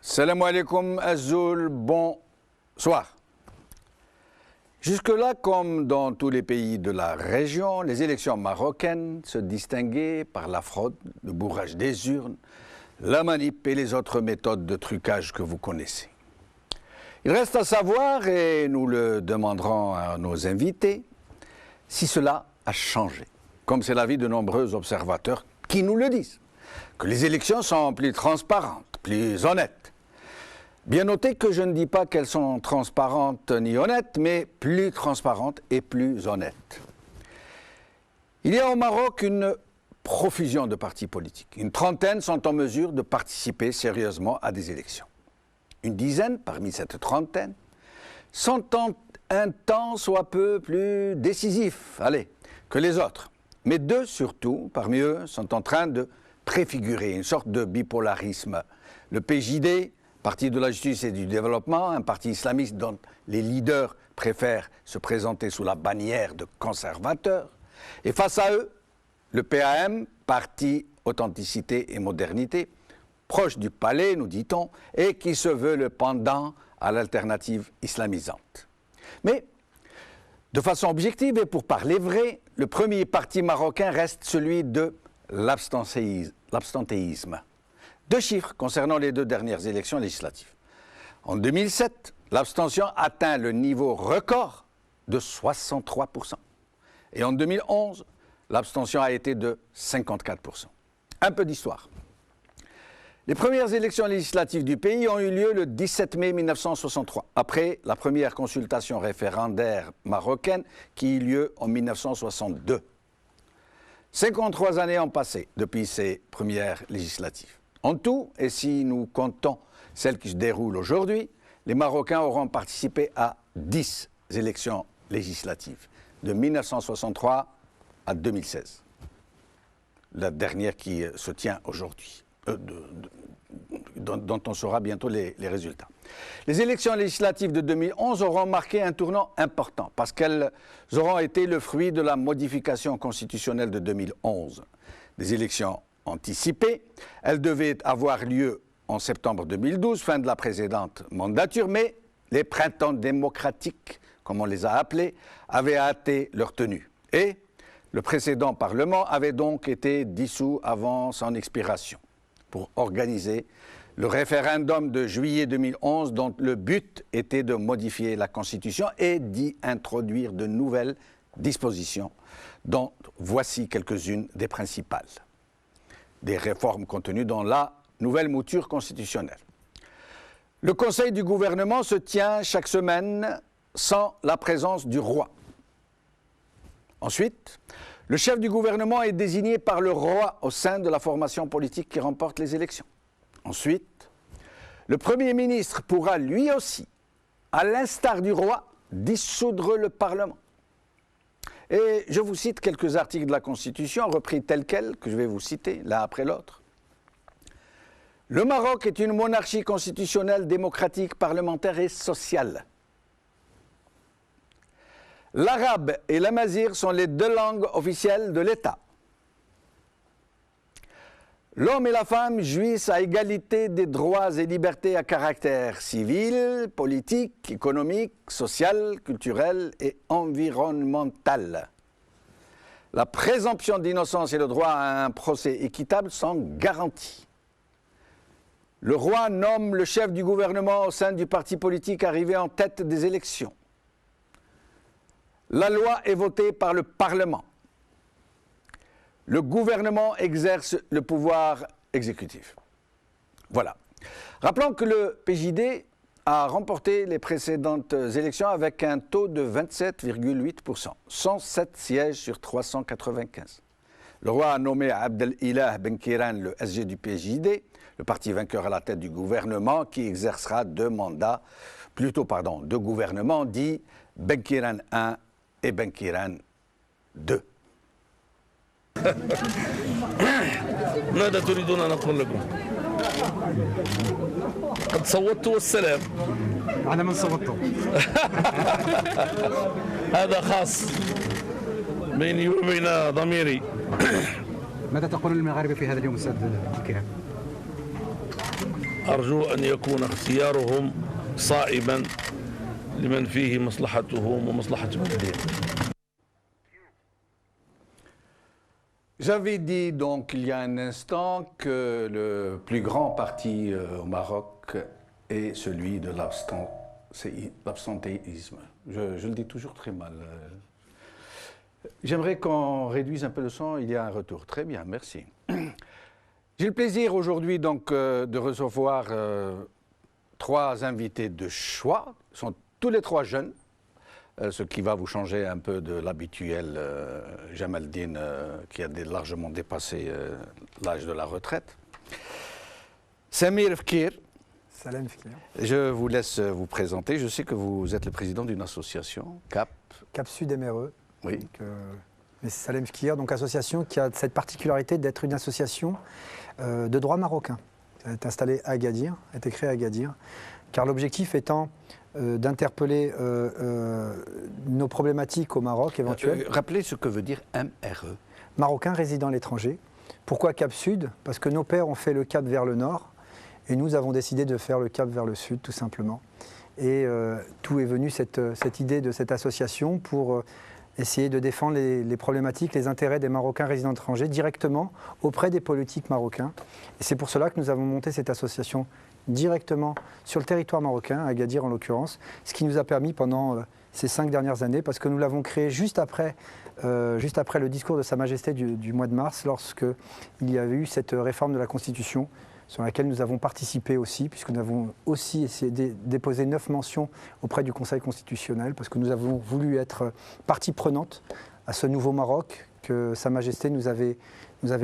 Salam alaikum Azul, bonsoir. Jusque-là, comme dans tous les pays de la région, les élections marocaines se distinguaient par la fraude, le bourrage des urnes, la manip et les autres méthodes de trucage que vous connaissez. Il reste à savoir, et nous le demanderons à nos invités, si cela a changé, comme c'est l'avis de nombreux observateurs qui nous le disent, que les élections sont plus transparentes, plus honnêtes. Bien noter que je ne dis pas qu'elles sont transparentes ni honnêtes, mais plus transparentes et plus honnêtes. Il y a au Maroc une profusion de partis politiques. Une trentaine sont en mesure de participer sérieusement à des élections. Une dizaine, parmi cette trentaine, sont un tant soit peu plus décisifs, que les autres. Mais deux, surtout, parmi eux, sont en train de préfigurer une sorte de bipolarisme. Le PJD, Parti de la justice et du développement, un parti islamiste dont les leaders préfèrent se présenter sous la bannière de conservateurs. Et face à eux, le PAM, Parti Authenticité et Modernité, proche du palais, nous dit-on, et qui se veut le pendant à l'alternative islamisante. Mais, de façon objective et pour parler vrai, le premier parti marocain reste celui de l'abstentéisme. Deux chiffres concernant les deux dernières élections législatives. En 2007, l'abstention atteint le niveau record de 63%. Et en 2011, l'abstention a été de 54%. Un peu d'histoire. Les premières élections législatives du pays ont eu lieu le 17 mai 1963, après la première consultation référendaire marocaine qui eut lieu en 1962. 53 années ont passé depuis ces premières législatives. En tout, et si nous comptons celles qui se déroulent aujourd'hui, les Marocains auront participé à 10 élections législatives, de 1963 à 2016. La dernière qui se tient aujourd'hui, dont on saura bientôt les résultats. Les élections législatives de 2011 auront marqué un tournant important, parce qu'elles auront été le fruit de la modification constitutionnelle de 2011. Des élections anticipée. Elle devait avoir lieu en septembre 2012, fin de la précédente mandature, mais les printemps démocratiques, comme on les a appelés, avaient hâté leur tenue. Et le précédent Parlement avait donc été dissous avant son expiration pour organiser le référendum de juillet 2011 dont le but était de modifier la Constitution et d'y introduire de nouvelles dispositions dont voici quelques-unes des principales. Des réformes contenues dans la nouvelle mouture constitutionnelle. Le Conseil du gouvernement se tient chaque semaine sans la présence du roi. Ensuite, le chef du gouvernement est désigné par le roi au sein de la formation politique qui remporte les élections. Ensuite, le Premier ministre pourra lui aussi, à l'instar du roi, dissoudre le Parlement. Et je vous cite quelques articles de la Constitution, repris tels quels, que je vais vous citer, l'un après l'autre. Le Maroc est une monarchie constitutionnelle, démocratique, parlementaire et sociale. L'arabe et l'amazigh sont les deux langues officielles de l'État. L'homme et la femme jouissent à égalité des droits et libertés à caractère civil, politique, économique, social, culturel et environnemental. La présomption d'innocence et le droit à un procès équitable sont garantis. Le roi nomme le chef du gouvernement au sein du parti politique arrivé en tête des élections. La loi est votée par le Parlement. Le gouvernement exerce le pouvoir exécutif. Voilà. Rappelons que le PJD a remporté les précédentes élections avec un taux de 27,8%, 107 sièges sur 395. Le roi a nommé Abdelilah Benkiran le SG du PJD, le parti vainqueur à la tête du gouvernement, qui exercera deux gouvernements dits Benkiran 1 et Benkiran 2. ماذا تريدون أن أقول لكم؟ قد صوتوا والسلام. على من صوتوا؟ هذا خاص بيني وبين ضميري. ماذا تقول للمغاربة في هذا اليوم أستاذ الكرام؟ أرجو أن يكون اختيارهم صائبا لمن فيه مصلحتهم ومصلحة بلدهم. J'avais dit donc il y a un instant que le plus grand parti au Maroc est celui de l'absentéisme. Je le dis toujours très mal. J'aimerais qu'on réduise un peu le son, il y a un retour. Très bien, merci. J'ai le plaisir aujourd'hui donc de recevoir trois invités de choix. Ils sont tous les trois jeunes, ce qui va vous changer un peu de l'habituel Jamaldine qui a largement dépassé l'âge de la retraite. Samir Fkir. Salem Fkir. Je vous laisse vous présenter. Je sais que vous êtes le président d'une association, CAP. CAP Sud MRE. Oui. Donc, mais c'est Salem Fkir, donc association qui a cette particularité d'être une association de droit marocain. Elle est installée à Agadir, a été créée à Agadir, car l'objectif étant d'interpeller nos problématiques au Maroc éventuelles. Rappelez ce que veut dire MRE. Marocains résidant à l'étranger. Pourquoi Cap Sud? Parce que nos pères ont fait le cap vers le nord et nous avons décidé de faire le cap vers le sud tout simplement. Et tout est venu cette idée de cette association pour essayer de défendre les problématiques, les intérêts des Marocains résidant à l'étranger directement auprès des politiques marocains. Et c'est pour cela que nous avons monté cette association directement sur le territoire marocain, à Agadir en l'occurrence, ce qui nous a permis pendant ces 5 dernières années, parce que nous l'avons créé juste après le discours de Sa Majesté du mois de mars, lorsqu'il y avait eu cette réforme de la Constitution, sur laquelle nous avons participé aussi, puisque nous avons aussi essayé de déposer 9 mentions auprès du Conseil constitutionnel, parce que nous avons voulu être partie prenante à ce nouveau Maroc que Sa Majesté nous avait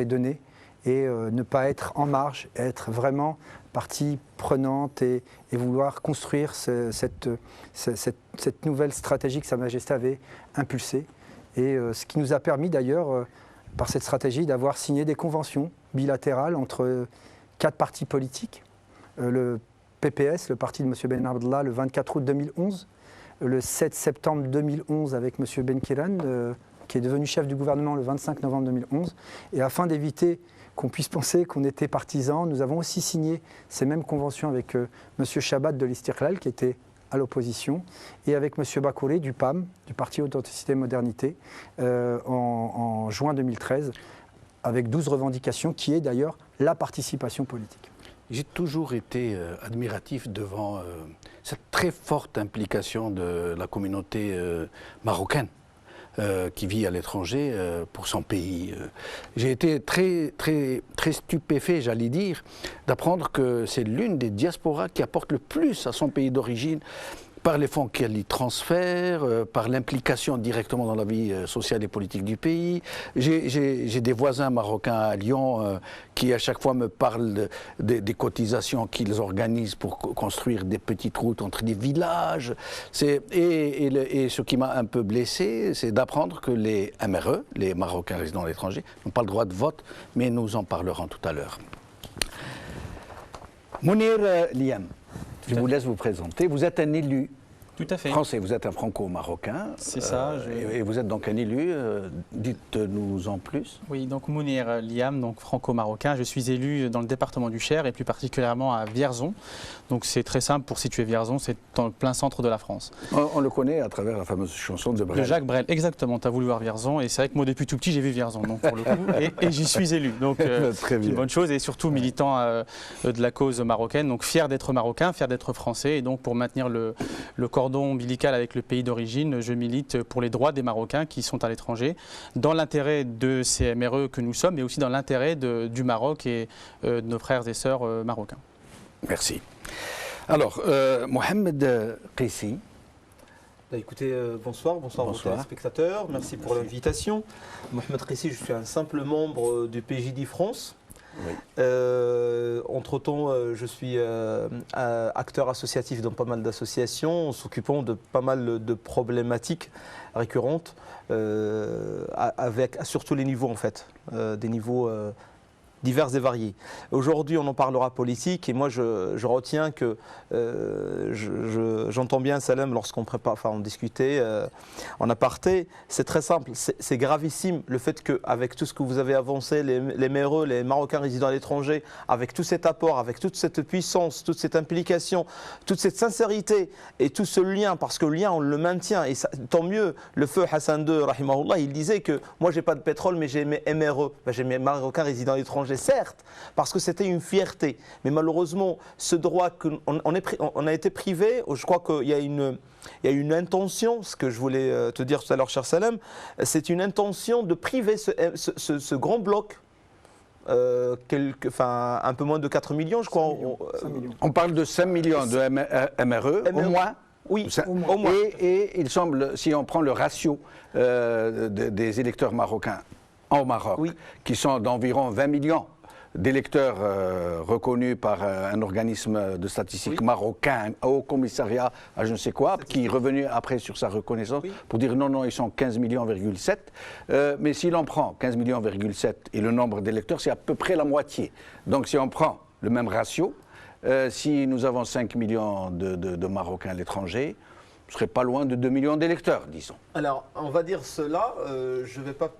donné, et ne pas être en marge, être vraiment partie prenante et vouloir construire cette nouvelle stratégie que Sa Majesté avait impulsée. Et ce qui nous a permis d'ailleurs, par cette stratégie, d'avoir signé des conventions bilatérales entre 4 partis politiques. Le PPS, le parti de M. Ben Abdallah, le 24 août 2011, le 7 septembre 2011 avec M. Ben Kiran, qui est devenu chef du gouvernement le 25 novembre 2011. Et afin d'éviter qu'on puisse penser qu'on était partisans, nous avons aussi signé ces mêmes conventions avec M. Chabat de l'Istiqlal, qui était à l'opposition, et avec M. Bakouré du PAM, du Parti Authenticité et Modernité, en juin 2013, avec 12 revendications, qui est d'ailleurs la participation politique. J'ai toujours été admiratif devant cette très forte implication de la communauté marocaine qui vit à l'étranger pour son pays. J'ai été très stupéfait, j'allais dire, d'apprendre que c'est l'une des diasporas qui apporte le plus à son pays d'origine, par les fonds qu'elle y transfère, par l'implication directement dans la vie sociale et politique du pays. J'ai des voisins marocains à Lyon qui à chaque fois me parlent des cotisations qu'ils organisent pour construire des petites routes entre des villages. Et ce qui m'a un peu blessé, c'est d'apprendre que les MRE, les Marocains résidant à l'étranger, n'ont pas le droit de vote, mais nous en parlerons tout à l'heure. Mounir Liam. Je vous laisse vous présenter. Vous êtes un élu Tout à fait. français, vous êtes un franco-marocain. C'est ça. Et vous êtes donc un élu. Dites-nous en plus. Oui, donc Mounir Liam, donc franco-marocain. Je suis élu dans le département du Cher et plus particulièrement à Vierzon. Donc c'est très simple pour situer Vierzon, c'est dans le plein centre de la France. On le connaît à travers la fameuse chanson de Brel. De Jacques Brel, exactement. Tu as voulu voir Vierzon et c'est vrai que moi depuis tout petit j'ai vu Vierzon, donc pour le coup, et j'y suis élu. Donc Très bien. une bonne chose et surtout militant de la cause marocaine. Donc fier d'être marocain, fier d'être français et donc pour maintenir le cordon ombilical avec le pays d'origine, je milite pour les droits des Marocains qui sont à l'étranger, dans l'intérêt de ces MRE que nous sommes, mais aussi dans l'intérêt du Maroc et de nos frères et sœurs marocains. Merci. Alors, Mohamed Qissi. Écoutez, bonsoir aux téléspectateurs, merci pour l'invitation. Mohamed Qissi, je suis un simple membre du PJD France. Oui. Entre-temps, je suis acteur associatif dans pas mal d'associations, s'occupant de pas mal de problématiques récurrentes, avec sur tous les niveaux en fait, des niveaux divers et variés. Aujourd'hui, on en parlera politique et moi, je retiens que j'entends bien Salem lorsqu'on prépare, enfin, on discutait en aparté. C'est très simple, c'est gravissime le fait qu'avec tout ce que vous avez avancé, les MRE, les Marocains résidant à l'étranger, avec tout cet apport, avec toute cette puissance, toute cette implication, toute cette sincérité et tout ce lien, parce que le lien, on le maintient. Et ça, tant mieux, le feu Hassan II, rahimahullah, il disait que moi, j'ai pas de pétrole, mais j'ai mes MRE, j'ai mes Marocains résidant à l'étranger, certes, parce que c'était une fierté. Mais malheureusement, ce droit on a été privé, je crois qu'il y a une intention, ce que je voulais te dire tout à l'heure, cher Salem, c'est une intention de priver ce grand bloc, un peu moins de 4 millions, je crois. 5 millions. On parle de 5 millions de MRE, au moins. Oui, Au moins. Et il semble, si on prend le ratio des électeurs marocains au Maroc, oui, qui sont d'environ 20 millions d'électeurs reconnus par un organisme de statistiques marocain, au commissariat à je ne sais quoi, qui est revenu après sur sa reconnaissance pour dire non, ils sont 15,7 millions. Mais si l'on prend 15,7 millions et le nombre d'électeurs, c'est à peu près la moitié. Donc si on prend le même ratio, si nous avons 5 millions de Marocains à l'étranger, ce serait pas loin de 2 millions d'électeurs, disons. Alors, on va dire cela, je ne vais pas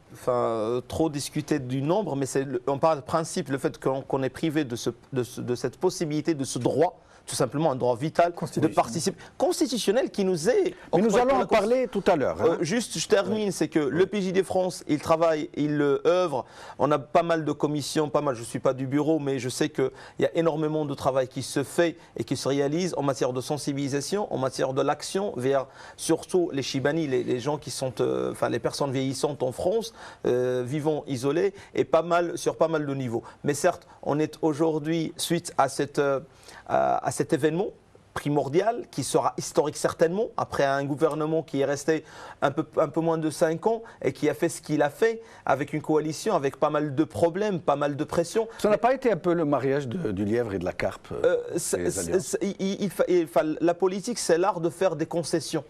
trop discuter du nombre, mais on parle de principe, le fait qu'on est privé de cette possibilité, de ce droit, tout simplement un droit vital de participer, constitutionnel qui nous est... Mais nous allons en parler tout à l'heure. Hein. Juste, je termine, c'est que le PJD France, il travaille, il œuvre, on a pas mal de commissions, je ne suis pas du bureau, mais je sais qu'il y a énormément de travail qui se fait et qui se réalise en matière de sensibilisation, en matière de l'action, vers surtout les Chibani, les gens qui sont, les personnes vieillissantes en France, vivant isolées, et sur pas mal de niveaux. Mais certes, on est aujourd'hui, suite à cet événement primordial, qui sera historique certainement, après un gouvernement qui est resté un peu moins de 5 ans et qui a fait ce qu'il a fait, avec une coalition, avec pas mal de problèmes, pas mal de pression. Ça n'a pas été un peu le mariage du lièvre et de la carpe la politique, c'est l'art de faire des concessions.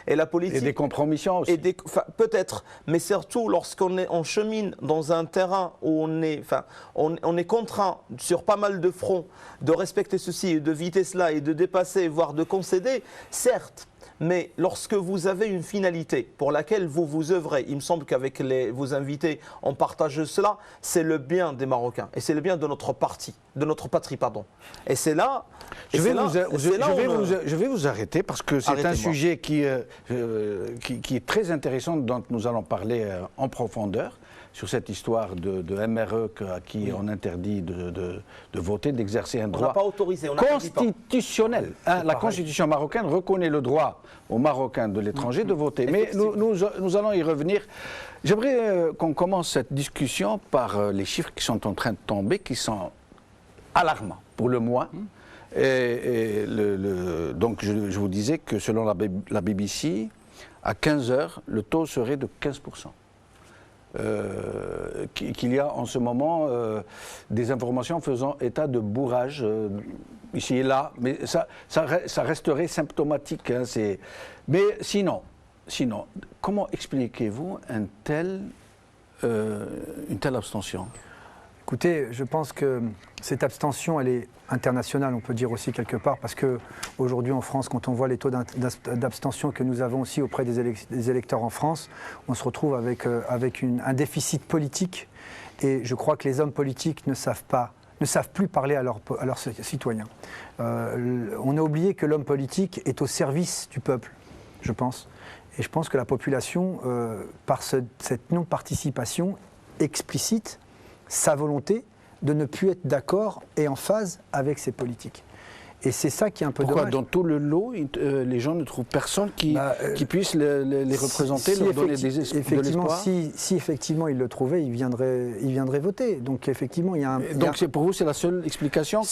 Et la politique, et des compromissions aussi. Peut-être, mais surtout lorsqu'on chemine dans un terrain où on est contraint sur pas mal de fronts de respecter ceci et d'éviter cela et de dépasser, voire de concéder, certes. Mais lorsque vous avez une finalité pour laquelle vous œuvrez, il me semble qu'avec vos invités, on partage cela, c'est le bien des Marocains et c'est le bien de notre patrie. Et c'est là... Je vais vous arrêter parce que c'est un sujet qui est très intéressant, dont nous allons parler en profondeur sur cette histoire de MRE à qui on interdit de voter, d'exercer un droit constitutionnel. La Constitution marocaine reconnaît le droit aux Marocains de l'étranger de voter. Mais nous allons y revenir. J'aimerais qu'on commence cette discussion par les chiffres qui sont en train de tomber, qui sont alarmants pour le moins. Donc je vous disais que selon la BBC, à 15 heures, le taux serait de 15%. Qu'il y a en ce moment des informations faisant état de bourrage ici et là, mais ça resterait symptomatique. Hein, mais sinon, comment expliquez-vous une telle abstention ? Écoutez, je pense que cette abstention, elle est internationale, on peut dire aussi quelque part, parce qu'aujourd'hui en France, quand on voit les taux d'abstention que nous avons aussi auprès des électeurs en France, on se retrouve avec un déficit politique, et je crois que les hommes politiques ne savent plus parler à leurs citoyens. On a oublié que l'homme politique est au service du peuple, je pense. Et je pense que la population, par cette non-participation, explicite sa volonté de ne plus être d'accord et en phase avec ses politiques. Et c'est ça qui est un peu dommage. Dans tout le lot, les gens ne trouvent personne qui puisse les représenter, leur donner de l'espoir. Si effectivement ils le trouvaient, ils viendraient voter. Donc effectivement, il y a un... Donc pour vous, c'est la seule explication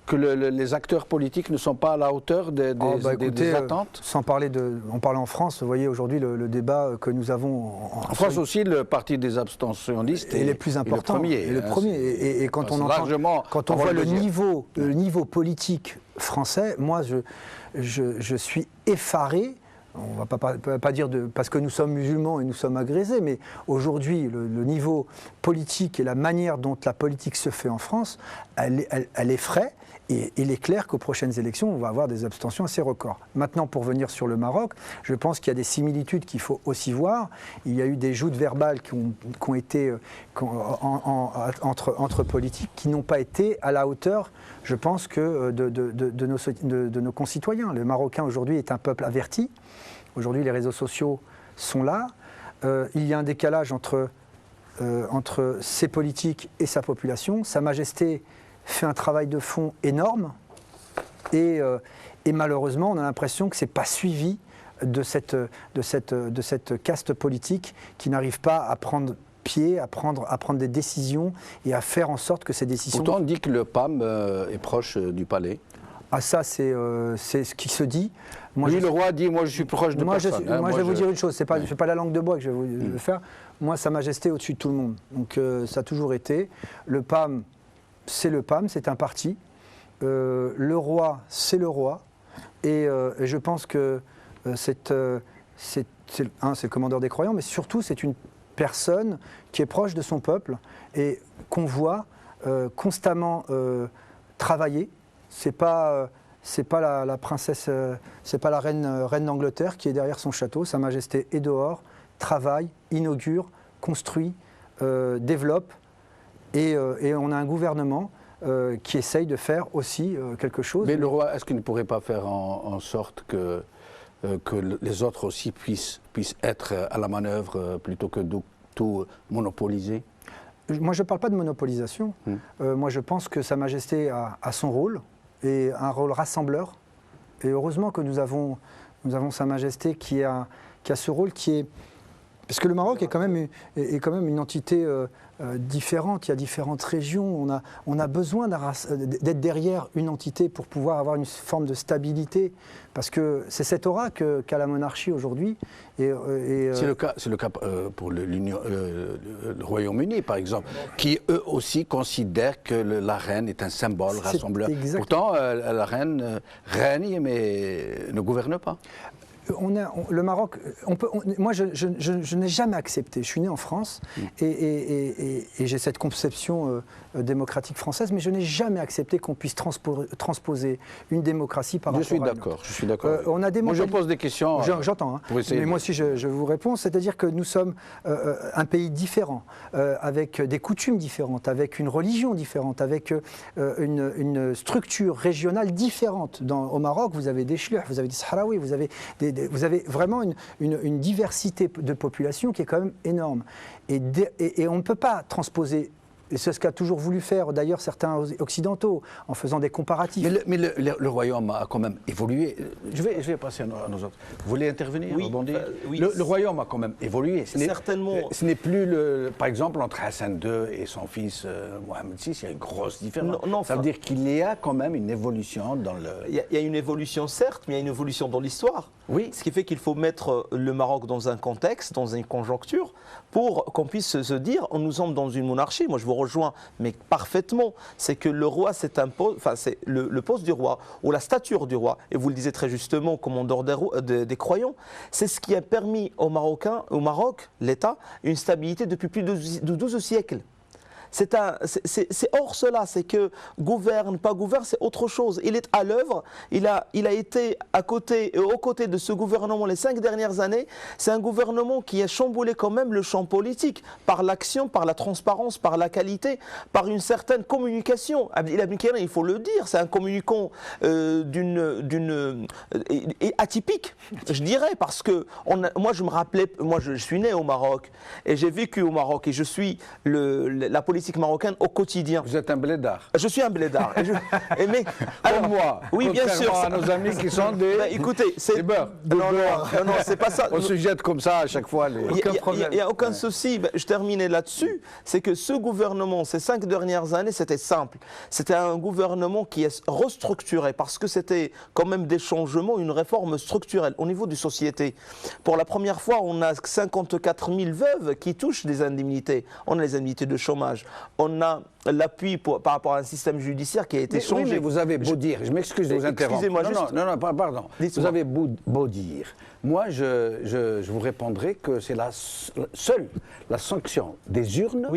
que les acteurs politiques ne sont pas à la hauteur des attentes. Sans parler on parle en France, vous voyez aujourd'hui le débat que nous avons... En France aussi, le parti des abstentionnistes est le plus important. Le premier. Et quand on voit le niveau politique français, moi je suis effaré on ne va pas dire parce que nous sommes musulmans et nous sommes agrésés, mais aujourd'hui, le niveau politique et la manière dont la politique se fait en France, elle effraie. Et il est clair qu'aux prochaines élections, on va avoir des abstentions assez records. Maintenant, pour venir sur le Maroc, je pense qu'il y a des similitudes qu'il faut aussi voir. Il y a eu des joutes verbales qui ont été entre politiques qui n'ont pas été à la hauteur, je pense, que de nos concitoyens. Le Marocain aujourd'hui est un peuple averti. Aujourd'hui, les réseaux sociaux sont là. Il y a un décalage entre ses politiques et sa population. Sa Majesté fait un travail de fond énorme et malheureusement on a l'impression que ce n'est pas suivi de cette caste politique qui n'arrive pas à prendre pied, à prendre des décisions et à faire en sorte que ces décisions... Pourtant on dit que le PAM est proche du palais. Ah ça c'est ce qui se dit. Moi, le roi dit moi je suis proche de personne. Moi je vais vous dire une chose, c'est pas la langue de bois que je vais vous faire. Moi Sa Majesté est au-dessus de tout le monde. Donc ça a toujours été. Le PAM, c'est le PAM, c'est un parti. Le roi, c'est le roi. Et je pense que c'est le commandeur des croyants, mais surtout c'est une personne qui est proche de son peuple et qu'on voit constamment travailler. C'est pas la princesse, c'est pas la reine d'Angleterre qui est derrière son château. Sa Majesté est dehors, travaille, inaugure, construit, développe. Et on a un gouvernement qui essaye de faire aussi quelque chose. Mais le roi, est-ce qu'il ne pourrait pas faire en sorte que les autres aussi puissent être à la manœuvre plutôt que de tout monopoliser? Moi, je ne parle pas de monopolisation. Moi, je pense que Sa Majesté a son rôle, et un rôle rassembleur. Et heureusement que nous avons Sa Majesté qui a ce rôle qui est... Parce que le Maroc est quand même une entité différente, il y a différentes régions, on a besoin d'être derrière une entité pour pouvoir avoir une forme de stabilité, parce que c'est cette aura qu'a la monarchie aujourd'hui. C'est le cas pour le Royaume-Uni, par exemple, qui eux aussi considèrent que la reine est un symbole rassembleur. Pourtant, la reine règne mais ne gouverne pas. Le Maroc, moi je n'ai jamais accepté, je suis né en France et j'ai cette conception démocratique française, mais je n'ai jamais accepté qu'on puisse transposer une démocratie par rapport à une autre. Je suis d'accord. Moi je pose des questions. J'entends, hein, mais moi aussi je vous réponds, c'est-à-dire que nous sommes un pays différent, avec des coutumes différentes, avec une religion différente, avec une structure régionale différente. Au Maroc, vous avez des Chlouh, vous avez des Sahraouis, vous avez vraiment une diversité de population qui est quand même énorme. Et on ne peut pas transposer, et c'est ce qu'a toujours voulu faire d'ailleurs certains occidentaux, en faisant des comparatifs. Mais le royaume a quand même évolué. Je vais passer à nos autres. Vous voulez intervenir? Oui. Oui. Le royaume a quand même évolué. Certainement. Ce n'est plus, par exemple, entre Hassan II et son fils Mohamed VI, il y a une grosse différence. Ça veut dire qu'il y a quand même une évolution dans le... Il y a une évolution, certes, mais il y a une évolution dans l'histoire. Oui. Ce qui fait qu'il faut mettre le Maroc dans un contexte, dans une conjoncture, pour qu'on puisse se dire, nous sommes dans une monarchie. Moi, je vous rejoins, mais parfaitement. C'est que le roi s'impose, enfin, c'est le poste du roi, ou la stature du roi, et vous le disiez très justement, commandeur des croyants, c'est ce qui a permis aux Marocains, au Maroc, l'État, une stabilité depuis plus de 12 siècles. C'est hors cela, c'est que gouverne, pas gouverne, c'est autre chose. Il est à l'œuvre, il a été aux côtés de ce gouvernement les 5 dernières années. C'est un gouvernement qui a chamboulé quand même le champ politique, par l'action, par la transparence, par la qualité, par une certaine communication. Abdellah Ben Khaïra, il faut le dire, c'est un communicant atypique, je dirais, parce que moi je me rappelais, moi je suis né au Maroc, et j'ai vécu au Maroc, et je suis la politique marocaine au quotidien. Vous êtes un blédard. Je suis un blédard. Comme moi. Oui, bien sûr. À nos amis qui sont écoutez, c'est beurre. Non, c'est pas ça. On se jette comme ça à chaque fois. Il n'y a aucun souci. Je terminais là-dessus. C'est que ce gouvernement, ces 5 dernières années, c'était simple. C'était un gouvernement qui est restructuré parce que c'était quand même des changements, une réforme structurelle au niveau des sociétés. Pour la première fois, on a 54 000 veuves qui touchent des indemnités. On a les indemnités de chômage. on a l'appui par rapport à un système judiciaire qui a été changé. Oui, mais vous avez beau dire, je m'excuse de vous interrompre. Excusez-moi juste. Non, pardon. Vous avez beau dire. Moi, je vous répondrai que c'est seule la sanction des urnes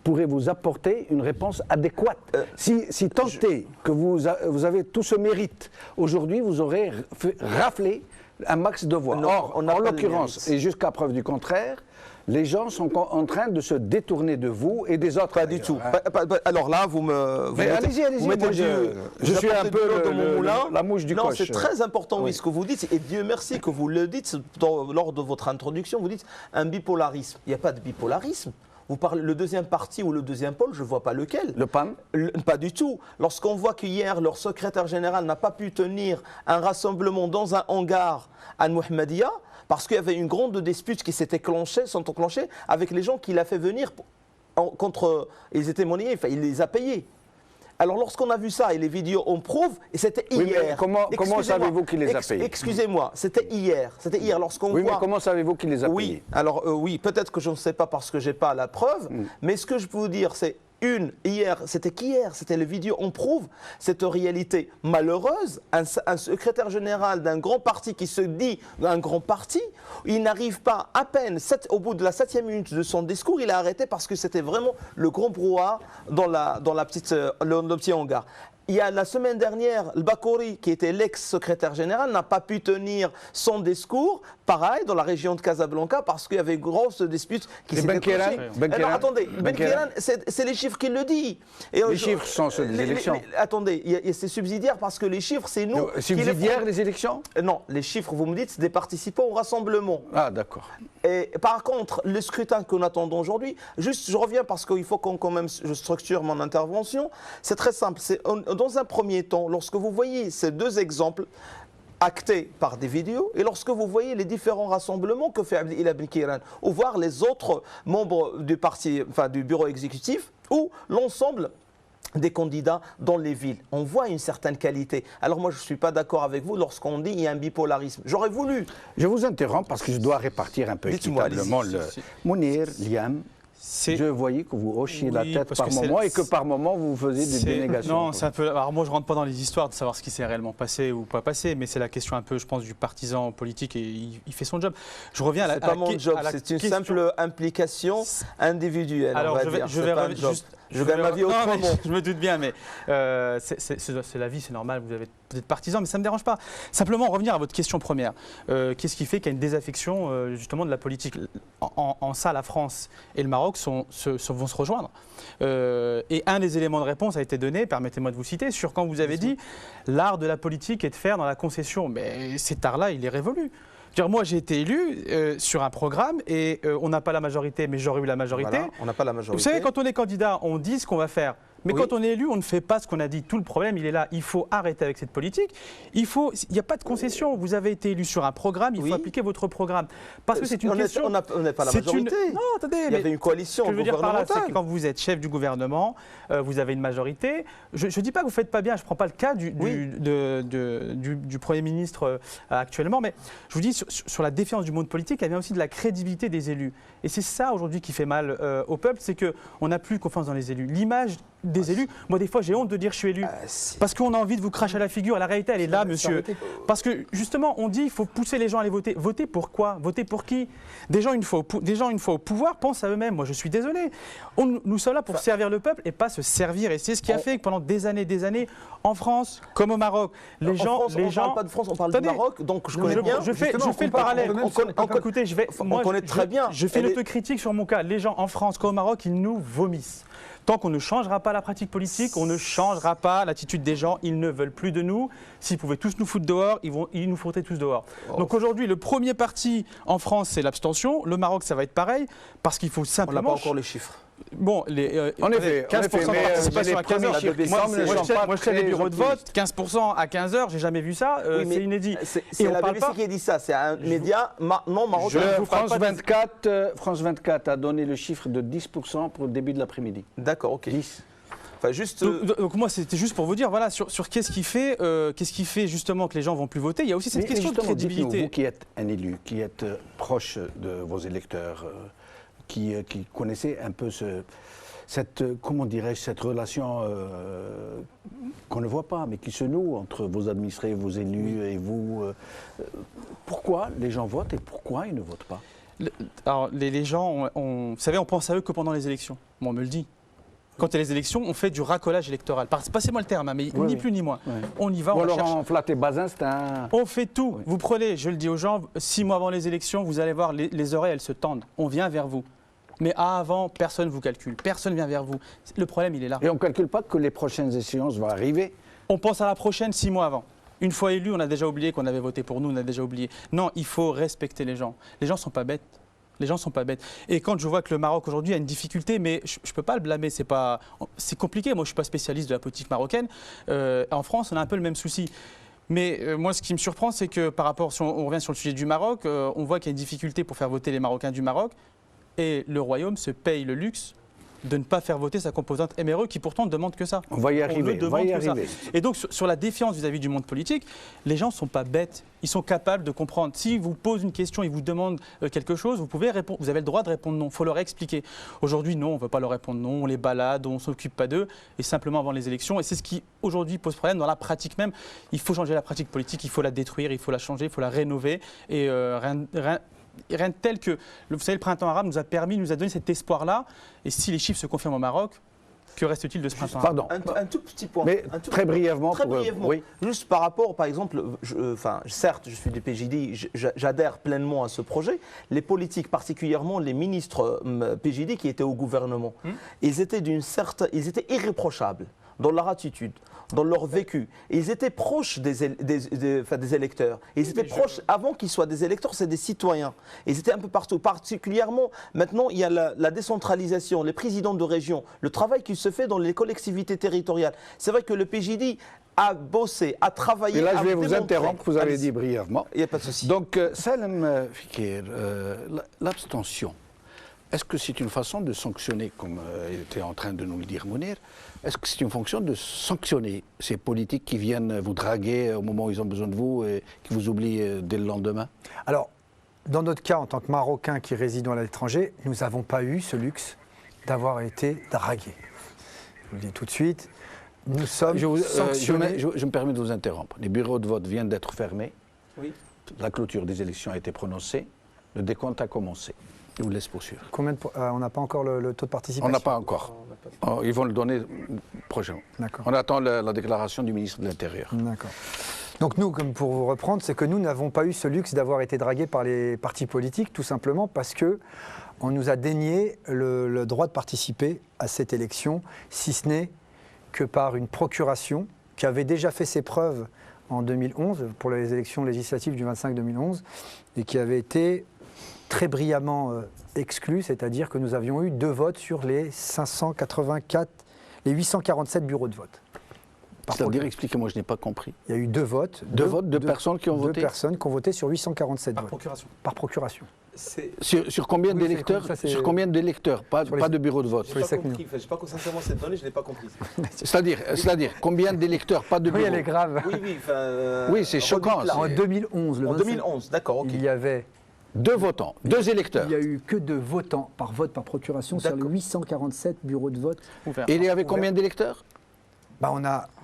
pourrait vous apporter une réponse adéquate. Si tant est que vous avez tout ce mérite, aujourd'hui, vous aurez raflé un max de voix. Or, en l'occurrence, et jusqu'à preuve du contraire, les gens sont en train de se détourner de vous et des autres. Pas du tout. Alors là, vous allez-y. Je suis un peu la mouche du coche. Non, c'est très important, oui, ce que vous dites. Et Dieu merci que vous le dites lors de votre introduction. Vous dites un bipolarisme. Il n'y a pas de bipolarisme. Vous parlez le deuxième parti ou le deuxième pôle, je ne vois pas lequel. Le PAM Pas du tout. Lorsqu'on voit qu'hier, leur secrétaire général n'a pas pu tenir un rassemblement dans un hangar à Mohammedia, parce qu'il y avait une grande dispute qui s'est enclenchée avec les gens qu'il a fait venir contre. Ils étaient monnayés, enfin, il les a payés. Alors lorsqu'on a vu ça et les vidéos on prouve, et c'était hier. Comment savez-vous qu'il les a payés? Excusez-moi, c'était hier. C'était hier lorsqu'on voit. Oui, mais comment savez-vous qu'il les a payés? Alors oui, peut-être que je ne sais pas parce que je n'ai pas la preuve, mais ce que je peux vous dire, c'est c'était les vidéos, on prouve cette réalité malheureuse. Un secrétaire général d'un grand parti qui se dit un grand parti, il n'arrive pas à peine, au bout de la 7e minute de son discours, il a arrêté parce que c'était vraiment le grand brouhaha dans le petit hangar. Il y a la semaine dernière, le Bakouri, qui était l'ex-secrétaire général, n'a pas pu tenir son discours, pareil, dans la région de Casablanca, parce qu'il y avait une grosse dispute qui s'est déclenchée. Attendez, Ben Khéran, c'est les chiffres qui le disent. Les chiffres sont ceux des élections. Attendez, c'est subsidiaire parce que les chiffres, c'est nous. Subsidiaire, les élections? Non, les chiffres, vous me dites, c'est des participants au rassemblement. Ah, d'accord. Et par contre, le scrutin que nous attendons aujourd'hui, juste, je reviens parce qu'il faut quand même je structure mon intervention. C'est très simple. Dans un premier temps, lorsque vous voyez ces deux exemples actés par des vidéos, et lorsque vous voyez les différents rassemblements que fait Abdelillah Ben Khéran, ou voir les autres membres du parti, enfin du bureau exécutif, ou l'ensemble des candidats dans les villes. On voit une certaine qualité. Alors moi, je ne suis pas d'accord avec vous lorsqu'on dit qu'il y a un bipolarisme. J'aurais voulu. Je vous interromps parce que je dois répartir un peu équitablement le... Mounir, Liam, je voyais que vous hochiez la tête par moment et que par moment vous faisiez des dénégations. Non, c'est un peu. Alors moi, je rentre pas dans les histoires de savoir ce qui s'est réellement passé ou pas passé, mais c'est la question un peu, je pense, du partisan politique et il fait son job. Je reviens à la. C'est pas mon job, c'est une simple implication individuelle. Alors je vais juste. Je gagne ma vie autrement. Je me doute bien, mais c'est la vie, c'est normal. Vous êtes partisan, mais ça ne me dérange pas. Simplement, revenir à votre question première. Qu'est-ce qui fait qu'il y a une désaffection justement de la politique? En ça, la France et le Maroc vont se rejoindre. Et un des éléments de réponse a été donné, permettez-moi de vous citer, sur quand vous avez dit l'art de la politique est de faire dans la concession. Mais cet art-là, il est révolu. Moi, j'ai été élu sur un programme et on n'a pas la majorité, mais j'aurais eu la majorité. Voilà, on n'a pas la majorité. Vous savez, quand on est candidat, on dit ce qu'on va faire. Mais quand on est élu, on ne fait pas ce qu'on a dit. Tout le problème, il est là. Il faut arrêter avec cette politique. Il n'y a pas de concession. Vous avez été élu sur un programme, il faut appliquer votre programme. Parce que c'est une question... On n'est pas la majorité. Non, attendez. Il y avait une coalition gouvernementale. Ce que je veux dire par là, c'est que quand vous êtes chef du gouvernement, vous avez une majorité. Je ne dis pas que vous ne faites pas bien. Je ne prends pas le cas du Premier ministre actuellement. Mais je vous dis, sur la défiance du monde politique, il y a aussi de la crédibilité des élus. Et c'est ça, aujourd'hui, qui fait mal au peuple. C'est qu'on n'a plus confiance dans les élus. L'image des élus. Moi, des fois, j'ai honte de dire je suis élu. Parce qu'on a envie de vous cracher à la figure. La réalité, elle est là, monsieur. Parce que, justement, on dit qu'il faut pousser les gens à aller voter. Voter pour quoi? Voter pour qui? Des gens, une fois au pouvoir, pensent à eux-mêmes. Moi, je suis désolé. Nous sommes là pour servir le peuple et pas se servir. Et c'est ce qui a fait que pendant des années, en France, comme au Maroc, les gens... On ne parle pas de France, on parle du Maroc. Donc, je connais bien. Je fais le parallèle. Écoutez, on connaît très bien. Je fais l'autocritique sur mon cas. Les gens en France comme au Maroc, ils nous vomissent. Tant qu'on ne changera pas la pratique politique, on ne changera pas l'attitude des gens. Ils ne veulent plus de nous. S'ils pouvaient tous nous foutre dehors, ils nous foutraient tous dehors. Donc aujourd'hui, le premier parti en France, c'est l'abstention. Le Maroc, ça va être pareil, parce qu'il faut simplement... On n'a pas encore les chiffres. Bon, en effet, 15% de participation à 15h. Moi, je sais les bureaux de vote, 15% à 15h, j'ai jamais vu ça, c'est inédit. C'est la BBC qui a dit ça, c'est un média non marocain. France 24 a donné le chiffre de 10% pour le début de l'après-midi. D'accord, ok. 10. Enfin, juste... donc moi, c'était juste pour vous dire, voilà, sur qu'est-ce qui fait justement que les gens vont plus voter. Il y a aussi cette question de crédibilité. Vous qui êtes un élu, qui êtes proche de vos électeurs, qui connaissez un peu comment dirais-je, cette relation qu'on ne voit pas, mais qui se noue entre vos administrés, vos élus et vous. Pourquoi les gens votent et pourquoi ils ne votent pas? Alors, les gens, vous savez, on pense à eux que pendant les élections. Bon, on me le dit. Quand il y a les élections, on fait du racolage électoral. Passez-moi le terme, hein, mais ni plus ni moins. On y va, on cherche. On flatte les bas instincts. On fait tout. Vous prenez, je le dis aux gens, 6 mois avant les élections, vous allez voir, les oreilles, elles se tendent. On vient vers vous. Mais avant, personne ne vous calcule. Personne ne vient vers vous. Le problème, il est là. Et on ne calcule pas que les prochaines échéances vont arriver. On pense à la prochaine 6 mois avant. Une fois élu, on a déjà oublié qu'on avait voté pour nous, on a déjà oublié. Non, il faut respecter les gens. Les gens ne sont pas bêtes. Les gens ne sont pas bêtes. Et quand je vois que le Maroc aujourd'hui a une difficulté, mais je ne peux pas le blâmer, c'est compliqué. Moi, je ne suis pas spécialiste de la politique marocaine. En France, on a un peu le même souci. Mais moi, ce qui me surprend, c'est que par rapport, si on revient sur le sujet du Maroc, on voit qu'il y a une difficulté pour faire voter les Marocains du Maroc. Et le Royaume se paye le luxe de ne pas faire voter sa composante MRE qui pourtant ne demande que ça. On va y arriver. Et donc sur la défiance vis-à-vis du monde politique, les gens ne sont pas bêtes. Ils sont capables de comprendre. Si vous posent une question, ils vous demandent quelque chose, vous pouvez répondre. Vous avez le droit de répondre non. Il faut leur expliquer. Aujourd'hui, non, on ne veut pas leur répondre non. On les balade, on ne s'occupe pas d'eux. Et simplement avant les élections. Et c'est ce qui aujourd'hui pose problème dans la pratique même. Il faut changer la pratique politique. Il faut la détruire. Il faut la changer. Il faut la rénover. Et rien de tel que, vous savez, le printemps arabe nous a donné cet espoir-là. Et si les chiffres se confirment au Maroc, que reste-t-il de ce printemps arabe? Pardon. Un tout petit point. Mais très brièvement. Oui. Juste par rapport, par exemple, certes, je suis du PJD, j'adhère pleinement à ce projet. Les politiques, particulièrement les ministres PJD qui étaient au gouvernement, ils étaient irréprochables dans leur attitude, dans leur vécu. Et ils étaient proches des électeurs. Et ils étaient proches, avant qu'ils soient des électeurs, c'est des citoyens. Et ils étaient un peu partout. Particulièrement, maintenant, il y a la décentralisation, les présidents de région, le travail qui se fait dans les collectivités territoriales. C'est vrai que le PJD a bossé, a travaillé. Et là, je vais vous interrompre, vous avez dit brièvement. Il n'y a pas de souci. Donc, Salem Fikir, l'abstention. Est-ce que c'est une façon de sanctionner, comme était en train de nous le dire Mounir, est-ce que c'est une fonction de sanctionner ces politiques qui viennent vous draguer au moment où ils ont besoin de vous et qui vous oublient dès le lendemain? Alors, dans notre cas, en tant que Marocains qui résident à l'étranger, nous n'avons pas eu ce luxe d'avoir été dragués. Je vous le dis tout de suite, nous sommes sanctionnés. Je me permets de vous interrompre. Les bureaux de vote viennent d'être fermés. Oui. La clôture des élections a été prononcée. Le décompte a commencé. Je vous laisse poursuivre. On n'a pas encore le taux de participation? On n'a pas encore. Ils vont le donner prochainement. On attend la déclaration du ministre de l'Intérieur. D'accord. Donc nous, comme pour vous reprendre, c'est que nous n'avons pas eu ce luxe d'avoir été dragués par les partis politiques, tout simplement parce qu'on nous a dénié le droit de participer à cette élection, si ce n'est que par une procuration qui avait déjà fait ses preuves en 2011, pour les élections législatives du 25 2011, et qui avait été très brillamment exclu, c'est-à-dire que nous avions eu 2 votes sur les 847 bureaux de vote. C'est-à-dire, expliquez-moi, je n'ai pas compris. Il y a eu 2 votes. 2 votes de personnes qui ont voté? 2 personnes qui ont voté sur 847 votes. Procuration. Par procuration. Sur combien d'électeurs? Sur combien d'électeurs? Pas de bureau de vote. Je n'ai pas compris. Je n'ai pas sincèrement cette donnée, je ne l'ai pas comprise. C'est-à-dire, combien d'électeurs? Pas de bureau. Oui, elle est grave. Oui, c'est choquant. En 2011, en 2011, d'accord, ok. Il y avait 2 votants, 2 électeurs. Il n'y a eu que 2 votants par vote par procuration sur les 847 bureaux de vote ouverts. Et il y avait combien d'électeurs?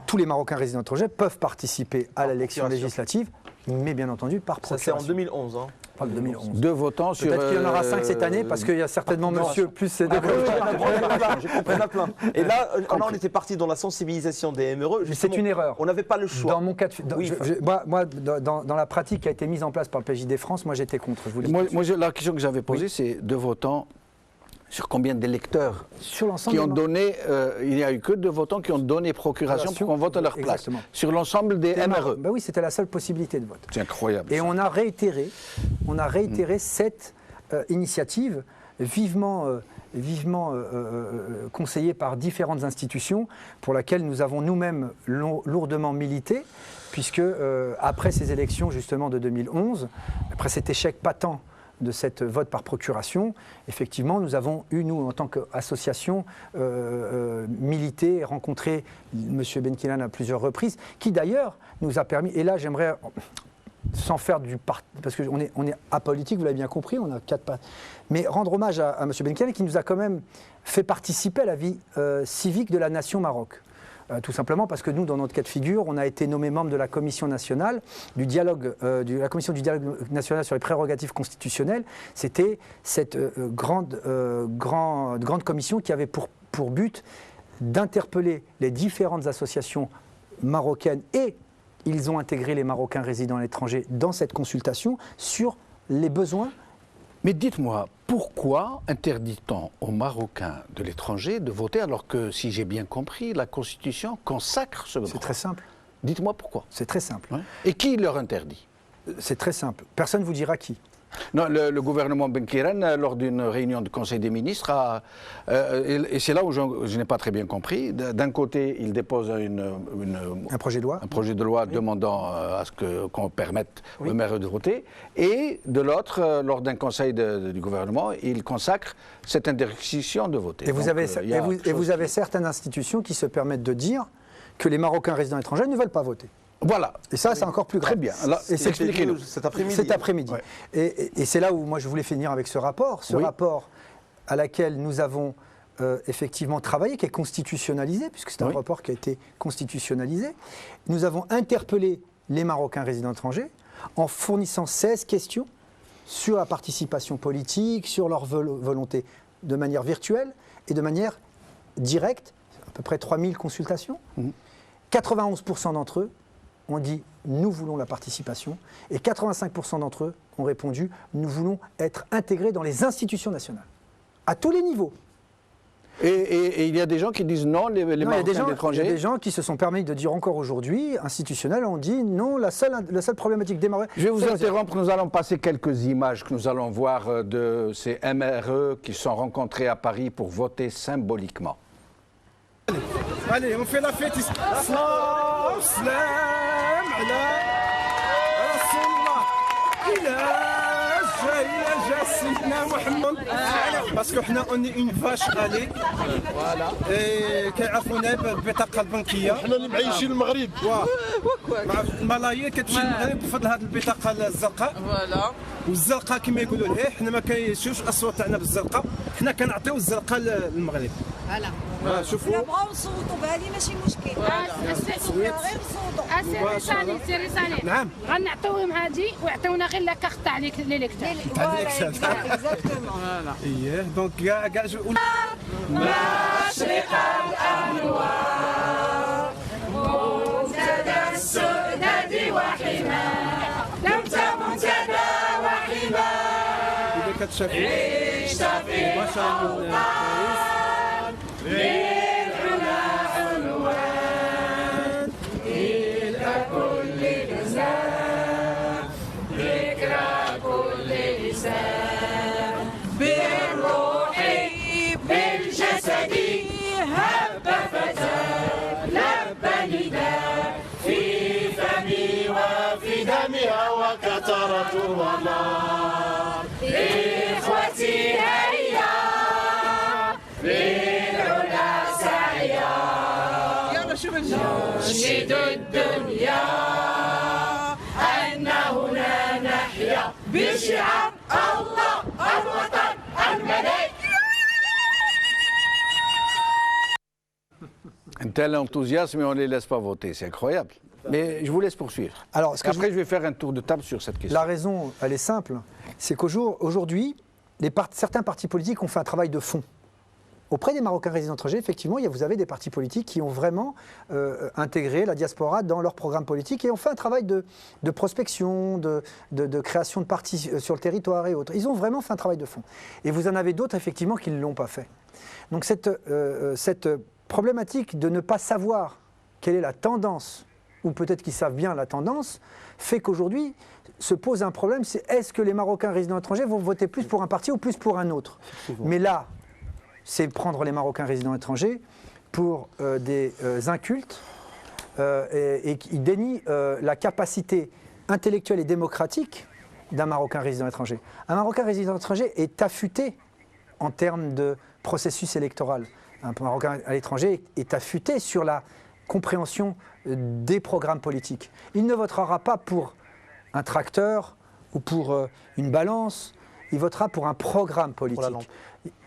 Tous les Marocains résidents étrangers peuvent participer à l'élection législative, mais bien entendu par procuration. Ça c'est en 2011. Hein. Pas de 2011. 2 votants sur... Peut-être qu'il y en aura 5 cette année, parce qu'il y a certainement monsieur plus ces deux. Il y en a plein. Et là, on était parti dans la sensibilisation des MRE. C'est une erreur. On n'avait pas le choix. Dans mon cas, dans la pratique qui a été mise en place par le PJD France, moi j'étais contre. La question que j'avais posée, c'est 2 votants sur combien d'électeurs sur l'ensemble qui ont donné, il n'y a eu que 2 votants qui ont donné procuration pour qu'on vote à leur place. Exactement. Sur l'ensemble des MRE. Oui, c'était la seule possibilité de vote. C'est incroyable. Et on a réitéré cette initiative vivement conseillée par différentes institutions pour laquelle nous avons nous-mêmes lourdement milité, puisque après ces élections justement de 2011, après cet échec patent de cette vote par procuration, effectivement, nous avons eu, nous, en tant qu'association, milité et rencontré M. Benkilan à plusieurs reprises, qui d'ailleurs nous a permis, et là j'aimerais sans faire du parti, parce qu'on est apolitique, vous l'avez bien compris, on a 4 partis. Mais rendre hommage à M. Benkelem qui nous a quand même fait participer à la vie civique de la nation Maroc. Tout simplement parce que nous, dans notre cas de figure, on a été nommé membre de la commission nationale du dialogue, la commission du dialogue national sur les prérogatives constitutionnelles. C'était cette grande commission qui avait pour but d'interpeller les différentes associations marocaines, et ils ont intégré les Marocains résidant à l'étranger dans cette consultation sur les besoins. Mais dites-moi, pourquoi interdit-on aux Marocains de l'étranger de voter alors que, si j'ai bien compris, la Constitution consacre ce droit? C'est très simple. Dites-moi pourquoi. C'est très simple. Ouais. Et qui leur interdit? C'est très simple. Personne ne vous dira qui. Non, le gouvernement Benkelem, lors d'une réunion du Conseil des ministres, et c'est là où je n'ai pas très bien compris, d'un côté, il dépose un projet de loi, oui, demandant à ce qu'on permette aux maires de voter, et de l'autre, lors d'un conseil du gouvernement, il consacre cette interdiction de voter. Et vous avez certaines institutions qui se permettent de dire que les Marocains résidents à l'étranger ne veulent pas voter. Voilà. Et ça, c'est encore plus grave. Très bien. Alors, et c'est expliquez-nous cet après-midi. Cet après-midi. Ouais. Et c'est là où moi je voulais finir avec ce rapport. Ce rapport à laquelle nous avons effectivement travaillé, qui est constitutionnalisé, puisque c'est un rapport qui a été constitutionnalisé. Nous avons interpellé les Marocains résidents étrangers en fournissant 16 questions sur la participation politique, sur leur volonté, de manière virtuelle et de manière directe, à peu près 3000 consultations. 91% d'entre eux ont dit « nous voulons la participation » et 85% d'entre eux ont répondu « nous voulons être intégrés dans les institutions nationales », à tous les niveaux. Et il y a des gens qui disent non, les Marocains d'étrangers. Il y a des gens qui se sont permis de dire encore aujourd'hui, institutionnels, ont dit non, la seule problématique des Marocains... Je vais vous interrompre, nous allons passer quelques images que nous allons voir de ces MRE qui se sont rencontrés à Paris pour voter symboliquement. Allez, on fait la fête. Salam, salam, ala Rasulullah. Parce que حنا on est une vache allée. Voilà. كيعرفونا بالبطاقة البنكية. حنا اللي معيشين المغرب. الملايين كتمشي للمغرب بفضل هذه البطاقة الزرقاء. فوالا. والزرقاء كما يقولوا لها حنا ما كيشوفش الاصوات تاعنا بالزرقاء، حنا كنعطيو الزرقاء للمغرب. فوالا. شوفوا. لا بغاو نصوتوا بها لي ماشي مشكل. غير نصوتوا. سيري سالي. نعم. غنعطيوهم هادي ويعطيونا غير لا كارت تاع ليليكتور. فوالا. اييه دونك كاع مشرق الانوار منتدى السؤدد وحماه منتدى وحماه اذا كتشافي عشت في الأوطان بالعلا عنوان إلى كل لسان ذكرى كل لسان بالروح بالجسد هب فتى لب نداء في فمي وفي دمها وكثرة ونار إخوتي هيا بالعلا سعيا ننشد الدنيا أن هنا نحيا بشعار الله الوطن الملك. Un tel enthousiasme et on ne les laisse pas voter, c'est incroyable. Mais je vous laisse poursuivre. Alors, après, je vais faire un tour de table sur cette question. La raison, elle est simple, c'est qu'aujourd'hui, certains partis politiques ont fait un travail de fond. Auprès des Marocains résidents étrangers, effectivement, vous avez des partis politiques qui ont vraiment intégré la diaspora dans leur programme politique et ont fait un travail de prospection, de création de partis sur le territoire et autres. Ils ont vraiment fait un travail de fond. Et vous en avez d'autres, effectivement, qui ne l'ont pas fait. Donc cette problématique de ne pas savoir quelle est la tendance, ou peut-être qu'ils savent bien la tendance, fait qu'aujourd'hui se pose un problème, c'est est-ce que les Marocains résidents étrangers vont voter plus pour un parti ou plus pour un autre? Mais là, c'est prendre les Marocains résidents étrangers pour des incultes et qui dénient la capacité intellectuelle et démocratique d'un Marocain résident étranger. Un Marocain résident étranger est affûté en termes de processus électoral. Un Marocain à l'étranger est affûté sur la compréhension des programmes politiques. Il ne votera pas pour un tracteur ou pour une balance, il votera pour un programme politique.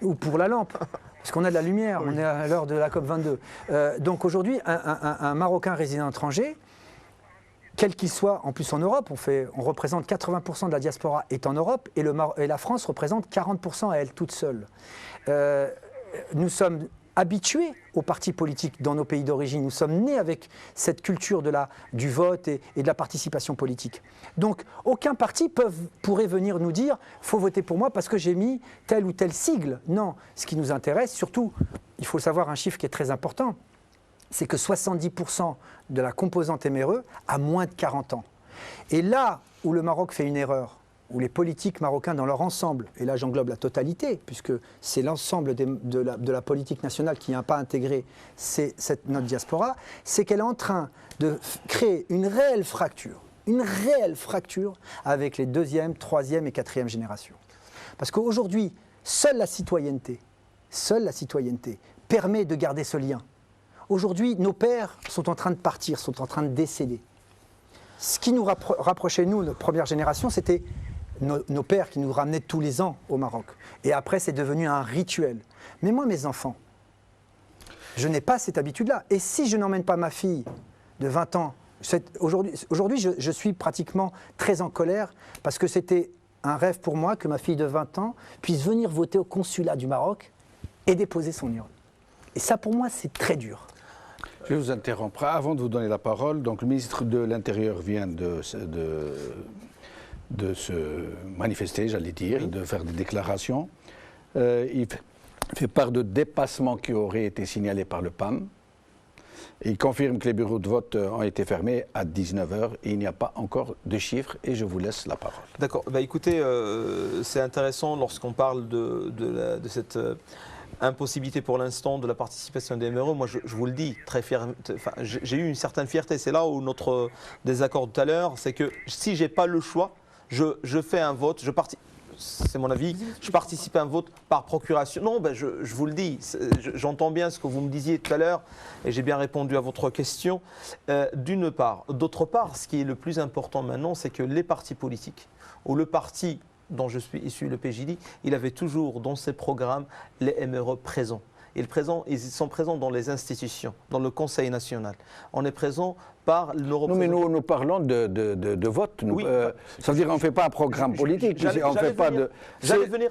Ou pour la lampe. Parce qu'on a de la lumière, on est à l'heure de la COP22. Donc aujourd'hui, un Marocain résident étranger, quel qu'il soit, en plus en Europe, on représente 80% de la diaspora est en Europe et la France représente 40% à elle toute seule. Nous sommes habitués aux partis politiques dans nos pays d'origine. Nous sommes nés avec cette culture du vote et de la participation politique. Donc, aucun parti pourrait venir nous dire « faut voter pour moi parce que j'ai mis tel ou tel sigle ». Non, ce qui nous intéresse, surtout, il faut savoir un chiffre qui est très important, c'est que 70% de la composante MRE a moins de 40 ans. Et là où le Maroc fait une erreur, où les politiques marocains dans leur ensemble, et là j'englobe la totalité, puisque c'est l'ensemble de la politique nationale qui n'a pas intégré notre diaspora, c'est qu'elle est en train de créer une réelle fracture avec les deuxième, troisième et quatrième générations. Parce qu'aujourd'hui, seule la citoyenneté permet de garder ce lien. Aujourd'hui, nos pères sont en train de partir, sont en train de décéder. Ce qui nous rapprochait, nous, notre première génération, c'était nos pères qui nous ramenaient tous les ans au Maroc. Et après, c'est devenu un rituel. Mais moi, mes enfants, je n'ai pas cette habitude-là. Et si je n'emmène pas ma fille de 20 ans, aujourd'hui, je suis pratiquement très en colère parce que c'était un rêve pour moi que ma fille de 20 ans puisse venir voter au consulat du Maroc et déposer son urne. Et ça, pour moi, c'est très dur. Je vous interromprai avant de vous donner la parole. Donc, le ministre de l'Intérieur vient de se manifester, j'allais dire, de faire des déclarations. Il fait part de dépassements qui auraient été signalés par le PAM. Il confirme que les bureaux de vote ont été fermés à 19h et il n'y a pas encore de chiffres et je vous laisse la parole. D'accord. Bah, écoutez, c'est intéressant lorsqu'on parle de cette impossibilité pour l'instant de la participation des MRE. Moi, je vous le dis, très fier. Enfin, j'ai eu une certaine fierté. C'est là où notre désaccord tout à l'heure, c'est que si j'ai pas le choix, je fais un vote, c'est mon avis, je participe à un vote par procuration. Non, ben je vous le dis, j'entends bien ce que vous me disiez tout à l'heure et j'ai bien répondu à votre question, d'une part. D'autre part, ce qui est le plus important maintenant, c'est que les partis politiques, ou le parti dont je suis issu, le PJD, il avait toujours dans ses programmes les MRE présents. Ils sont présents dans les institutions, dans le Conseil national. On est présent par nos représentants. Non, mais nous parlons de vote. Oui, ça veut dire qu'on ne fait pas un programme politique. J'allais venir.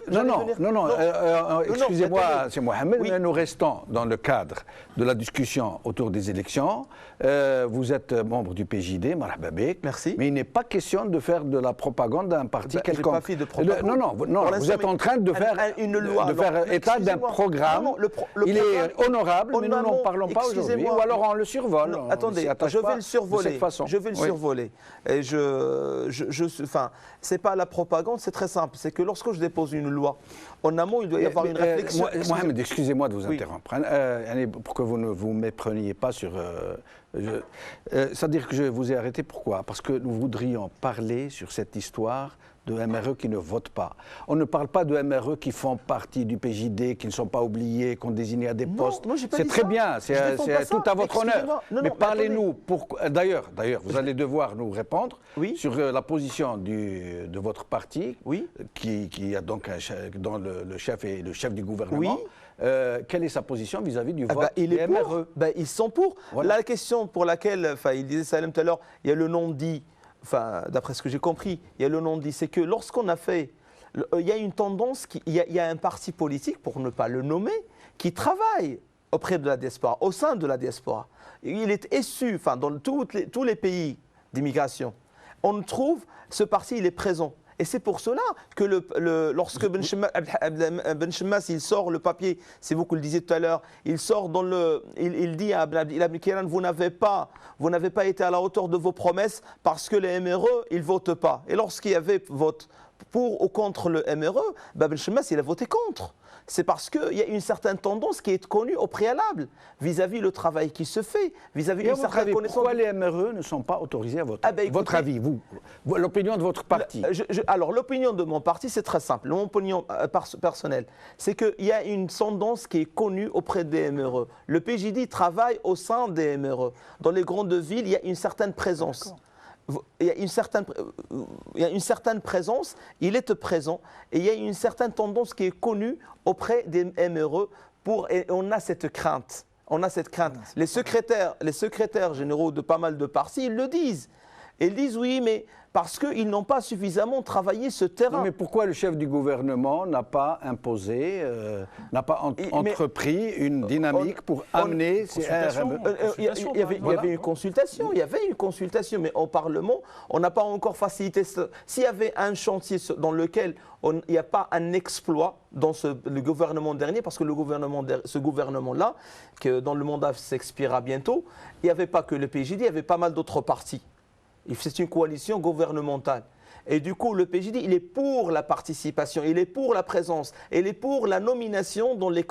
Excusez-moi, c'est Mohamed, mais nous restons dans le cadre de la discussion autour des élections. Vous êtes membre du PJD, Marhaba Bek. Merci. Mais il n'est pas question de faire de la propagande d'un parti quelconque. Pas fait de propagande. Non, vous êtes en train de faire une loi. De faire état d'un programme. Il est honorable, mais nous n'en parlons pas aujourd'hui. Ou alors on le survole. Attendez, je vais le survoler. Je vais le survoler. Et enfin, c'est pas la propagande, c'est très simple. C'est que lorsque je dépose une loi, en amont, il doit y avoir une réflexion. Mohamed, excusez-moi de vous interrompre. Pour que vous ne vous mépreniez pas sur. C'est-à-dire que je vous ai arrêté. Pourquoi? Parce que nous voudrions parler sur cette histoire de MRE qui ne votent pas. On ne parle pas de MRE qui font partie du PJD, qui ne sont pas oubliés, qu'on désigne à des postes. C'est très bien, c'est tout à votre honneur. Mais parlez-nous. D'ailleurs, vous allez devoir nous répondre sur la position de votre parti, qui a donc dont le chef est le chef du gouvernement. Quelle est sa position vis-à-vis du vote des MRE? Ils sont pour. Voilà. La question pour laquelle, il disait Salem tout à l'heure, il y a le non-dit. Enfin, d'après ce que j'ai compris, il y a le non-dit, c'est que lorsqu'on a fait, il y a une tendance, il y a un parti politique, pour ne pas le nommer, qui travaille auprès de la diaspora, au sein de la diaspora. Il est issu, dans tous les pays d'immigration. On trouve, ce parti, il est présent. Et c'est pour cela que lorsque Ben Chemmas, il sort le papier, c'est vous qui le disiez tout à l'heure, il sort il dit à Abdelhamid Kiran, vous n'avez pas été à la hauteur de vos promesses parce que les MRE, ils ne votent pas. Et lorsqu'il y avait vote pour ou contre le MRE, Ben Chemmas, il a voté contre. C'est parce qu'il y a une certaine tendance qui est connue au préalable vis-à-vis le travail qui se fait, vis-à-vis une certaine connaissance. Pourquoi les MRE ne sont pas autorisés à voter? Votre avis, l'opinion de votre parti? Alors, l'opinion de mon parti, c'est très simple. Mon opinion personnelle, c'est qu'il y a une tendance qui est connue auprès des MRE. Le PJD travaille au sein des MRE. Dans les grandes villes, il y a une certaine présence. il y a une certaine présence, il est présent, et il y a une certaine tendance qui est connue auprès des MRE, et on a cette crainte. On a cette crainte. Les secrétaires généraux de pas mal de partis, ils le disent. Ils disent oui, mais parce qu'ils n'ont pas suffisamment travaillé ce terrain. Non, mais pourquoi le chef du gouvernement n'a pas imposé, n'a pas entrepris une dynamique pour amener ces RME? Il y avait une consultation, mais au Parlement, on n'a pas encore facilité. S'il y avait un chantier dans lequel il n'y a pas un exploit dans le gouvernement dernier, parce que ce gouvernement-là, dont le mandat s'expirera bientôt, il n'y avait pas que le PJD, il y avait pas mal d'autres partis. C'est une coalition gouvernementale. Et du coup, le PJD, il est pour la participation, il est pour la présence, il est pour la nomination dans les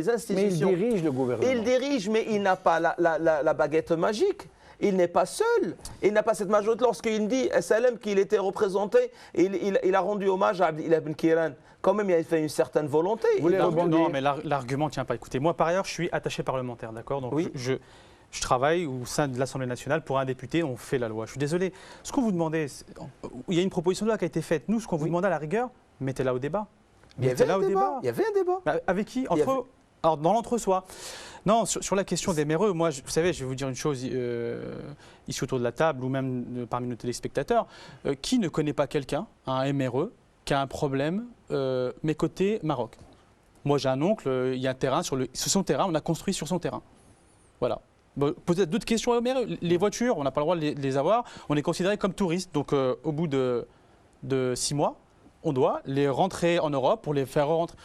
institutions. Mais il dirige le gouvernement. Il dirige, mais il n'a pas la baguette magique. Il n'est pas seul. Il n'a pas cette majorité. Lorsqu'il dit SLM qu'il était représenté, il a rendu hommage à Abdel Ben Kiran. Quand même, il a fait une certaine volonté. Non, mais l'argument ne tient pas. Écoutez, moi, par ailleurs, je suis attaché parlementaire, d'accord? Donc, oui. Je travaille au sein de l'Assemblée nationale pour un député, on fait la loi. Je suis désolé. Ce qu'on vous demandait, il y a une proposition de loi qui a été faite. Nous, ce qu'on vous demandait à la rigueur, mettez-la au débat. Il y avait un débat. Avec qui? Alors, dans l'entre-soi. Non, sur la question des MRE, moi, vous savez, je vais vous dire une chose ici autour de la table ou même parmi nos téléspectateurs. Qui ne connaît pas quelqu'un, un MRE, qui a un problème, mais côté Maroc? Moi, j'ai un oncle, il y a un terrain, sur son terrain, on a construit sur son terrain. Voilà. Posez d'autres questions au maire. Les voitures, on n'a pas le droit de les avoir. On est considéré comme touristes. Donc, au bout de 6 mois, on doit les rentrer en Europe pour les faire rentrer.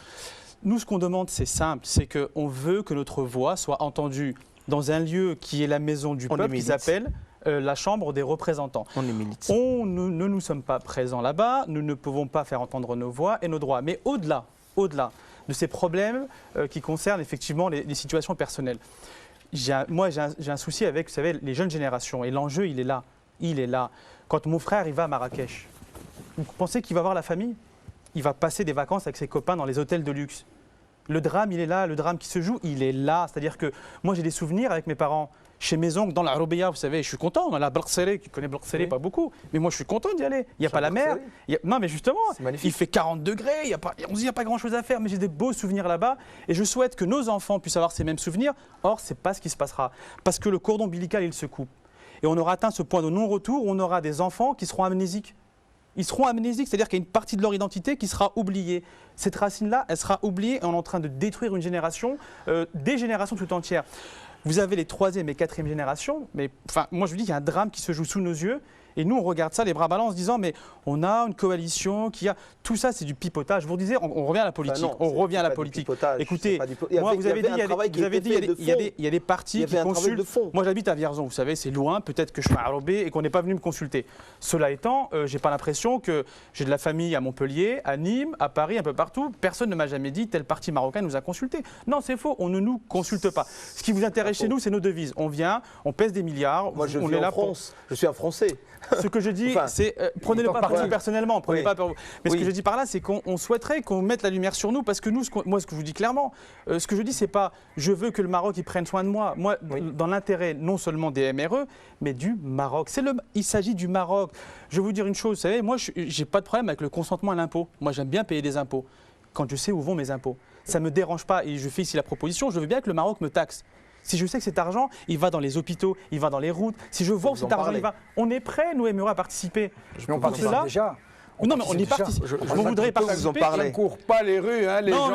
Nous, ce qu'on demande, c'est simple. C'est qu'on veut que notre voix soit entendue dans un lieu qui est la maison du peuple, qui s'appelle la Chambre des représentants. On est milite. Nous ne sommes pas présents là-bas. Nous ne pouvons pas faire entendre nos voix et nos droits. Mais au-delà de ces problèmes qui concernent effectivement les situations personnelles, j'ai un souci avec, vous savez, les jeunes générations. Et l'enjeu, il est là. Il est là. Quand mon frère, il va à Marrakech, vous pensez qu'il va voir la famille? Il va passer des vacances avec ses copains dans les hôtels de luxe. Le drame, il est là. Le drame qui se joue, il est là. C'est-à-dire que moi, j'ai des souvenirs avec mes parents. Chez mes oncles, dans la Roubia, vous savez, je suis content. On a la Blaksele, qui connaît Blaksele, pas beaucoup. Mais moi, je suis content d'y aller. Il n'y a pas la mer. Non, mais justement, il fait 40 degrés. On se dit, il n'y a pas grand-chose à faire. Mais j'ai des beaux souvenirs là-bas. Et je souhaite que nos enfants puissent avoir ces mêmes souvenirs. Or, ce n'est pas ce qui se passera. Parce que le cordon ombilical, il se coupe. Et on aura atteint ce point de non-retour où on aura des enfants qui seront amnésiques. Ils seront amnésiques, c'est-à-dire qu'il y a une partie de leur identité qui sera oubliée. Cette racine-là, elle sera oubliée et on est en train de détruire une génération, des générations tout entières. Vous avez les 3e et 4e générations, mais enfin, moi je vous dis qu'il y a un drame qui se joue sous nos yeux. Et nous, on regarde ça, les bras ballants, en se disant, mais on a une coalition qui a... Tout ça, c'est du pipotage. Je vous disais, on revient à la politique. Non, on revient à la politique. Écoutez, moi, vous avez dit, il y a des partis qui consultent. Moi, j'habite à Vierzon, vous savez, c'est loin. Peut-être que je suis à Arobé et qu'on n'est pas venu me consulter. Cela étant, je n'ai pas l'impression que j'ai de la famille à Montpellier, à Nîmes, à Paris, un peu partout. Personne ne m'a jamais dit, tel parti marocain nous a consultés. Non, c'est faux. On ne nous consulte pas. Ce qui vous intéresse chez nous, c'est nos devises. On vient, on pèse des milliards. Moi, je vis en France. Je suis un Français. Ce que je dis, c'est prenez-le pas pour vous personnellement. Prenez pas pour vous. Mais ce que je dis par là, c'est qu'on souhaiterait qu'on mette la lumière sur nous, parce que nous, moi, ce que je vous dis clairement, ce que je dis, c'est pas je veux que le Maroc il prenne soin de moi. Moi, dans l'intérêt non seulement des MRE, mais du Maroc. Il s'agit du Maroc. Je vais vous dire une chose, vous savez, moi, j'ai pas de problème avec le consentement à l'impôt. Moi, j'aime bien payer des impôts quand je sais où vont mes impôts. Ça me dérange pas et je fais ici la proposition. Je veux bien que le Maroc me taxe. Si je sais que cet argent, il va dans les hôpitaux, il va dans les routes, si je vois où cet argent il va, on est prêt, nous, MRE, à participer. Mais on participe déjà. Non, mais on y participe. On voudrait participer. On ne court pas les rues, hein, les gens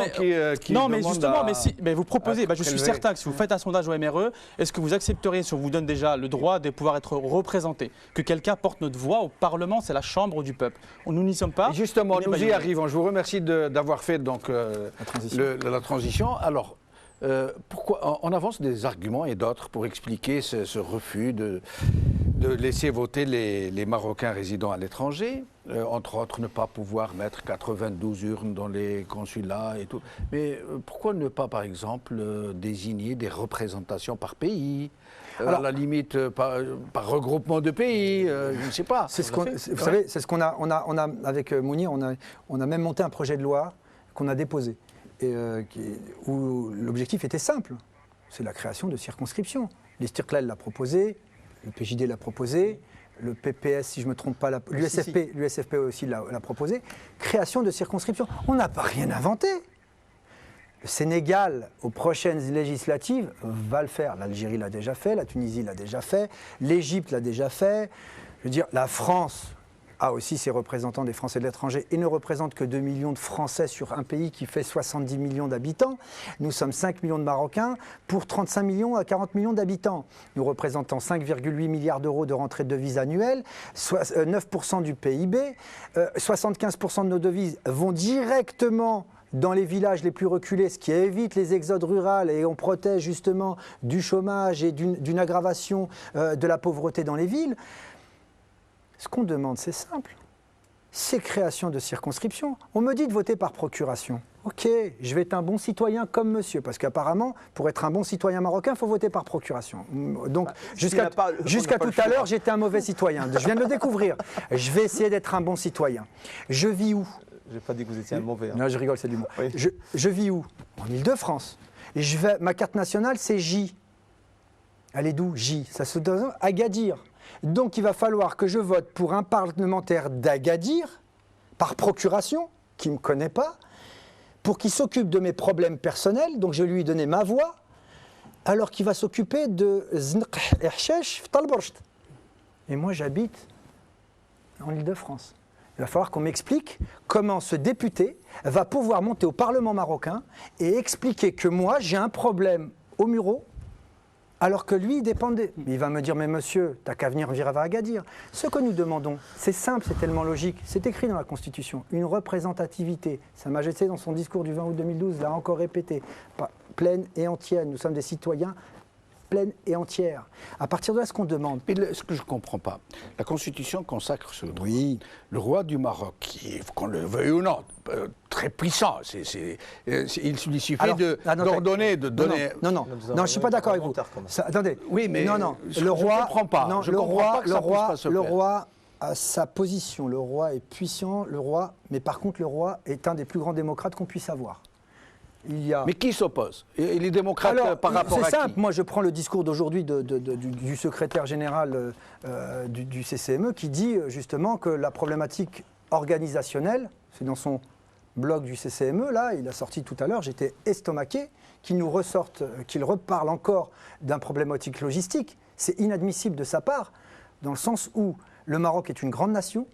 qui non, mais justement, mais vous proposez, je suis prélever. certain que si vous faites un sondage au MRE, est-ce que vous accepteriez, si on vous donne déjà le droit de pouvoir être représenté, que quelqu'un porte notre voix au Parlement, c'est la Chambre du peuple. Nous n'y sommes pas. Et justement, nous y arrivons. Je vous remercie d'avoir fait donc, la transition. Alors, pourquoi on avance des arguments et d'autres pour expliquer ce refus de laisser voter les Marocains résidant à l'étranger, entre autres ne pas pouvoir mettre 92 urnes dans les consulats et tout. Mais pourquoi ne pas, par exemple, désigner des représentations par pays, à la limite par regroupement de pays, je ne sais pas. Vous savez, c'est ce qu'on a avec Mounir, on a même monté un projet de loi qu'on a déposé. Où l'objectif était simple, c'est la création de circonscriptions. L'Istiqlal l'a proposé, le PJD l'a proposé, le PPS, si je ne me trompe pas, l'USFP aussi l'a proposé. Création de circonscriptions. On n'a pas rien inventé. Le Sénégal, aux prochaines législatives, va le faire. L'Algérie l'a déjà fait, la Tunisie l'a déjà fait, l'Égypte l'a déjà fait. Je veux dire, la France a aussi ses représentants des Français de l'étranger et ne représente que 2 millions de Français sur un pays qui fait 70 millions d'habitants. Nous sommes 5 millions de Marocains pour 35 millions à 40 millions d'habitants. Nous représentons 5,8 milliards d'euros de rentrée de devises annuelles, 9% du PIB, 75% de nos devises vont directement dans les villages les plus reculés, ce qui évite les exodes ruraux et on protège justement du chômage et d'une aggravation de la pauvreté dans les villes. Ce qu'on demande, c'est simple. C'est création de circonscriptions. On me dit de voter par procuration. Ok, je vais être un bon citoyen comme monsieur, parce qu'apparemment, pour être un bon citoyen marocain, il faut voter par procuration. Donc, jusqu'à tout à l'heure, j'étais un mauvais citoyen. Je viens de le découvrir. Je vais essayer d'être un bon citoyen. Je vis où ? Je n'ai pas dit que vous étiez un mauvais. Non, je rigole, c'est du mot. Oui. Je vis où ? En Île-de-France. Ma carte nationale, c'est J. Elle est d'où ? J. Ça se donne à Agadir. Donc il va falloir que je vote pour un parlementaire d'Agadir, par procuration, qui ne me connaît pas, pour qu'il s'occupe de mes problèmes personnels, donc je vais lui donner ma voix, alors qu'il va s'occuper de Znq Erchesh Talborcht. Et moi j'habite en Île-de-France. Il va falloir qu'on m'explique comment ce député va pouvoir monter au Parlement marocain et expliquer que moi j'ai un problème au Muro, alors que lui, il dépendait. Il va me dire, mais monsieur, t'as qu'à venir vivre à Agadir. Ce que nous demandons, c'est simple, c'est tellement logique, c'est écrit dans la Constitution, une représentativité. Sa Majesté, dans son discours du 20 août 2012, l'a encore répété, pleine et entière. Nous sommes des citoyens pleine et entière. À partir de là, ce qu'on demande... Mais ce que je ne comprends pas, la Constitution consacre ce droit. Oui. Le roi du Maroc, qui est, qu'on le veuille ou non, très puissant, il lui suffit d'ordonner, de donner... Non, je ne suis pas d'accord avec vous. Attendez. Oui, mais le roi... Je ne comprends pas. Non, je ne comprends pas que ça puisse pas se faire. Le roi a sa position. Le roi est puissant, mais par contre, le roi est un des plus grands démocrates qu'on puisse avoir. Mais qui s'oppose? Il est démocrate par rapport à qui? C'est simple, moi je prends le discours d'aujourd'hui du secrétaire général du CCME qui dit justement que la problématique organisationnelle, c'est dans son blog du CCME, là, il a sorti tout à l'heure, j'étais estomaqué, qu'il reparle encore d'un problématique logistique. C'est inadmissible de sa part, dans le sens où le Maroc est une grande nation,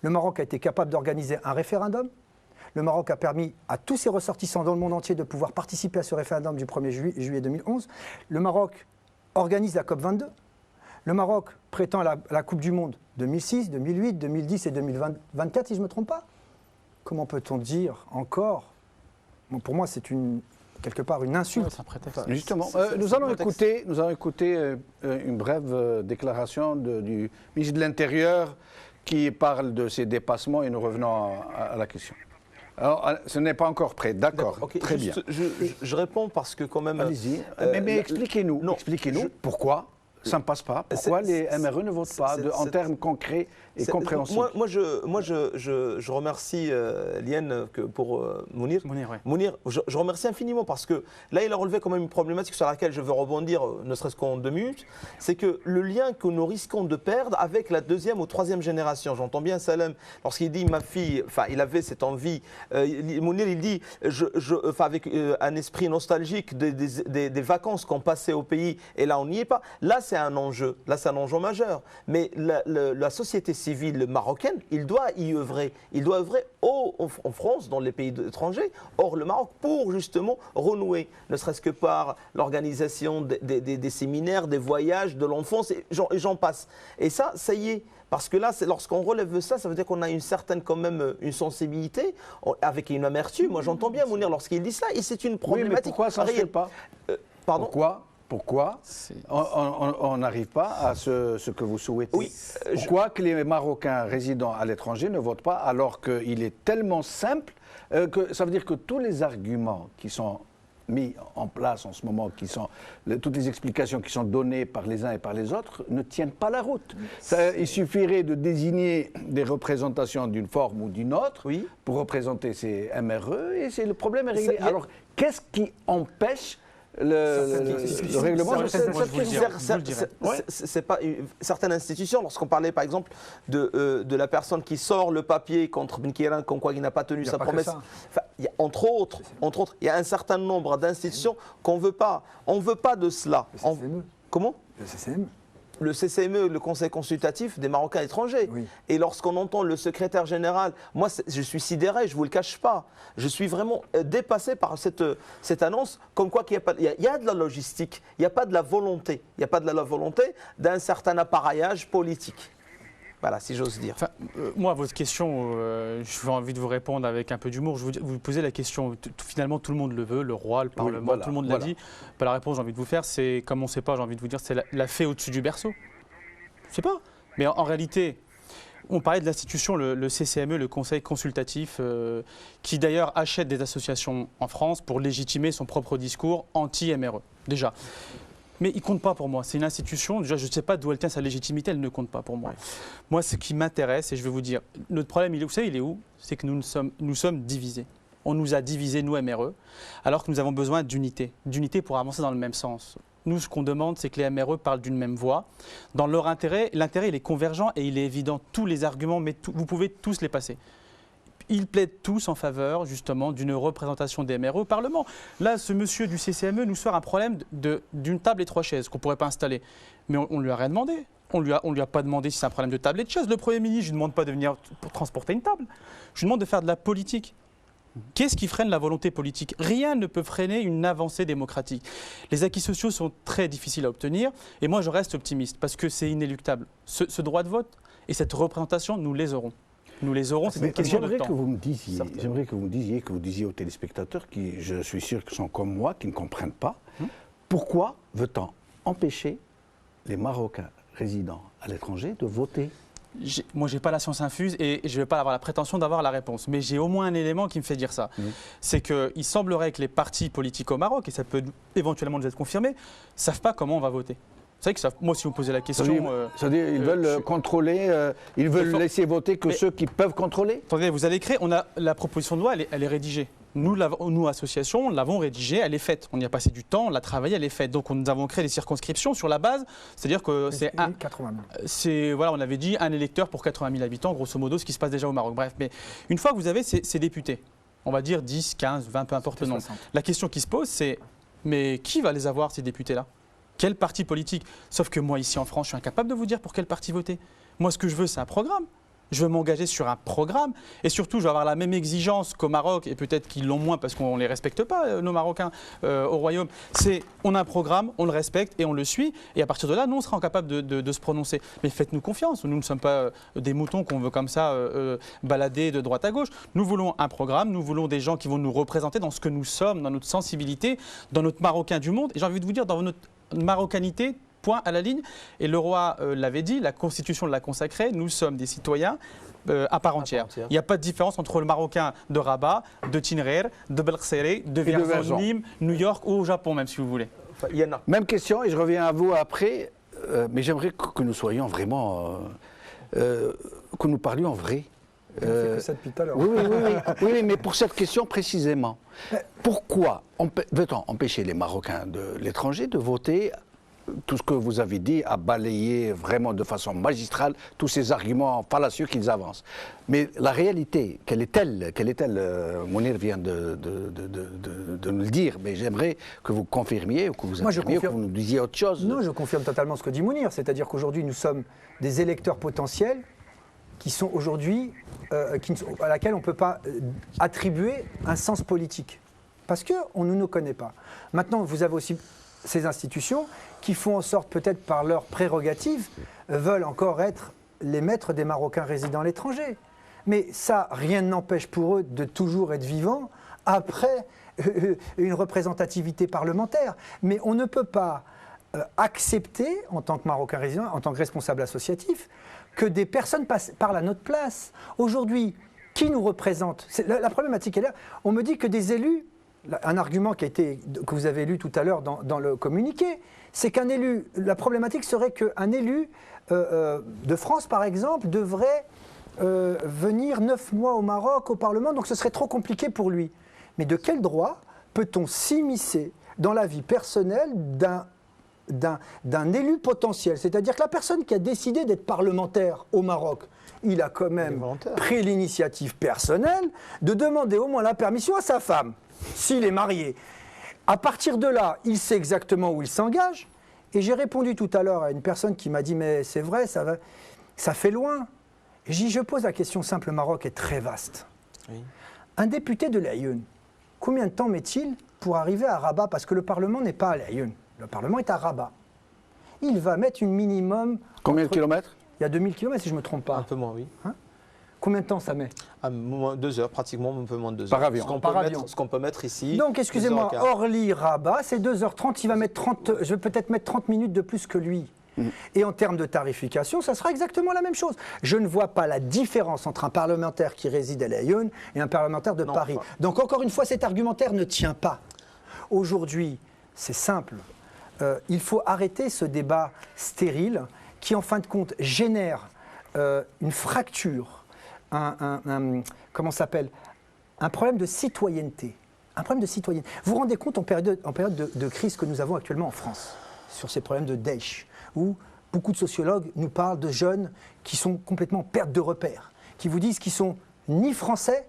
le Maroc a été capable d'organiser un référendum, le Maroc a permis à tous ses ressortissants dans le monde entier de pouvoir participer à ce référendum du 1er juillet 2011. Le Maroc organise la COP22. Le Maroc prétend la Coupe du Monde 2006, 2008, 2010 et 2024, si je ne me trompe pas. Comment peut-on dire encore? Pour moi, c'est quelque part une insulte. C'est un prétexte. Justement, nous allons écouter une brève déclaration du ministre de l'Intérieur qui parle de ces dépassements et nous revenons à la question. Alors, ce n'est pas encore prêt, d'accord, okay, très bien. Je réponds parce que quand même... Allez-y, mais expliquez-nous pourquoi ça ne passe pas, pourquoi les MRE ne votent pas en termes concrets et compréhensibles. Moi, je remercie Liane pour Mounir. Mounir, je remercie infiniment parce que là, il a relevé quand même une problématique sur laquelle je veux rebondir, ne serait-ce qu'en 2 minutes. C'est que le lien que nous risquons de perdre avec la 2e ou 3e génération. J'entends bien Salem lorsqu'il dit ma fille, enfin, il avait cette envie. Mounir, il dit, avec un esprit nostalgique des vacances qu'on passait au pays et là, on n'y est pas. Là, c'est un enjeu majeur. Mais la société civile marocaine, il doit y œuvrer. Il doit œuvrer en France, dans les pays étrangers, hors le Maroc, pour justement renouer, ne serait-ce que par l'organisation des séminaires, des voyages, de l'enfance, et j'en passe. Et ça y est. Parce que là, lorsqu'on relève ça, ça veut dire qu'on a une certaine, quand même, une sensibilité, avec une amertume. Moi, j'entends bien Mounir lorsqu'il dit ça, et c'est une problématique. Oui, mais pourquoi ça ne se fait pas? Pardon? Pourquoi on n'arrive pas à ce que vous souhaitez? Oui, pourquoi que les Marocains résidant à l'étranger ne votent pas alors qu'il est tellement simple que ça veut dire que tous les arguments qui sont mis en place en ce moment, toutes les explications qui sont données par les uns et par les autres ne tiennent pas la route. Il suffirait de désigner des représentations d'une forme ou d'une autre pour représenter ces MRE et le problème est réglé. Alors qu'est-ce qui empêche le règlement. C'est pas certaines institutions, lorsqu'on parlait par exemple de la personne qui sort le papier contre Benkiran, comme quoi il n'a pas tenu sa promesse. Enfin, entre autres, il y a un certain nombre d'institutions qu'on veut pas. On ne veut pas de cela. Comment ? Le CCME. Le CCME, le Conseil consultatif des Marocains étrangers. Oui. Et lorsqu'on entend le secrétaire général, moi je suis sidéré, je ne vous le cache pas. Je suis vraiment dépassé par cette annonce, comme quoi il y a de la logistique, il n'y a pas de la volonté. Il n'y a pas de la volonté d'un certain appareillage politique. Voilà, si j'ose dire. Enfin, moi, à votre question, j'ai envie de vous répondre avec un peu d'humour. Je vous posez la question, finalement, tout le monde le veut, le roi, le Parlement, voilà, tout le monde l'a dit. La réponse, j'ai envie de vous faire, c'est, comme on ne sait pas, j'ai envie de vous dire, c'est la fée au-dessus du berceau. Je ne sais pas. Mais en réalité, on parlait de l'institution, le CCME, le Conseil consultatif, qui d'ailleurs achète des associations en France pour légitimer son propre discours anti-MRE. Déjà. Mais il ne compte pas pour moi. C'est une institution, déjà, je ne sais pas d'où elle tient sa légitimité, elle ne compte pas pour moi. Moi, ce qui m'intéresse, et je vais vous dire, notre problème, vous savez, il est où? C'est que nous sommes divisés. On nous a divisés, nous, MRE, alors que nous avons besoin d'unité. D'unité pour avancer dans le même sens. Nous, ce qu'on demande, c'est que les MRE parlent d'une même voix. Dans leur intérêt, l'intérêt, il est convergent et il est évident. Tous les arguments, mais vous pouvez tous les passer. Ils plaident tous en faveur, justement, d'une représentation des MRE au Parlement. Là, ce monsieur du CCME nous sort un problème d'une table et 3 chaises qu'on ne pourrait pas installer. Mais on ne lui a rien demandé. On lui a pas demandé si c'est un problème de table et de chaises. Le Premier ministre, je ne lui demande pas de venir pour transporter une table. Je lui demande de faire de la politique. Qu'est-ce qui freine la volonté politique? Rien ne peut freiner une avancée démocratique. Les acquis sociaux sont très difficiles à obtenir. Et moi, je reste optimiste parce que c'est inéluctable. Ce droit de vote et cette représentation, nous les aurons. Nous les aurons, c'est une question de temps. J'aimerais que vous disiez aux téléspectateurs, qui, je suis sûr, qui sont comme moi, qui ne comprennent pas, pourquoi veut-on empêcher les Marocains résidant à l'étranger de voter? Moi, je n'ai pas la science infuse et je ne vais pas avoir la prétention d'avoir la réponse. Mais j'ai au moins un élément qui me fait dire ça. C'est qu'il semblerait que les partis politiques au Maroc, et ça peut éventuellement nous être confirmé, ne savent pas comment on va voter. C'est vrai que ça, moi, si vous me posez la question... C'est-à-dire ils veulent contrôler, ils veulent laisser voter que ceux qui peuvent contrôler? Attendez, vous allez créer... la proposition de loi, elle est rédigée. Nous, association, l'avons rédigée, elle est faite. On y a passé du temps, on l'a travaillée, elle est faite. Donc, nous avons créé des circonscriptions sur la base. C'est-à-dire que c'est 80 000. Voilà, on avait dit un électeur pour 80 000 habitants, grosso modo, ce qui se passe déjà au Maroc. Bref, mais une fois que vous avez ces députés, on va dire 10, 15, 20, peu importe le nombre. La question qui se pose, c'est mais qui va les avoir, ces députés-là? Quel parti politique? Sauf que moi, ici en France, je suis incapable de vous dire pour quel parti voter. Moi, ce que je veux, c'est un programme. Je veux m'engager sur un programme. Et surtout, je vais avoir la même exigence qu'au Maroc, et peut-être qu'ils l'ont moins parce qu'on ne les respecte pas, nos Marocains, au Royaume. C'est, on a un programme, on le respecte et on le suit. Et à partir de là, nous, on sera incapable de se prononcer. Mais faites-nous confiance. Nous ne sommes pas des moutons qu'on veut comme ça balader de droite à gauche. Nous voulons un programme, nous voulons des gens qui vont nous représenter dans ce que nous sommes, dans notre sensibilité, dans notre Marocain du monde. Et j'ai envie de vous dire, dans notre marocanité, point à la ligne. Et le roi l'avait dit, la Constitution l'a consacré, nous sommes des citoyens à part entière. Il n'y a pas de différence entre le Marocain de Rabat, de Tinrer, de Belkhséré, de Vierzon, Nîmes, New York ou au Japon même, si vous voulez. Même question, et je reviens à vous après, mais j'aimerais que nous soyons vraiment, que nous parlions vrai. On fait que ça depuis tout à l'heure. Oui, mais pour cette question précisément. Pourquoi veut-on empêcher les Marocains de l'étranger de voter? Tout ce que vous avez dit a balayé vraiment de façon magistrale tous ces arguments fallacieux qu'ils avancent. Mais la réalité, quelle est-elle? Mounir vient de nous le dire, mais j'aimerais que vous confirmiez ou que vous affirmiez, que vous nous disiez autre chose. Non, je confirme totalement ce que dit Mounir, c'est-à-dire qu'aujourd'hui nous sommes des électeurs potentiels qui sont aujourd'hui, à laquelle on ne peut pas attribuer un sens politique, parce qu'on ne nous connaît pas. Maintenant, vous avez aussi ces institutions qui font en sorte, peut-être par leurs prérogatives, veulent encore être les maîtres des Marocains résidant à l'étranger. Mais ça, rien n'empêche pour eux de toujours être vivants après une représentativité parlementaire. Mais on ne peut pas accepter, en tant que Marocain résident, en tant que responsable associatif, que des personnes parlent à notre place. Aujourd'hui, qui nous représente? La problématique est là. On me dit que des élus, un argument que vous avez lu tout à l'heure dans le communiqué, c'est qu'un élu, la problématique serait qu'un élu de France, par exemple, devrait venir 9 mois au Maroc, au Parlement, donc ce serait trop compliqué pour lui. Mais de quel droit peut-on s'immiscer dans la vie personnelle d'un élu potentiel. C'est-à-dire que la personne qui a décidé d'être parlementaire au Maroc, il a quand même pris l'initiative personnelle de demander au moins la permission à sa femme, s'il est marié. À partir de là, il sait exactement où il s'engage. Et j'ai répondu tout à l'heure à une personne qui m'a dit « mais c'est vrai, ça fait loin ». Je pose la question simple, le Maroc est très vaste. Oui. Un député de l'Aïeun, combien de temps met-il pour arriver à Rabat? Parce que le Parlement n'est pas à l'Aïeun, le Parlement est à Rabat. Il va mettre une minimum... Combien de kilomètres? Il y a 2000 kilomètres si je ne me trompe pas. Un peu moins, oui. Hein? Combien de temps ça met? 2 heures, pratiquement un peu moins de 2 heures. Par avion. Ce qu'on peut mettre ici. Donc, excusez-moi, Orly-Rabat, c'est 2h30, il va mettre 30, je vais peut-être mettre 30 minutes de plus que lui. Et en termes de tarification, ça sera exactement la même chose. Je ne vois pas la différence entre un parlementaire qui réside à l'Aïeun et un parlementaire de Paris. Enfin. Donc, encore une fois, cet argumentaire ne tient pas. Aujourd'hui, c'est simple. Il faut arrêter ce débat stérile qui, en fin de compte, génère une fracture, comment ça s'appelle, un problème de citoyenneté. Un problème de citoyenneté. Vous vous rendez compte en période de crise que nous avons actuellement en France, sur ces problèmes de Daesh, où beaucoup de sociologues nous parlent de jeunes qui sont complètement en perte de repères, qui vous disent qu'ils sont ni français,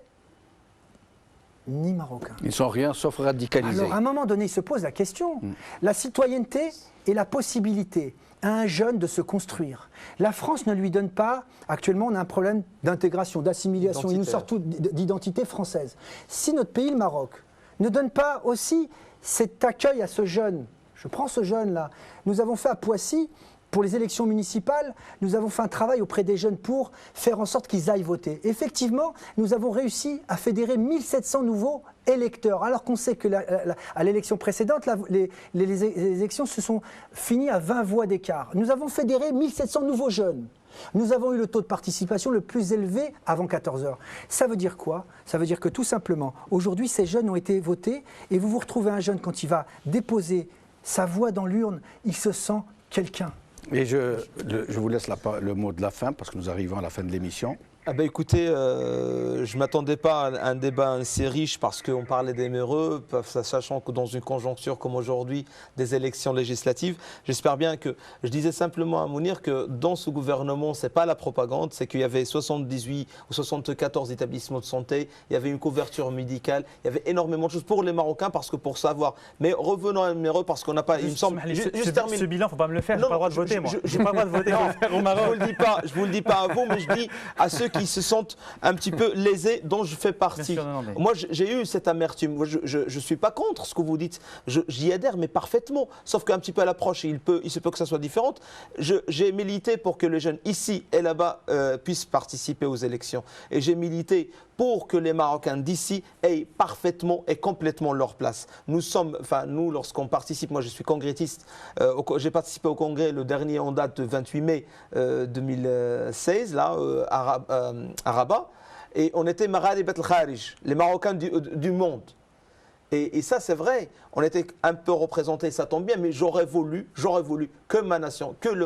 ni marocains. Ils ne sont rien sauf radicalisés. Alors à un moment donné, il se pose la question. La citoyenneté est la possibilité à un jeune de se construire. La France ne lui donne pas, actuellement on a un problème d'intégration, d'assimilation, il nous sort tout d'identité française. Si notre pays, le Maroc, ne donne pas aussi cet accueil à ce jeune, je prends ce jeune-là, nous avons fait à Poissy, pour les élections municipales, nous avons fait un travail auprès des jeunes pour faire en sorte qu'ils aillent voter. Effectivement, nous avons réussi à fédérer 1700 nouveaux électeurs, alors qu'on sait que à l'élection précédente, les élections se sont finies à 20 voix d'écart. Nous avons fédéré 1700 nouveaux jeunes. Nous avons eu le taux de participation le plus élevé avant 14 heures. Ça veut dire quoi? Ça veut dire que tout simplement, aujourd'hui, ces jeunes ont été votés et vous vous retrouvez un jeune, quand il va déposer sa voix dans l'urne, il se sent quelqu'un. Et je vous laisse le mot de la fin, parce que nous arrivons à la fin de l'émission. Ah ben écoutez, je ne m'attendais pas à un débat assez riche parce qu'on parlait des MRE, sachant que dans une conjoncture comme aujourd'hui, des élections législatives, j'espère bien que, je disais simplement à Mounir que dans ce gouvernement, ce n'est pas la propagande, c'est qu'il y avait 78 ou 74 établissements de santé, il y avait une couverture médicale, il y avait énormément de choses pour les Marocains, parce que pour savoir. Mais revenons à MRE, parce qu'on n'a pas, il me semble... Ce bilan, il ne faut pas me le faire, je n'ai pas le droit de voter, moi. Je n'ai pas le droit de voter au Maroc. Je ne vous le dis pas à vous, mais je dis à ceux qui se sentent un petit peu lésés, dont je fais partie. Sûr, non, mais... Moi, j'ai eu cette amertume. Moi, je ne suis pas contre ce que vous dites. J'y adhère, mais parfaitement. Sauf qu'un petit peu à l'approche, il se peut que ça soit différent. J'ai milité pour que les jeunes, ici et là-bas, puissent participer aux élections. Et j'ai milité pour que les Marocains d'ici aient parfaitement et complètement leur place. Nous, lorsqu'on participe, moi je suis congressiste, j'ai participé au congrès, le dernier en date de 28 mai 2016, là, à Rabat, et on était Maghreb el-Kharij, les Marocains du monde. Et ça, c'est vrai, on était un peu représentés, ça tombe bien, mais j'aurais voulu que ma nation, que le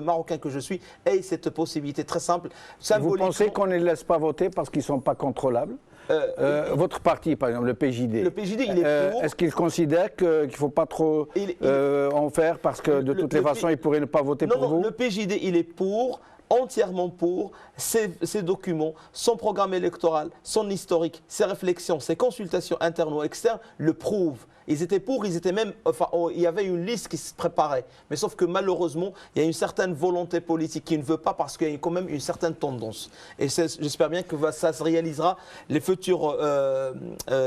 Marocain que je suis, ait cette possibilité très simple. Vous pensez qu'on ne les laisse pas voter parce qu'ils ne sont pas contrôlables? Votre parti, par exemple, le PJD. Le PJD, il est pour. Est-ce qu'il considère qu'il ne faut pas trop en faire parce que de toutes les façons, il pourrait ne pas voter pour vous? Non, le PJD, il est pour. Entièrement pour ces documents, son programme électoral, son historique, ses réflexions, ses consultations internes ou externes le prouvent. Ils étaient pour, ils étaient même, il y avait une liste qui se préparait. Mais sauf que malheureusement, il y a une certaine volonté politique qui ne veut pas, parce qu'il y a quand même une certaine tendance. Et j'espère bien que ça se réalisera les futures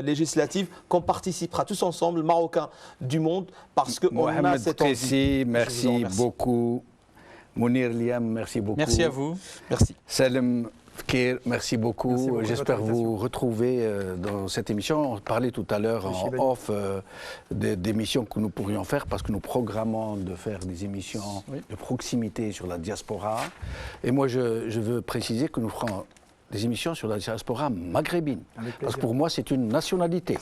législatives, qu'on participera tous ensemble, Marocains du monde, parce qu'on a cette envie. Merci beaucoup. Mounir Liam, merci beaucoup. Merci à vous. Merci. Salem Fkir, merci beaucoup. J'espère vous retrouver dans cette émission. On parlait tout à l'heure en off d'émissions que nous pourrions faire, parce que nous programmons de faire des émissions de proximité sur la diaspora. Et moi, je veux préciser que nous ferons des émissions sur la diaspora maghrébine. Parce que pour moi, c'est une nationalité.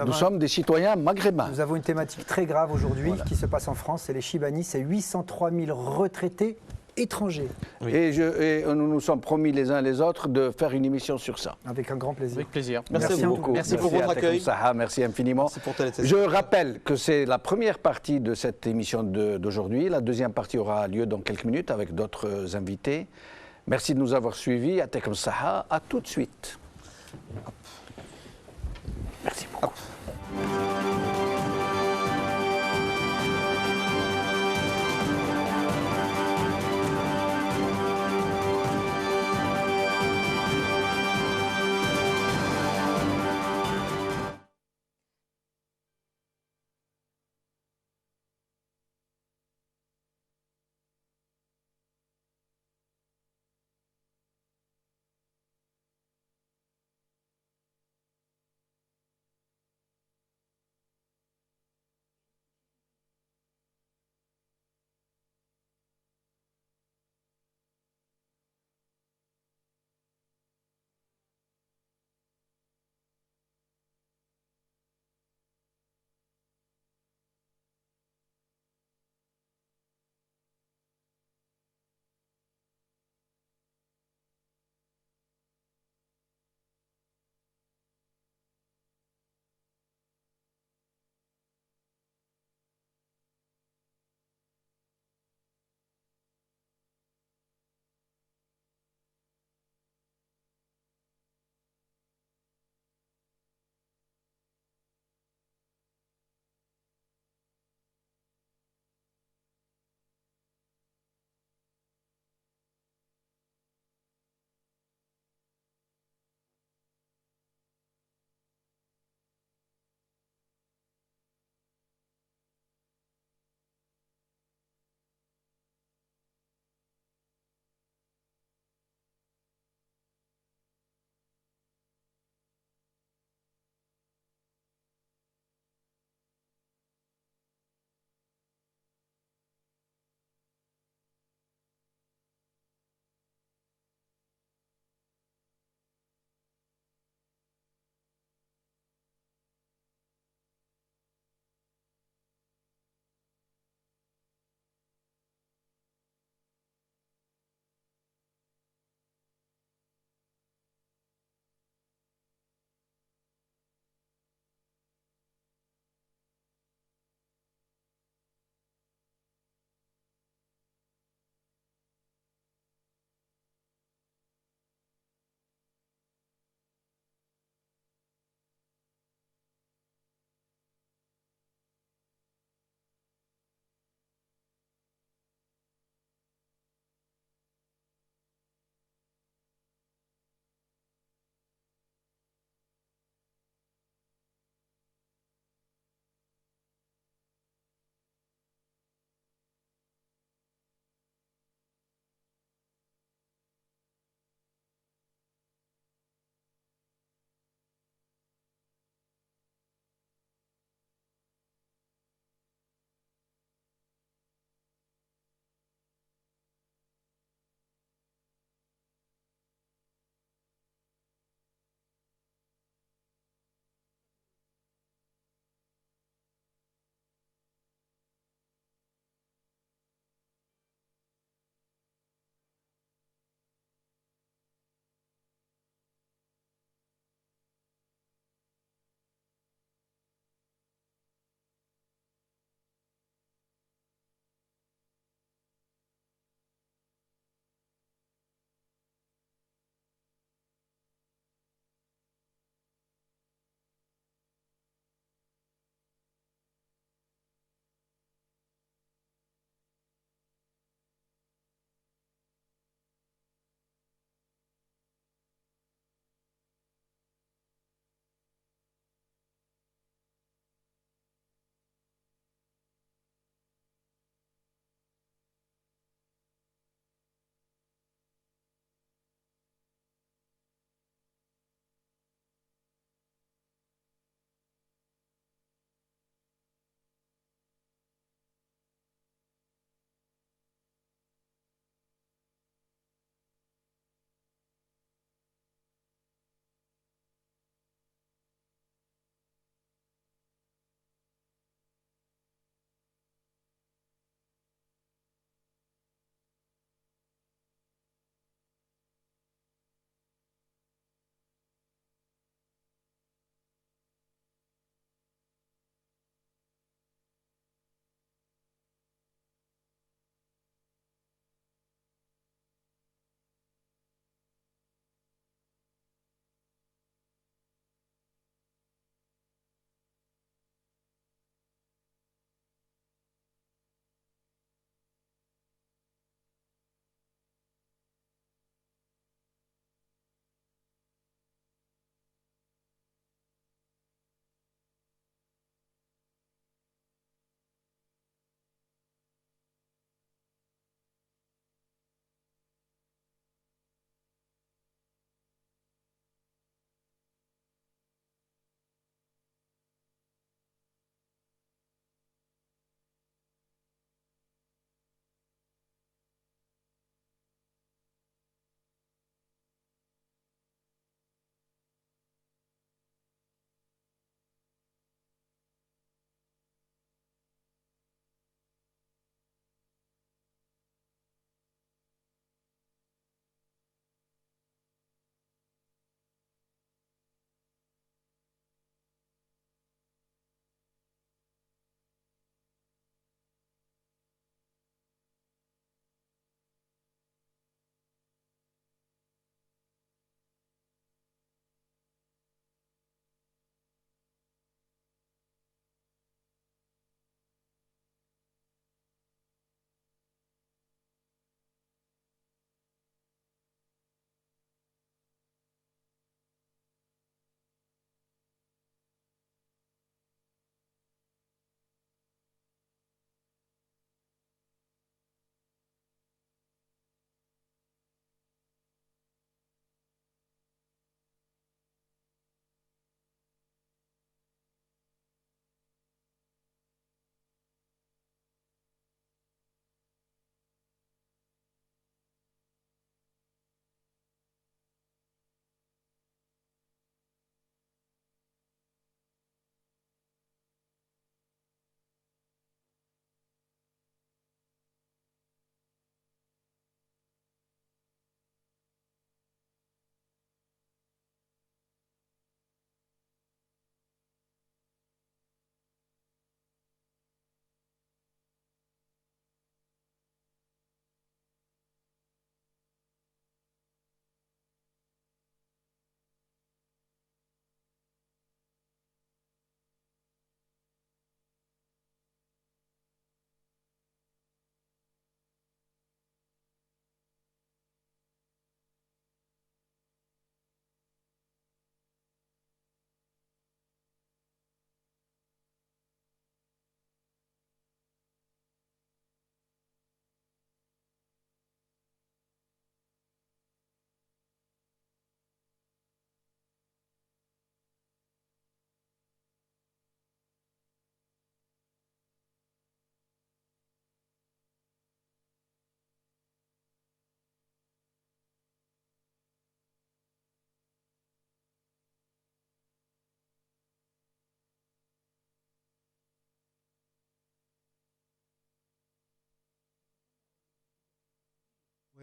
Nous sommes des citoyens maghrébins. Nous avons une thématique très grave aujourd'hui qui se passe en France, c'est les Chibanis, c'est 803 000 retraités étrangers. Oui. Et nous nous sommes promis les uns les autres de faire une émission sur ça. Avec un grand plaisir. Avec plaisir. Merci beaucoup. Merci pour votre accueil. Saha, merci infiniment. Merci pour Télé TC. Je rappelle que c'est la première partie de cette émission d'aujourd'hui. La deuxième partie aura lieu dans quelques minutes avec d'autres invités. Merci de nous avoir suivis. Atekum Saha, à tout de suite. Merci beaucoup.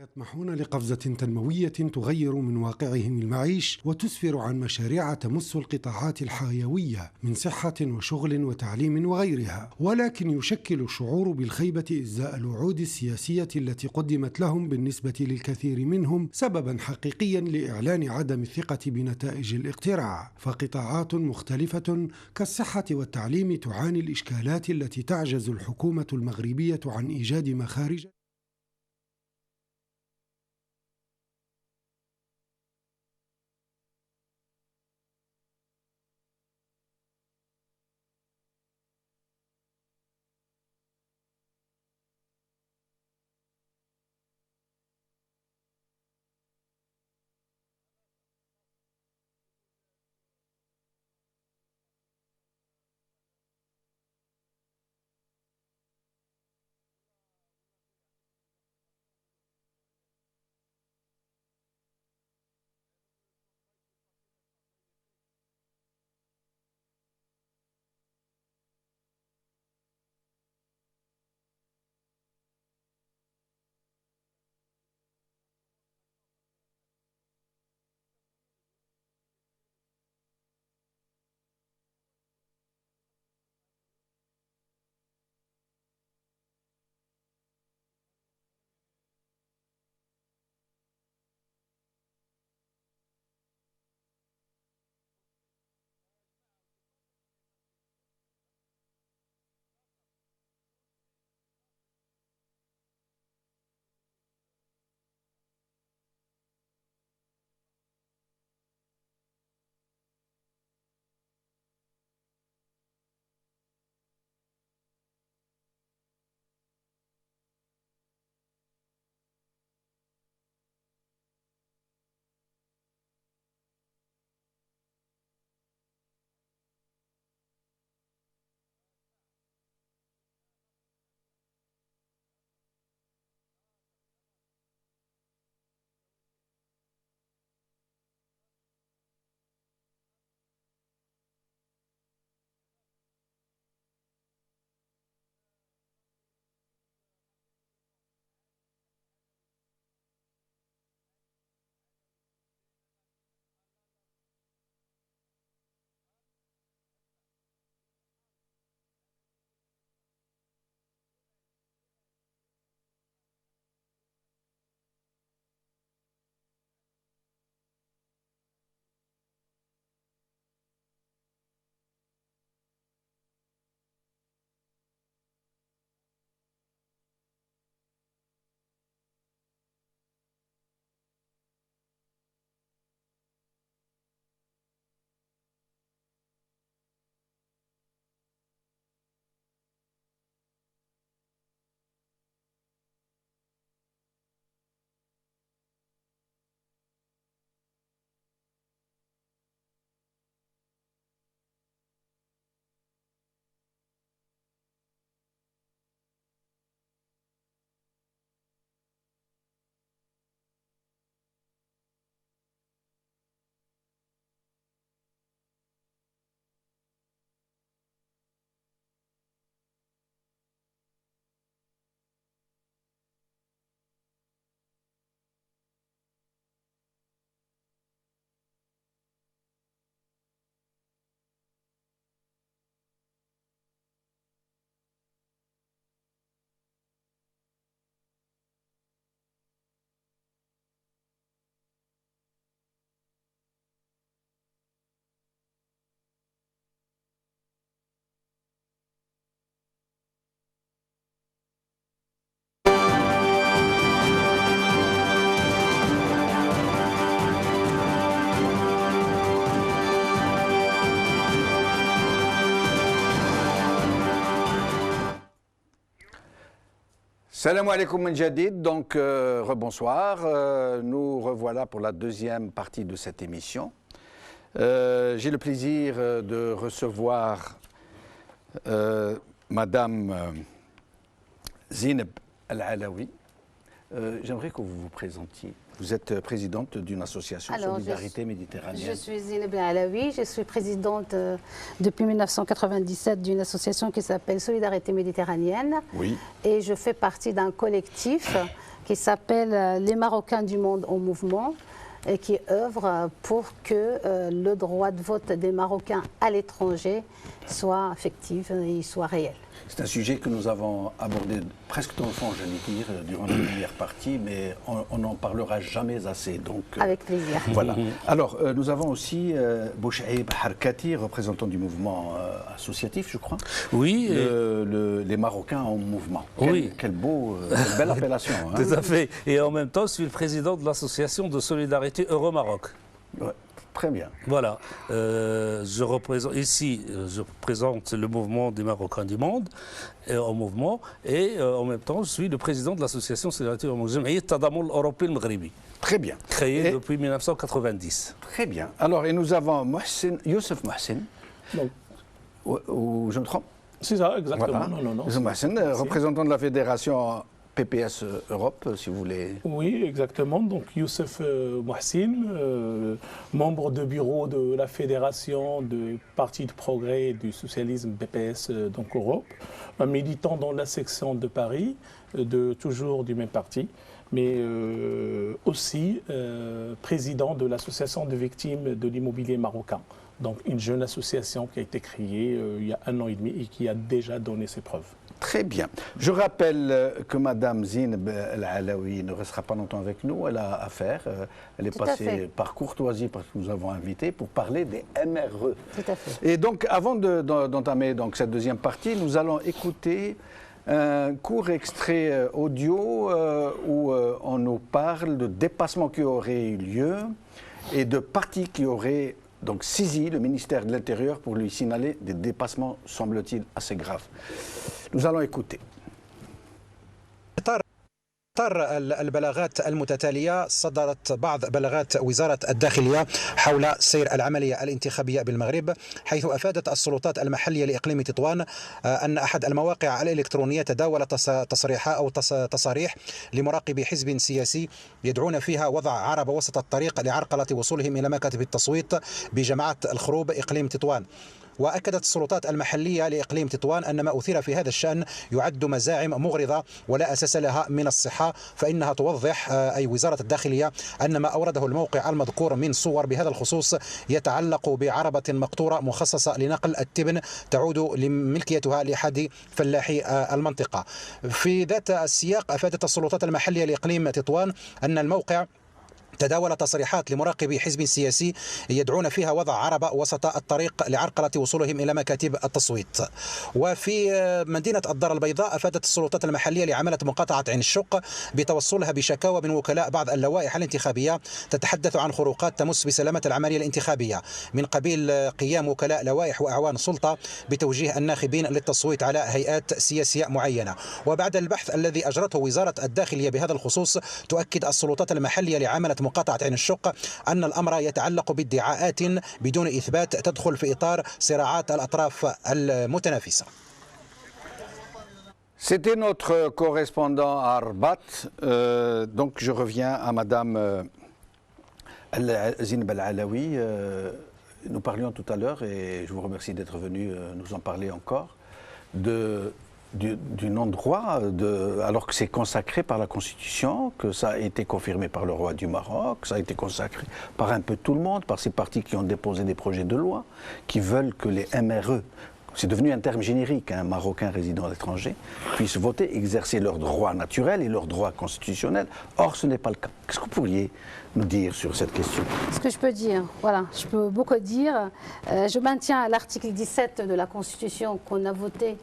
يطمحون لقفزة تنموية تغير من واقعهم المعيش وتسفر عن مشاريع تمس القطاعات الحيوية من صحة وشغل وتعليم وغيرها، ولكن يشكل الشعور بالخيبة إزاء الوعود السياسية التي قدمت لهم بالنسبة للكثير منهم سببا حقيقيا لإعلان عدم الثقة بنتائج الاقتراع. فقطاعات مختلفة كالصحة والتعليم تعاني الإشكالات التي تعجز الحكومة المغربية عن إيجاد مخارج. Salam alaikum min jadid, donc rebonsoir. Nous revoilà pour la deuxième partie de cette émission. J'ai le plaisir de recevoir Madame Zineb El-Alaoui. J'aimerais que vous vous présentiez. Vous êtes présidente d'une association Solidarité Méditerranéenne. Je suis Zineb El-Alaoui, je suis présidente depuis 1997 d'une association qui s'appelle Solidarité Méditerranéenne. Oui. Et je fais partie d'un collectif qui s'appelle Les Marocains du monde en mouvement et qui œuvre pour que le droit de vote des Marocains à l'étranger soit effectif et soit réel. C'est un sujet que nous avons abordé presque dans le fond, j'allais dire, durant la première partie, mais on n'en parlera jamais assez. Donc, avec plaisir. Voilà. Alors, nous avons aussi Bouchaïb Harkati, représentant du mouvement associatif, je crois. Oui. Les Marocains en mouvement. Quelle belle appellation. Hein. Tout à fait. Et en même temps, je suis le président de l'association de solidarité Euro-Maroc. Ouais. Très bien. Voilà. Je représente le mouvement des Marocains du monde en mouvement et en même temps, je suis le président de l'association Solidarité Euro-Maroc, Tadamoul Européen Maghribi. Très bien. Créée depuis 1990. Très bien. Alors, et nous avons Youssef Mohsin. Ou je me trompe? C'est ça, exactement. Voilà. Non. Youssef Mohsin, représentant de la fédération PPS Europe, si vous voulez. Oui, exactement. Donc Youssef Mohsin, membre de bureau de la Fédération de Parti de Progrès et du Socialisme PPS donc Europe, un militant dans la section de Paris, toujours du même parti, mais aussi président de l'Association de victimes de l'immobilier marocain. Donc une jeune association qui a été créée il y a 1 an et demi et qui a déjà donné ses preuves. Très bien. Je rappelle que Mme Zineb El Alaoui ne restera pas longtemps avec nous. Elle a affaire. Elle est passée par courtoisie parce que nous avons invité pour parler des MRE. Tout à fait. Et donc, avant d'entamer cette deuxième partie, nous allons écouter un court extrait audio où on nous parle de dépassements qui auraient eu lieu et de partis qui auraient donc saisi le ministère de l'Intérieur pour lui signaler des dépassements, semble-t-il, assez graves. Nous allons écouter. إطار البلاغات المتتالية صدرت بعض بلاغات وزارة الداخلية حول سير العملية الانتخابية بالمغرب، حيث أفادت السلطات المحلية لإقليم تطوان أن أحد المواقع الإلكترونية تداولت تصاريح لمراقبي حزب سياسي يدعون فيها وضع عربة وسط الطريق لعرقلة وصولهم إلى مكاتب التصويت بجماعة الخروب إقليم تطوان. وأكدت السلطات المحلية لإقليم تطوان أن ما أثير في هذا الشأن يعد مزاعم مغرضة ولا أساس لها من الصحة، فإنها توضح أي وزارة الداخلية أن ما أورده الموقع المذكور من صور بهذا الخصوص يتعلق بعربة مقطورة مخصصة لنقل التبن تعود لملكيتها لأحد فلاحي المنطقة. في ذات السياق أفادت السلطات المحلية لإقليم تطوان أن الموقع تداول تصريحات لمراقبي حزب سياسي يدعون فيها وضع عربة وسط الطريق لعرقلة وصولهم إلى مكاتب التصويت. وفي مدينة الدار البيضاء أفادت السلطات المحلية لعملة مقاطعة عين الشق بتوصلها بشكاوى من وكلاء بعض اللوائح الانتخابية تتحدث عن خروقات تمس بسلامة العملية الانتخابية من قبيل قيام وكلاء لوائح وأعوان سلطة بتوجيه الناخبين للتصويت على هيئات سياسية معينة. وبعد البحث الذي أجرته وزارة الداخلية بهذا الخصوص تؤكد السلطات المحلية لعملة مقاطعة عين الشق أن الأمر يتعلق بادعاءات بدون إثبات تدخل في إطار صراعات الأطراف المتنافسة. C'était notre correspondant à Rabat. Donc je reviens à Madame Zineb El Alaoui. Nous parlions tout à l'heure, et je vous remercie d'être venu nous en parler encore, du non-droit, alors que c'est consacré par la Constitution, que ça a été confirmé par le roi du Maroc, ça a été consacré par un peu tout le monde, par ces partis qui ont déposé des projets de loi, qui veulent que les MRE, c'est devenu un terme générique, un Marocain résident à l'étranger, puissent voter, exercer leurs droits naturels et leurs droits constitutionnels. Or, ce n'est pas le cas. Qu'est-ce que vous pourriez nous dire sur cette question? Ce que je peux dire, voilà, je peux beaucoup dire. Je maintiens l'article 17 de la Constitution qu'on a voté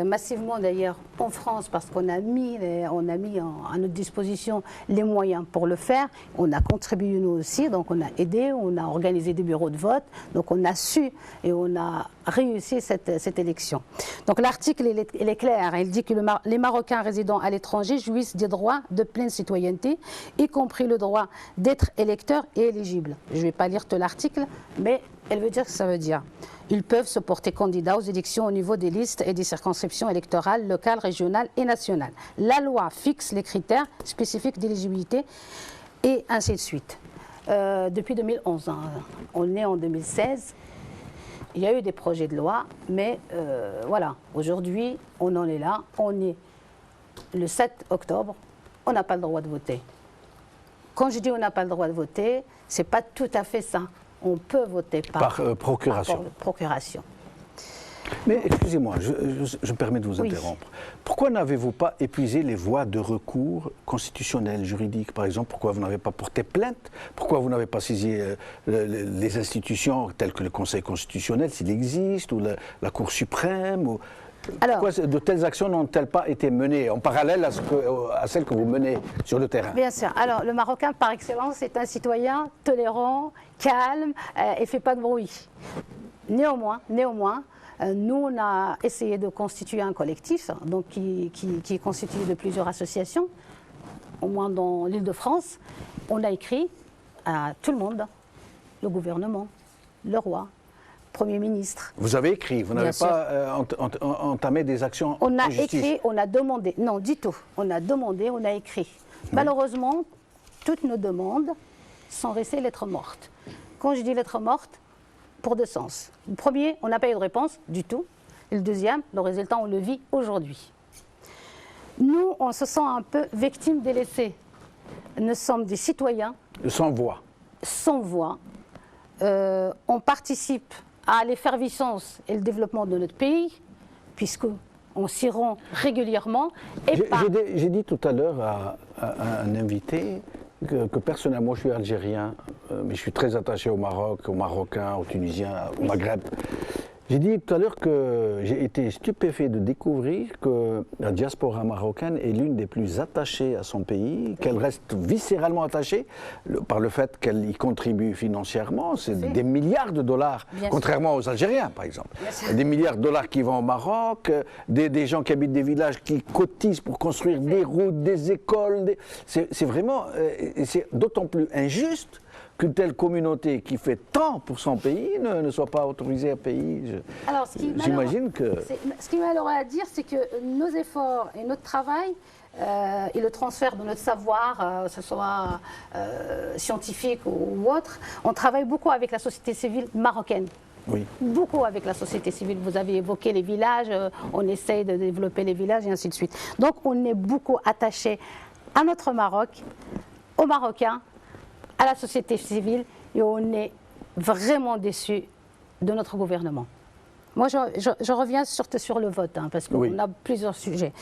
massivement d'ailleurs en France parce qu'on a mis à notre disposition les moyens pour le faire. On a contribué nous aussi, donc on a aidé, on a organisé des bureaux de vote, donc on a su et on a réussi cette élection. Donc l'article il est clair, il dit que les Marocains résidant à l'étranger jouissent des droits de pleine citoyenneté, y compris le droit d'être électeur et éligible. Je ne vais pas lire tout l'article, mais elle veut dire ce que ça veut dire. Ils peuvent se porter candidats aux élections au niveau des listes et des circonscriptions électorales locales, régionales et nationales. La loi fixe les critères spécifiques d'éligibilité et ainsi de suite. Depuis 2011, hein, on est en 2016. Il y a eu des projets de loi, mais voilà, aujourd'hui, on en est là. On est le 7 octobre on n'a pas le droit de voter. Quand je dis on n'a pas le droit de voter, ce n'est pas tout à fait ça. On peut voter par procuration. Procuration. Mais excusez-moi, je me permets de vous interrompre. Pourquoi n'avez-vous pas épuisé les voies de recours constitutionnels, juridiques, par exemple? Pourquoi vous n'avez pas porté plainte? Pourquoi vous n'avez pas saisi les institutions telles que le Conseil constitutionnel, s'il existe, ou la Cour suprême Alors, pourquoi de telles actions n'ont-elles pas été menées en parallèle à celles que vous menez sur le terrain? Bien sûr. Alors, le Marocain, par excellence, est un citoyen tolérant, calme et ne fait pas de bruit. Néanmoins, nous, on a essayé de constituer un collectif donc qui est constitué de plusieurs associations, au moins dans l'Île-de-France. On a écrit à tout le monde, le gouvernement, le roi, Premier ministre. Vous avez écrit, vous n'avez pas entamé des actions on a en justice. Écrit, on a demandé, non, du tout. On a demandé, on a écrit. Oui. Malheureusement, toutes nos demandes sont restées lettres mortes. Quand je dis lettres mortes, pour deux sens. Le premier, on n'a pas eu de réponse du tout. Et le deuxième, le résultat, on le vit aujourd'hui. Nous, on se sent un peu victimes délaissées. Nous sommes des citoyens. Sans voix. Sans voix. On participe à l'effervescence et le développement de notre pays, puisqu'on s'y rend régulièrement. J'ai dit tout à l'heure à un invité que personnellement, je suis algérien, mais je suis très attaché au Maroc, aux Marocains, aux Tunisiens, au Maghreb. J'ai dit tout à l'heure que j'ai été stupéfait de découvrir que la diaspora marocaine est l'une des plus attachées à son pays, qu'elle reste viscéralement attachée par le fait qu'elle y contribue financièrement. C'est des milliards de dollars, contrairement aux Algériens par exemple. Des milliards de dollars qui vont au Maroc, des gens qui habitent des villages qui cotisent pour construire des routes, des écoles. C'est vraiment, c'est d'autant plus injuste qu'une telle communauté qui fait tant pour son pays ne soit pas autorisée à payer. J'imagine que... Ce qui est malheureux à dire, c'est que nos efforts et notre travail et le transfert de notre savoir, que ce soit scientifique ou autre, on travaille beaucoup avec la société civile marocaine. Oui. Beaucoup avec la société civile. Vous avez évoqué les villages, on essaye de développer les villages et ainsi de suite. Donc on est beaucoup attaché à notre Maroc, aux Marocains, à la société civile, et on est vraiment déçus de notre gouvernement. Moi, je reviens surtout sur le vote, parce qu'on a plusieurs sujets.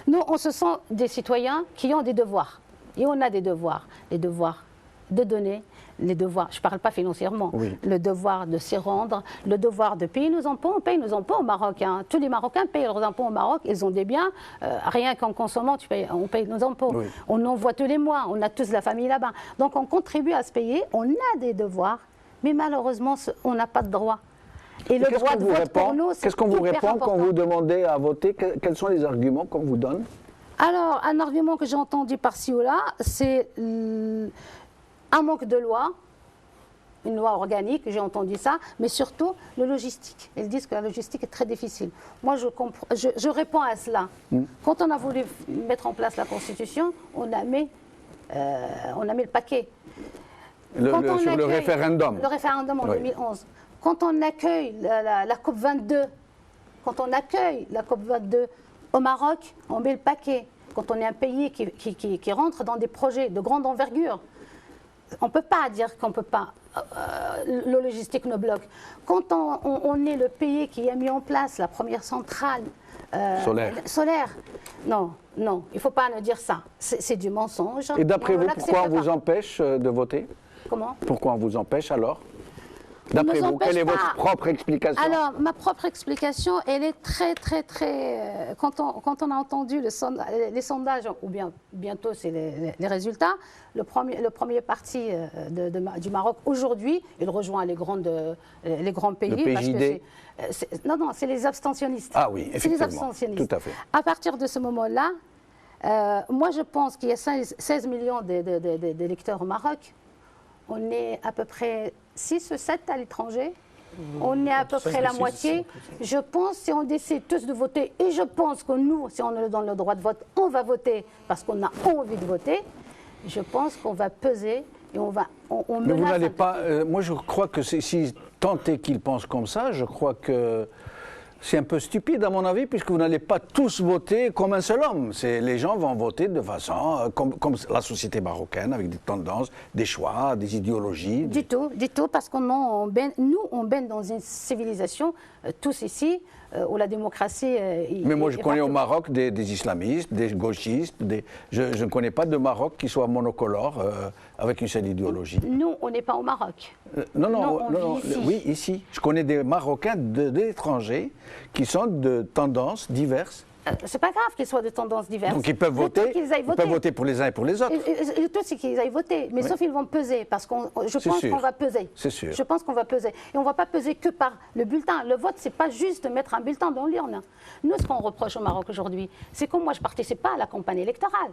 Nous, on se sent des citoyens qui ont des devoirs. Et on a des devoirs. Les devoirs de donner, les devoirs, je ne parle pas financièrement, le devoir de s'y rendre, le devoir de payer nos impôts. On paye nos impôts au Maroc. Tous les Marocains payent leurs impôts au Maroc. Ils ont des biens. Rien qu'en consommant, on paye nos impôts. Oui. On envoie tous les mois. On a tous la famille là-bas. Donc on contribue à se payer. On a des devoirs. Mais malheureusement, on n'a pas de droit. Et le droit de vote pour nous, c'est qu'est-ce qu'on vous répond quand vous demandez à voter? Quels sont les arguments qu'on vous donne? Alors, un argument que j'ai entendu par-ci ou là, c'est un manque de loi, une loi organique, j'ai entendu ça, mais surtout le logistique. Ils disent que la logistique est très difficile. Moi, je réponds à cela. Quand on a voulu mettre en place la Constitution, on a mis le paquet. Sur le référendum. Le référendum en 2011. Quand on accueille la COP22, au Maroc, on met le paquet. Quand on est un pays qui rentre dans des projets de grande envergure, on ne peut pas dire qu'on ne peut pas. Le logistique nous bloque. Quand on est le pays qui a mis en place la première centrale solaire, non, il ne faut pas nous dire ça. C'est du mensonge. Et d'après vous, pourquoi on vous empêche de voter? Comment? Pourquoi on vous empêche alors? D'après vous, quelle est votre propre explication? Alors, ma propre explication, elle est très... Quand on a entendu les sondages, ou bien bientôt c'est les résultats, le premier parti du Maroc aujourd'hui, il rejoint les grands pays. Le PJD. Non, c'est les abstentionnistes. Ah oui, effectivement. C'est les abstentionnistes. Tout à fait. À partir de ce moment-là, moi je pense qu'il y a 16 millions d'électeurs au Maroc. On est à peu près 6 ou 7 à l'étranger. On est à peu près la moitié. Je pense, si on décide tous de voter, et je pense que nous, si on nous donne le droit de vote, on va voter parce qu'on a envie de voter, je pense qu'on va peser et on Mais vous n'allez pas... moi, je crois que si tant est qu'ils pensent comme ça, je crois que c'est un peu stupide à mon avis, puisque vous n'allez pas tous voter comme un seul homme. Les gens vont voter de façon, comme la société marocaine, avec des tendances, des choix, des idéologies. Du tout, parce que nous, on baigne dans une civilisation, tous ici, où la démocratie... Mais moi, je connais au Maroc des islamistes, des gauchistes. Je ne connais pas de Maroc qui soit monocolore, avec une seule idéologie. Nous, on n'est pas au Maroc. Non, ici. Oui, ici. Je connais des Marocains d'étrangers qui sont de tendances diverses. C'est pas grave qu'ils soient de tendances diverses. Donc ils peuvent voter, pour les uns et pour les autres. Le tout, c'est qu'ils aillent voter. Mais sauf qu'ils vont peser, parce que je pense qu'on va peser. C'est sûr. Je pense qu'on va peser. Et on ne va pas peser que par le bulletin. Le vote, c'est pas juste de mettre un bulletin dans l'urne. Nous, ce qu'on reproche au Maroc aujourd'hui, c'est que moi, je ne participe pas à la campagne électorale.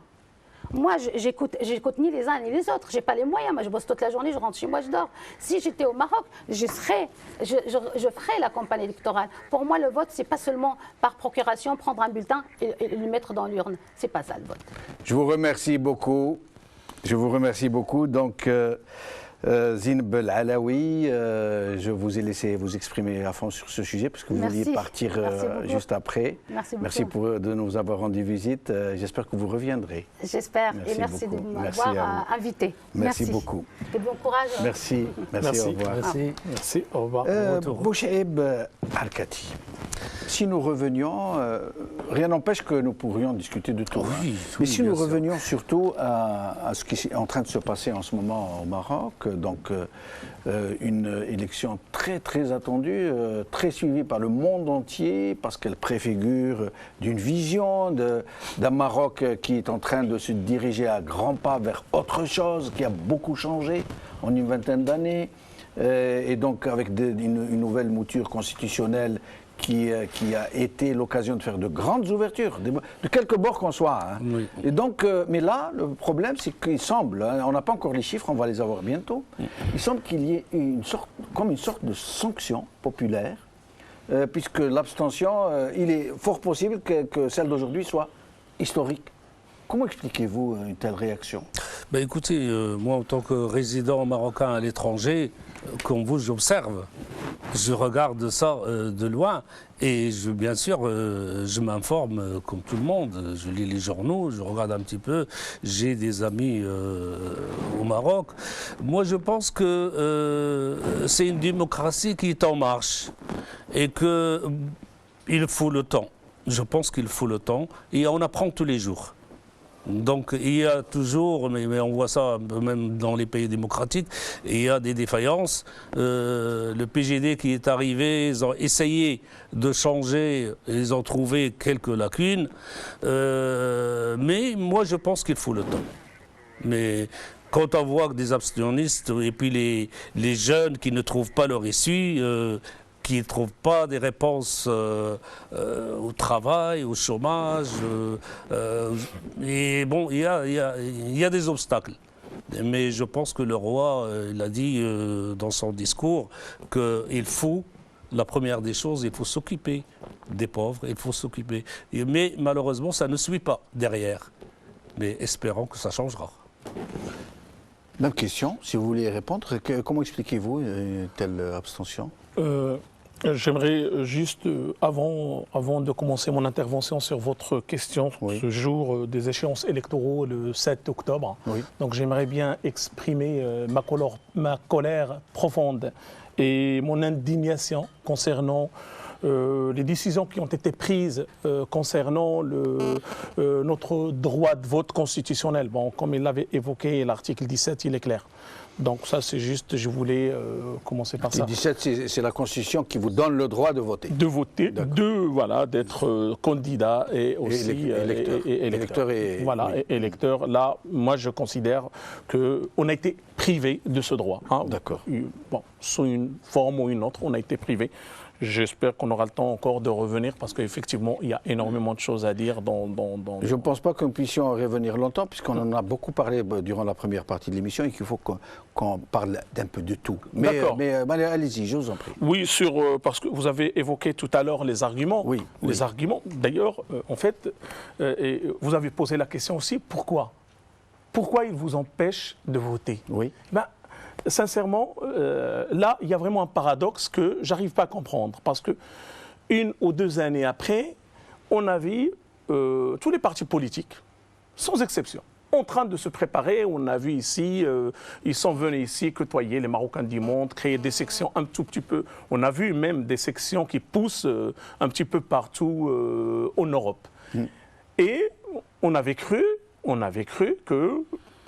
Moi, j'écoute ni les uns ni les autres. Je n'ai pas les moyens. Moi, je bosse toute la journée, je rentre chez moi, je dors. Si j'étais au Maroc, je ferais la campagne électorale. Pour moi, le vote, ce n'est pas seulement par procuration, prendre un bulletin et le mettre dans l'urne. Ce n'est pas ça, le vote. Je vous remercie beaucoup. Donc, Zine Belalaoui, je vous ai laissé vous exprimer à fond sur ce sujet parce que vous vouliez partir juste après. Merci beaucoup. De nous avoir rendu visite. J'espère que vous reviendrez. J'espère et merci de m'avoir invité. Merci beaucoup. Et bon courage. Merci, au revoir. Merci, au revoir. Bouchaib Al-Kati, si nous revenions, rien n'empêche que nous pourrions discuter de tout. Mais si nous revenions surtout à ce qui est en train de se passer en ce moment au Maroc, donc une élection très très attendue, très suivie par le monde entier, parce qu'elle préfigure d'une vision d'un Maroc qui est en train de se diriger à grands pas vers autre chose, qui a beaucoup changé en une vingtaine d'années, et donc avec une nouvelle mouture constitutionnelle qui a été l'occasion de faire de grandes ouvertures, de quelque bord qu'on soit. Hein. Oui. Et donc, mais là, le problème, c'est qu'il semble, on n'a pas encore les chiffres, on va les avoir bientôt, il semble qu'il y ait une sorte de sanction populaire, puisque l'abstention, il est fort possible que celle d'aujourd'hui soit historique. Comment expliquez-vous une telle réaction? Ben écoutez, moi en tant que résident marocain à l'étranger, comme vous, j'observe, je regarde ça de loin et bien sûr, je m'informe comme tout le monde. Je lis les journaux, je regarde un petit peu. J'ai des amis au Maroc. Moi, je pense que c'est une démocratie qui est en marche et qu'il faut le temps. Je pense qu'il faut le temps et on apprend tous les jours. Donc il y a toujours, mais on voit ça même dans les pays démocratiques, il y a des défaillances. Le PJD qui est arrivé, ils ont essayé de changer, ils ont trouvé quelques lacunes. Mais moi je pense qu'il faut le temps. Mais quand on voit que des abstentionnistes et puis les jeunes qui ne trouvent pas leur issue, qui ne trouvent pas des réponses au travail, au chômage. Et bon, il y a des obstacles. Mais je pense que le roi, il a dit dans son discours qu'il faut, la première des choses, il faut s'occuper des pauvres, il faut s'occuper. Mais malheureusement, ça ne suit pas derrière. Mais espérons que ça changera. Même question, si vous voulez répondre, comment expliquez-vous une telle abstention? J'aimerais juste, avant de commencer mon intervention sur votre question, ce jour des échéances électoraux, le 7 octobre, donc j'aimerais bien exprimer ma colère profonde et mon indignation concernant les décisions qui ont été prises concernant notre droit de vote constitutionnel. Bon, comme il l'avait évoqué, l'article 17, il est clair. Donc ça, c'est juste, je voulais commencer par ça. L'article 17, c'est la Constitution qui vous donne le droit de voter. De voter, d'être candidat et aussi électeur. Électeur. Là, moi, je considère qu'on a été privé de ce droit. Hein. D'accord. Bon, sous une forme ou une autre, on a été privé. J'espère qu'on aura le temps encore de revenir parce qu'effectivement, il y a énormément de choses à dire dans... Je ne pense pas que nous puissions revenir longtemps puisqu'on en a beaucoup parlé durant la première partie de l'émission et qu'il faut qu'on parle d'un peu de tout. Mais allez-y, je vous en prie. Oui, parce que vous avez évoqué tout à l'heure les arguments. Oui. Les arguments, d'ailleurs, en fait, et vous avez posé la question aussi, pourquoi? Pourquoi ils vous empêchent de voter? Oui. Sincèrement, là, il y a vraiment un paradoxe que j'arrive pas à comprendre. Parce que 1 ou 2 années après, on a vu tous les partis politiques, sans exception, en train de se préparer. On a vu ici, ils sont venus ici côtoyer les Marocains du monde, créer des sections un tout petit peu. On a vu même des sections qui poussent un petit peu partout en Europe. Et on avait cru que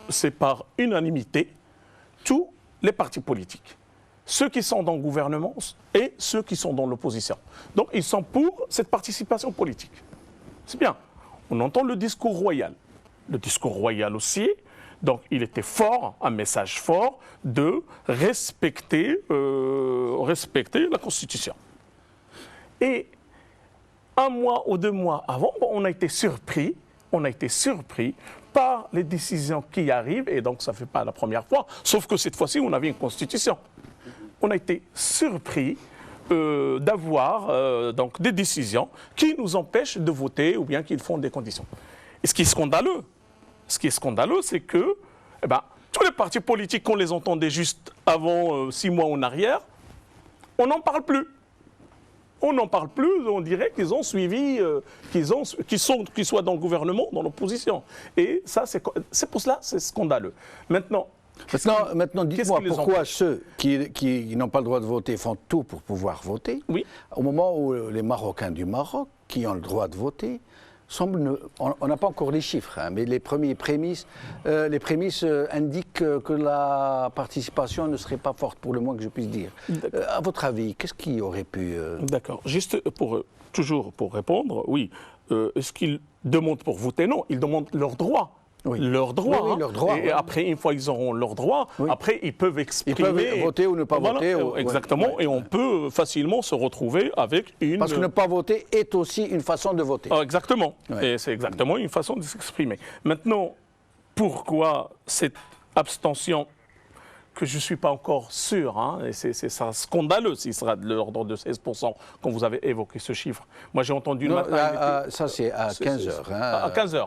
c'est par unanimité tous les partis politiques, ceux qui sont dans le gouvernement et ceux qui sont dans l'opposition. Donc ils sont pour cette participation politique. C'est bien. On entend le discours royal. Le discours royal aussi, donc il était fort, un message fort de respecter la Constitution. Et 1 mois ou 2 mois avant, on a été surpris par les décisions qui arrivent, et donc ça ne fait pas la première fois, sauf que cette fois-ci, on avait une Constitution. On a été surpris d'avoir donc des décisions qui nous empêchent de voter ou bien qui font des conditions. Et ce qui est scandaleux, c'est que tous les partis politiques qu'on les entendait juste avant 6 mois en arrière, on n'en parle plus. On n'en parle plus, on dirait qu'ils ont suivi, qu'ils soient dans le gouvernement, dans l'opposition. Et ça, c'est pour cela, c'est scandaleux. Maintenant, dites-moi pourquoi ceux qui n'ont pas le droit de voter font tout pour pouvoir voter, au moment où les Marocains du Maroc, qui ont le droit de voter, on n'a pas encore les chiffres, mais les prémices indiquent que la participation ne serait pas forte, pour le moins que je puisse dire. À votre avis, qu'est-ce qui aurait pu... D'accord. Juste toujours pour répondre, oui. Est-ce qu'ils demandent pour voter? Non, ils demandent leur droit. Oui. Leur droit. Oui, leur droit. Et après, une fois qu'ils auront leur droit, après, ils peuvent exprimer. Ils peuvent voter ou ne pas voter. Exactement. Et on peut facilement se retrouver avec une... Parce que ne pas voter est aussi une façon de voter. Exactement. Et c'est exactement une façon de s'exprimer. Maintenant, pourquoi cette abstention que je ne suis pas encore sûr, et c'est scandaleux s'il sera de l'ordre de 16% quand vous avez évoqué ce chiffre. Moi j'ai entendu le matin... ça c'est à 15h. À 15h.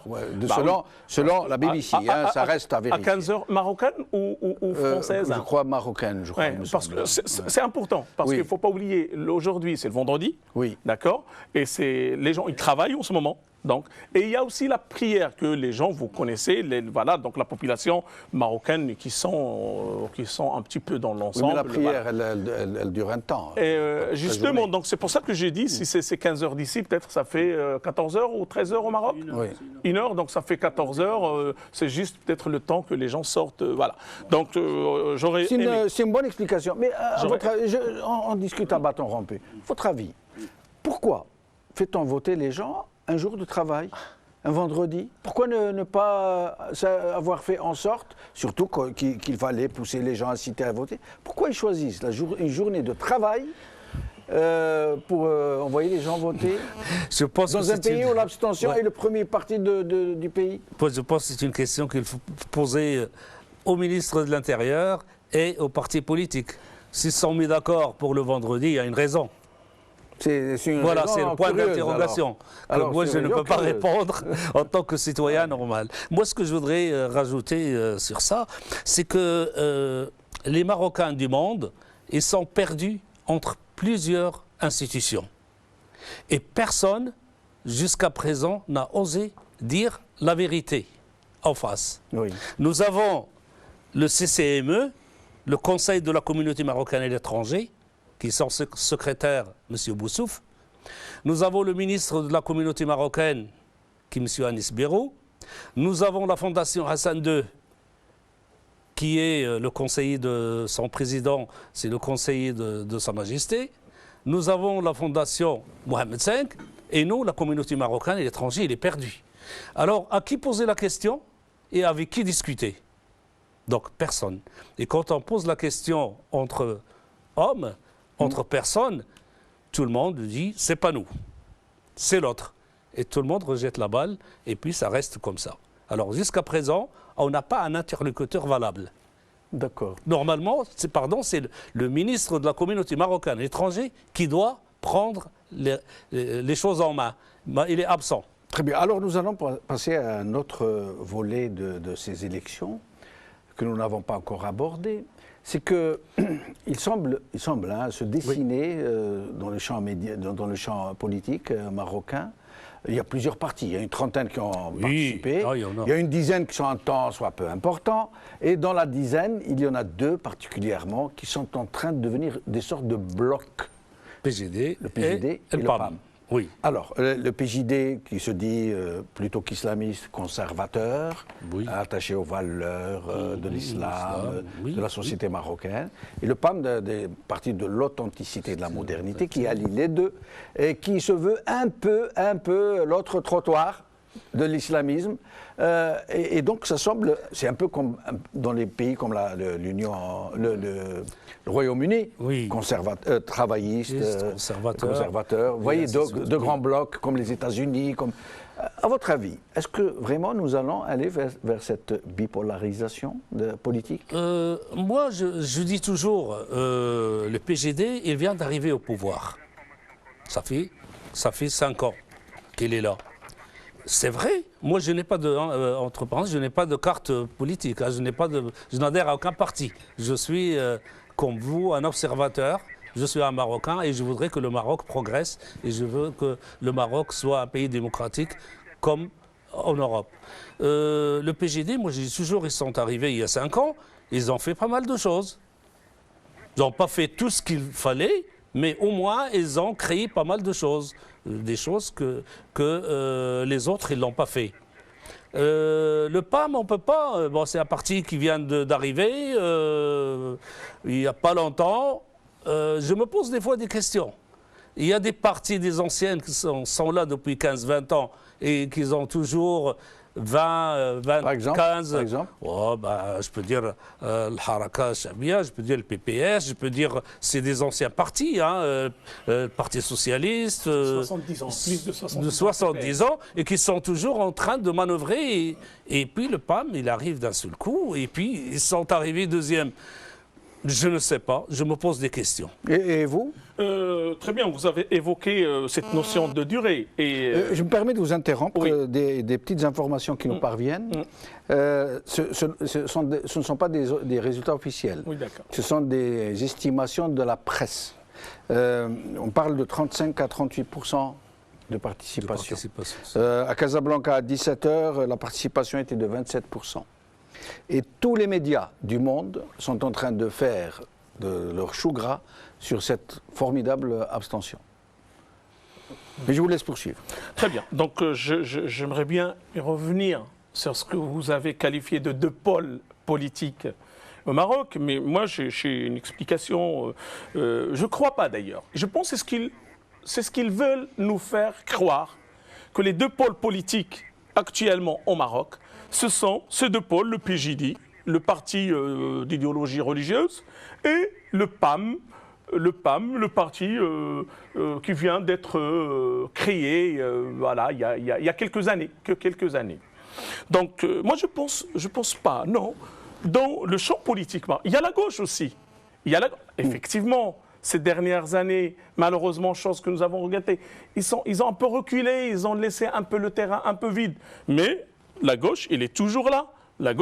Selon la BBC, ça reste à vérifier. À 15h marocaine ou française? Je crois marocaine, je crois. Parce que c'est important, parce qu'il ne faut pas oublier, aujourd'hui c'est le vendredi, d'accord, et les gens ils travaillent en ce moment. Donc, et il y a aussi la prière que les gens, vous connaissez, donc la population marocaine qui sont un petit peu dans l'ensemble. Mais la prière, elle dure un temps. Et justement, donc c'est pour ça que j'ai dit, si c'est 15 heures d'ici, peut-être ça fait 14 heures ou 13 heures au Maroc. Une heure, donc ça fait 14 heures. C'est juste peut-être le temps que les gens sortent. Voilà. Donc j'aurais. C'est une bonne explication. Mais on discute à bâton rompu. Votre avis, pourquoi fait-on voter les gens un jour de travail, un vendredi? Pourquoi ne pas avoir fait en sorte, surtout qu'il fallait pousser les gens à inciter à voter, pourquoi ils choisissent une journée de travail pour envoyer les gens voter dans un pays où l'abstention est le premier parti du pays? Je pense que c'est une question qu'il faut poser au ministre de l'Intérieur et aux partis politiques. S'ils sont mis d'accord pour le vendredi, il y a une raison. Voilà, c'est le point d'interrogation. Moi, je ne peux pas répondre en tant que citoyen normal. Moi, ce que je voudrais rajouter sur ça, c'est que les Marocains du monde, ils sont perdus entre plusieurs institutions. Et personne, jusqu'à présent, n'a osé dire la vérité en face. Nous avons le CCME, le Conseil de la communauté marocaine et l'étranger, qui sont secrétaire, M. Boussouf. Nous avons le ministre de la communauté marocaine, qui est M. Anis Bérou. Nous avons la fondation Hassan II, qui est le conseiller de son président, c'est le conseiller de Sa Majesté. Nous avons la fondation Mohamed V, et nous, la communauté marocaine et l'étranger, il est perdu. Alors, à qui poser la question et avec qui discuter? Donc, personne. Et quand on pose la question entre hommes, entre personnes, tout le monde dit c'est pas nous, c'est l'autre. Et tout le monde rejette la balle et puis ça reste comme ça. Alors jusqu'à présent, on n'a pas un interlocuteur valable. D'accord. Normalement, c'est le ministre de la communauté marocaine et étranger qui doit prendre les choses en main. Il est absent. Très bien. Alors nous allons passer à un autre volet de ces élections que nous n'avons pas encore abordé, c'est qu'il semble se dessiner dans le champ politique marocain. Il y a plusieurs partis, il y a une trentaine qui ont participé, il y a une dizaine qui sont en temps soit peu important, et dans la dizaine, il y en a 2 particulièrement qui sont en train de devenir des sortes de blocs. PJD, le PJD et le PAM. Oui. Alors, le PJD qui se dit plutôt qu'islamiste, conservateur, attaché aux valeurs de l'islam, de la société marocaine, et le PAM des partis de l'authenticité de la modernité qui allie les deux et qui se veut un peu l'autre trottoir de l'islamisme. Et donc, ça semble, c'est un peu comme dans les pays comme le Royaume-Uni, travaillistes, conservateurs. Vous voyez, de grands blocs comme les États-Unis. À votre avis, est-ce que vraiment nous allons aller vers cette bipolarisation politique? Moi, je dis toujours, le PJD, il vient d'arriver au pouvoir. Ça fait 5 ans qu'il est là. C'est vrai, moi je n'ai pas je n'ai pas de carte politique, je n'adhère à aucun parti. Je suis, comme vous, un observateur, je suis un Marocain et je voudrais que le Maroc progresse et je veux que le Maroc soit un pays démocratique comme en Europe. Le PJD, moi j'ai toujours, ils sont arrivés il y a 5 ans, ils ont fait pas mal de choses. Ils n'ont pas fait tout ce qu'il fallait, mais au moins ils ont créé pas mal de choses. Des choses que les autres, ils ne l'ont pas fait. Le PAM, on ne peut pas. Bon, c'est un parti qui vient d'arriver il n'y a pas longtemps. Je me pose des fois des questions. Il y a des partis, des anciennes qui sont là depuis 15-20 ans et qui ont toujours 20, 15. Par exemple je peux dire le Haraka Chabia, je peux dire le PPS, je peux dire c'est des anciens partis, le Parti Socialiste, 70 ans, plus de 70 ans, et qui sont toujours en train de manœuvrer. Et puis le PAM, il arrive d'un seul coup, et puis ils sont arrivés deuxième. Je ne sais pas, je me pose des questions. Et vous? Très bien, vous avez évoqué cette notion de durée. Je me permets de vous interrompre, des petites informations qui nous parviennent. Ce ne sont pas des résultats officiels. Oui, d'accord. Ce sont des estimations de la presse. On parle de 35 à 38% de participation. À Casablanca, à 17h, la participation était de 27%. Et tous les médias du monde sont en train de faire de leur chou gras sur cette formidable abstention. Mais je vous laisse poursuivre. Très bien. Donc j'aimerais bien revenir sur ce que vous avez qualifié de 2 pôles politiques au Maroc. Mais moi, j'ai une explication. Je ne crois pas d'ailleurs. Je pense que c'est ce qu'ils veulent nous faire croire, que les 2 pôles politiques actuellement au Maroc, ce sont ces 2 pôles, le PJD, le parti d'idéologie religieuse, et le PAM, le parti qui vient d'être créé il y a quelques années. Donc moi je pense pas, non. Dans le champ politique, il y a la gauche aussi. Effectivement, ces dernières années, malheureusement, chose que nous avons regrettée, ils ont un peu reculé, ils ont laissé un peu le terrain un peu vide. Mais la gauche, elle est toujours là. Elle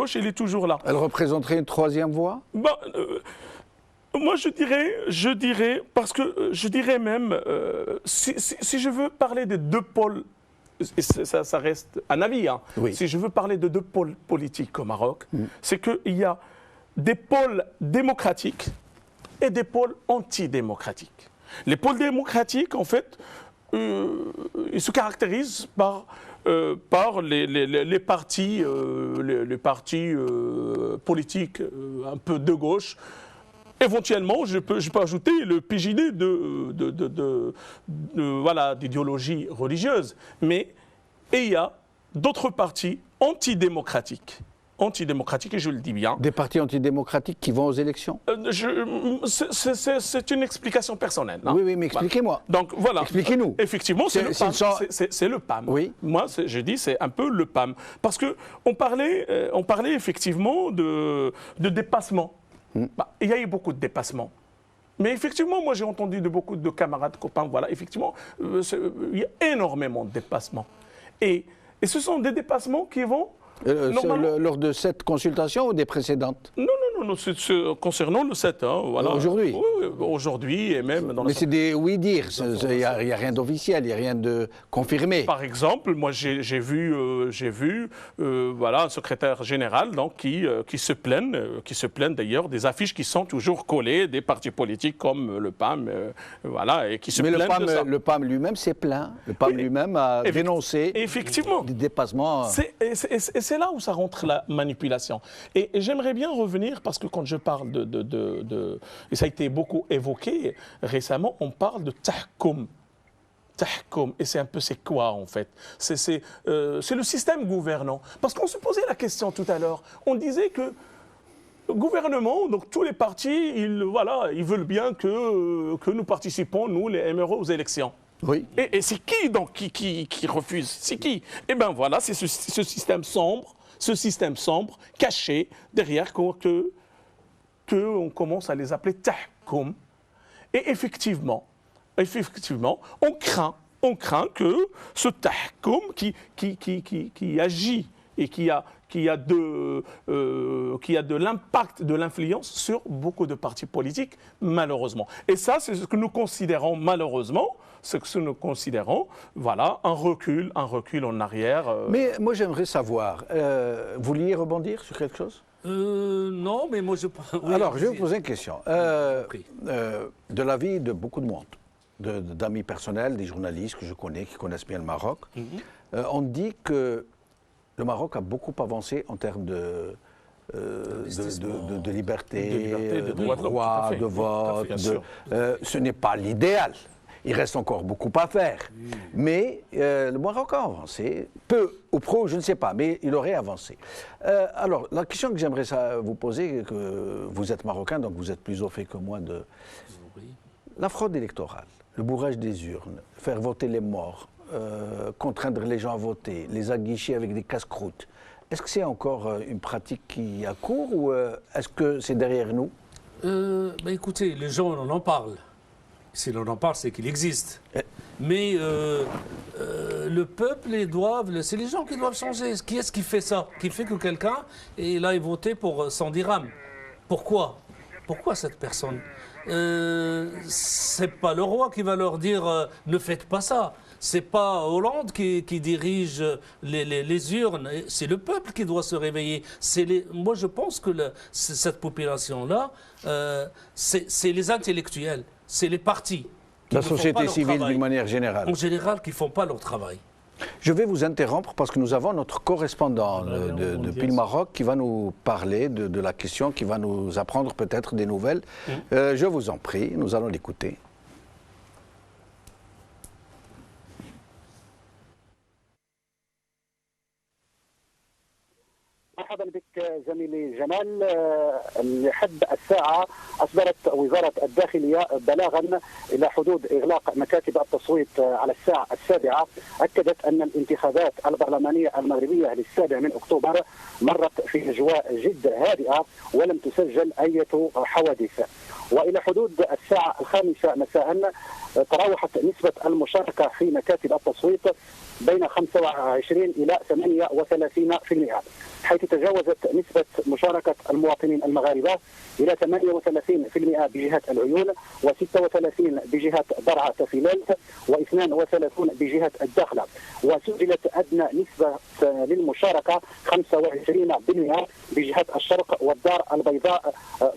représenterait une 3e voie? Moi, je dirais, parce que je dirais même, si je veux parler de 2 pôles, et ça reste un avis, si je veux parler de 2 pôles politiques au Maroc, c'est qu'il y a des pôles démocratiques et des pôles antidémocratiques. Les pôles démocratiques, en fait, ils se caractérisent par les partis, politiques un peu de gauche. Éventuellement, je peux ajouter le PJD d'idéologie religieuse. Mais il y a d'autres partis antidémocratiques. Et je le dis bien. Des partis antidémocratiques qui vont aux élections? C'est une explication personnelle. Oui, mais expliquez-moi. Donc voilà. Expliquez-nous. Effectivement, c'est le PAM. Oui. Moi, je dis c'est un peu le PAM. Parce qu'on parlait effectivement de dépassement. Il y a eu beaucoup de dépassements. Mais effectivement, moi j'ai entendu de beaucoup de camarades, copains, effectivement, il y a énormément de dépassements. Et ce sont des dépassements qui vont Lors de cette consultation ou des précédentes? Non, concernant le 7. Hein, voilà. Aujourd'hui? Oui, aujourd'hui et même dans Mais c'est des oui-dire, il n'y a rien d'officiel, il n'y a rien de confirmé. Par exemple, moi j'ai vu voilà, un secrétaire général donc, qui se plaignent d'ailleurs des affiches qui sont toujours collées des partis politiques comme le PAM, voilà, et qui se plaignent de ça. Le PAM lui-même s'est plaint, le PAM lui-même a dénoncé des dépassements. Et c'est là où ça rentre la manipulation. Et j'aimerais bien revenir, parce que quand je parle et ça a été beaucoup évoqué récemment, on parle de tahkoum. Tahkoum, et c'est quoi en fait? C'est le système gouvernant. Parce qu'on se posait la question tout à l'heure, on disait que le gouvernement, donc tous les partis, ils veulent bien que nous participons, nous les MRE, aux élections. Oui. Et c'est qui donc qui refuse? C'est qui? Eh bien voilà, c'est ce système sombre, caché derrière qu'on commence à les appeler tahkoum. Et effectivement, on craint que ce tahkoum qui agit et qui a de l'impact, de l'influence sur beaucoup de partis politiques, malheureusement. Et ça, c'est ce que nous considérons malheureusement, voilà, un recul en arrière. Mais moi, j'aimerais savoir, vous vouliez rebondir sur quelque chose? Non, mais moi je... Oui, alors, je vais vous poser une question. De l'avis de beaucoup de monde, d'amis personnels, des journalistes que je connais, qui connaissent bien le Maroc, on dit que le Maroc a beaucoup avancé en termes de liberté, de droit de vote. Ce n'est pas l'idéal. Il reste encore beaucoup à faire. Mais le Maroc a avancé, peu ou pro, je ne sais pas, mais il aurait avancé. Alors, la question que j'aimerais vous poser, que vous êtes marocain, donc vous êtes plus au fait que moi de la fraude électorale, le bourrage des urnes, faire voter les morts, contraindre les gens à voter, les aguicher avec des casse-croûtes. Est-ce que c'est encore une pratique qui a cours ou est-ce que c'est derrière nous? Écoutez, les gens on en parlent. Si l'on en parle, c'est qu'il existe. Mais le peuple, c'est les gens qui doivent changer. Qui est-ce qui fait ça? Qui fait que quelqu'un ait voté pour 100 dirhams? Pourquoi cette personne? C'est pas le roi qui va leur dire ne faites pas ça. C'est pas Hollande qui dirige les urnes. C'est le peuple qui doit se réveiller. Moi, je pense que cette population-là, c'est les intellectuels. C'est les partis. La société civile d'une manière générale. En général, qui ne font pas leur travail. Je vais vous interrompre parce que nous avons notre correspondant depuis le Maroc qui va nous parler de la question, qui va nous apprendre peut-être des nouvelles. Je vous en prie, nous allons l'écouter. مرحبا بك زميلي جمال. لحد الساعة أصدرت وزارة الداخلية بلاغا إلى حدود إغلاق مكاتب التصويت على الساعة 7. أكدت أن الانتخابات البرلمانية المغربية للسابع من أكتوبر مرت في أجواء جد هادئة ولم تسجل أي حوادث. وإلى حدود الساعة 5 مساء تراوحت نسبة المشاركة في مكاتب التصويت بين 25 إلى 38%، حيث تجاوزت نسبة مشاركة المواطنين المغاربة إلى 38% بجهة العيون، و36 بجهة درعا تفيلات، و32 بجهة الداخلة. وسجلت أدنى نسبة للمشاركة 25% بجهة الشرق والدار البيضاء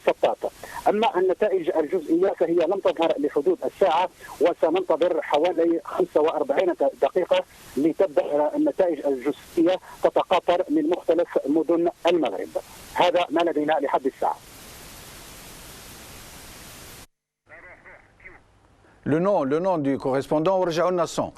سطات. أما النتائج الجزئية فهي لم تظهر لحدود الساعة، وسننتظر حوالي 45 دقيقة لتبدأ النتائج الجزئية تتقاطر من مختلف مدن المغرب. هذا ما لدينا لحد الساعة. Le nom du correspondant Orjaoun Nasson.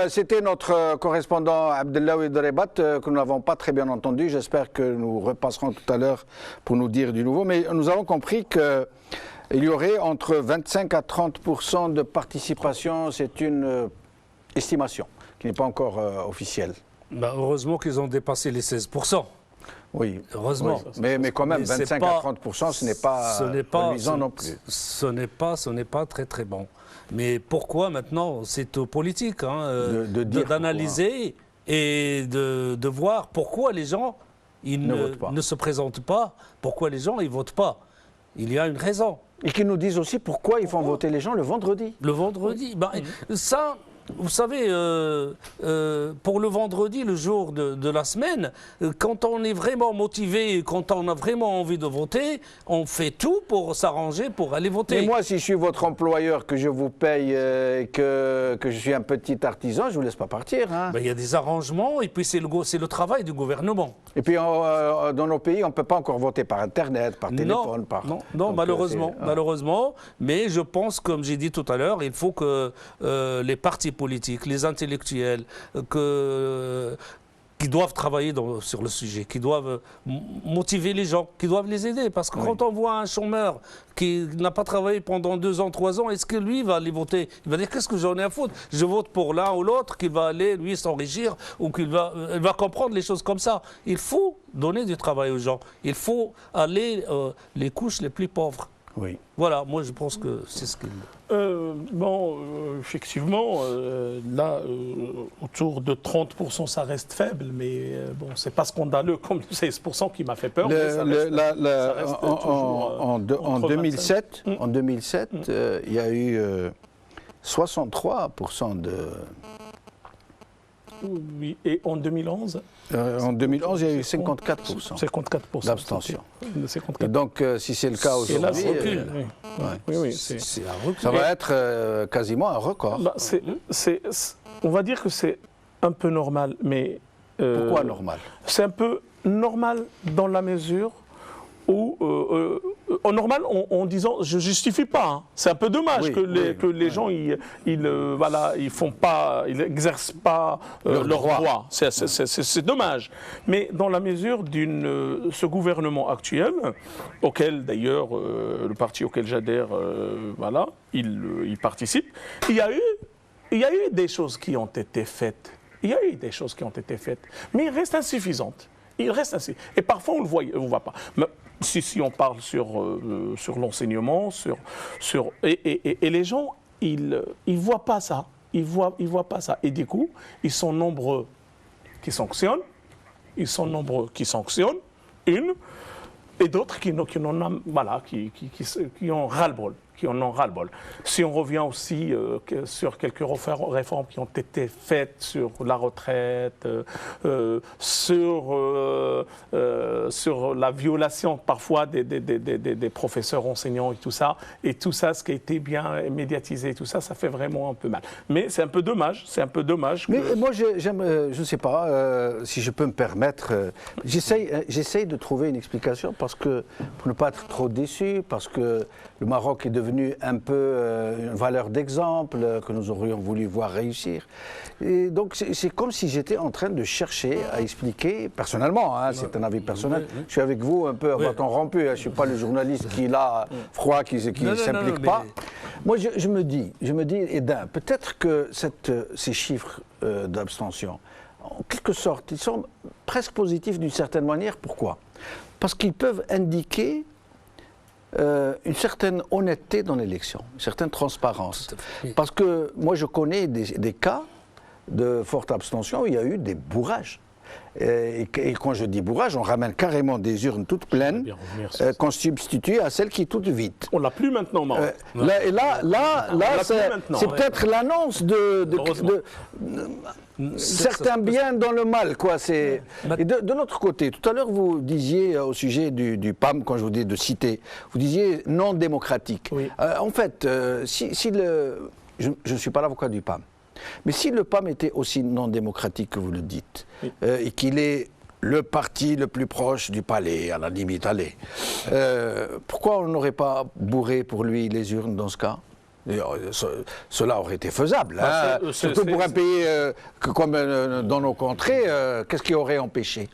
C'était notre correspondant Abdellaoui Drebat que nous n'avons pas très bien entendu. J'espère que nous repasserons tout à l'heure pour nous dire du nouveau. Mais nous avons compris qu'il y aurait entre 25 à 30% de participation. C'est une estimation qui n'est pas encore officielle. Heureusement qu'ils ont dépassé les 16%. Oui, heureusement. Oui. Mais quand même, 25 à 30%, ce n'est pas reluisant non plus. Ce n'est pas très très bon. Mais pourquoi maintenant? C'est aux politiques d'analyser et de voir pourquoi les gens ne se présentent pas, pourquoi les gens ne votent pas. Il y a une raison. Et qu'ils nous disent aussi pourquoi ils font voter les gens le vendredi. Le vendredi, ça, vous savez, pour le vendredi, le jour de la semaine, quand on est vraiment motivé, quand on a vraiment envie de voter, on fait tout pour s'arranger pour aller voter. Mais moi, si je suis votre employeur, que je vous paye, que je suis un petit artisan, je ne vous laisse pas partir. Hein. Il y a des arrangements et puis c'est le travail du gouvernement. Et puis dans nos pays, on ne peut pas encore voter par Internet, par téléphone. Non, malheureusement. Mais je pense, comme j'ai dit tout à l'heure, il faut que les partis politiques, les intellectuels, qui doivent travailler sur le sujet, qui doivent motiver les gens, qui doivent les aider. Parce que quand on voit un chômeur qui n'a pas travaillé pendant 2 ans, 3 ans, est-ce que lui va aller voter? Il va dire, qu'est-ce que j'en ai à foutre? Je vote pour l'un ou l'autre, qu'il va aller, lui, s'enrichir, ou il va comprendre les choses comme ça. Il faut donner du travail aux gens. Il faut aller les couches les plus pauvres. Oui. Voilà, moi je pense que c'est ce qu'il... Effectivement, là, autour de 30%, ça reste faible, mais c'est pas scandaleux comme le 16% qui m'a fait peur. En 2007, il y a eu 63% de... Oui, et en 2011 En 2011, il y a eu 54% d'abstention. Et donc, si c'est le cas aujourd'hui, ça va être quasiment un record. On va dire que c'est un peu normal, mais... Pourquoi normal? C'est un peu normal dans la mesure où, en normal, en disant, je ne justifie pas, hein. C'est un peu dommage que les gens, ils n'exercent pas leur droit. C'est dommage. Mais dans la mesure ce gouvernement actuel, auquel d'ailleurs, le parti auquel j'adhère, il participe, il y a eu des choses qui ont été faites. Il y a eu des choses qui ont été faites, mais ils restent insuffisantes. Et parfois, on ne le voit pas. Mais si on parle sur l'enseignement, et les gens, ils voient pas ça. Ils voient pas ça. Et du coup, ils sont nombreux qui sanctionnent. Et d'autres qui ont ras-le-bol. Si on revient aussi sur quelques réformes qui ont été faites sur la retraite, sur la violation parfois des professeurs enseignants et tout ça, ce qui a été bien médiatisé, tout ça, ça fait vraiment un peu mal. Mais c'est un peu dommage, Mais moi, je ne sais pas si je peux me permettre, j'essaye de trouver une explication pour ne pas être trop déçu, parce que le Maroc est devenu un peu une valeur d'exemple que nous aurions voulu voir réussir. Et donc c'est comme si j'étais en train de chercher à expliquer, personnellement, hein, c'est un avis personnel, je suis avec vous un peu à bâton rompu, je ne suis pas le journaliste qui l'a froid, qui ne s'implique pas. Moi je me dis, Edin, peut-être que ces chiffres d'abstention, en quelque sorte, ils sont presque positifs d'une certaine manière. Pourquoi? Parce qu'ils peuvent indiquer une certaine honnêteté dans l'élection, une certaine transparence. Parce que moi je connais des cas de forte abstention où il y a eu des bourrages. Et quand je dis bourrage, on ramène carrément des urnes toutes pleines qu'on substitue à celles qui toutes vides. On l'a plus maintenant, Maroc. C'est peut-être l'annonce de certains biens dans le mal, quoi. Et de l'autre côté, tout à l'heure vous disiez au sujet du PAM, quand je vous dis de citer, vous disiez non démocratique. Oui. En fait, je ne suis pas l'avocat du PAM. Mais si le PAM était aussi non démocratique que vous le dites, et qu'il est le parti le plus proche du palais, à la limite, allez, pourquoi on n'aurait pas bourré pour lui les urnes dans ce cas? Cela aurait été faisable, hein. Surtout pour un pays comme dans nos contrées, qu'est-ce qui aurait empêché?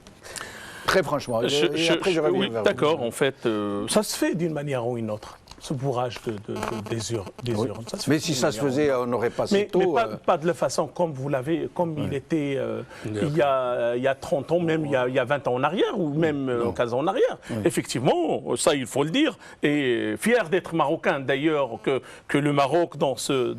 Très franchement. Oui, d'accord, en fait, ça se fait d'une manière ou une autre. ce bourrage des urnes. Mais si ça se faisait, on n'aurait pas si tôt. Mais pas de la façon comme vous l'avez, comme il était il y a 30 ans, même il y a 20 ans en arrière, ou même 15 ans en arrière. Effectivement, ça il faut le dire. Et fier d'être marocain d'ailleurs, que le Maroc, dans ce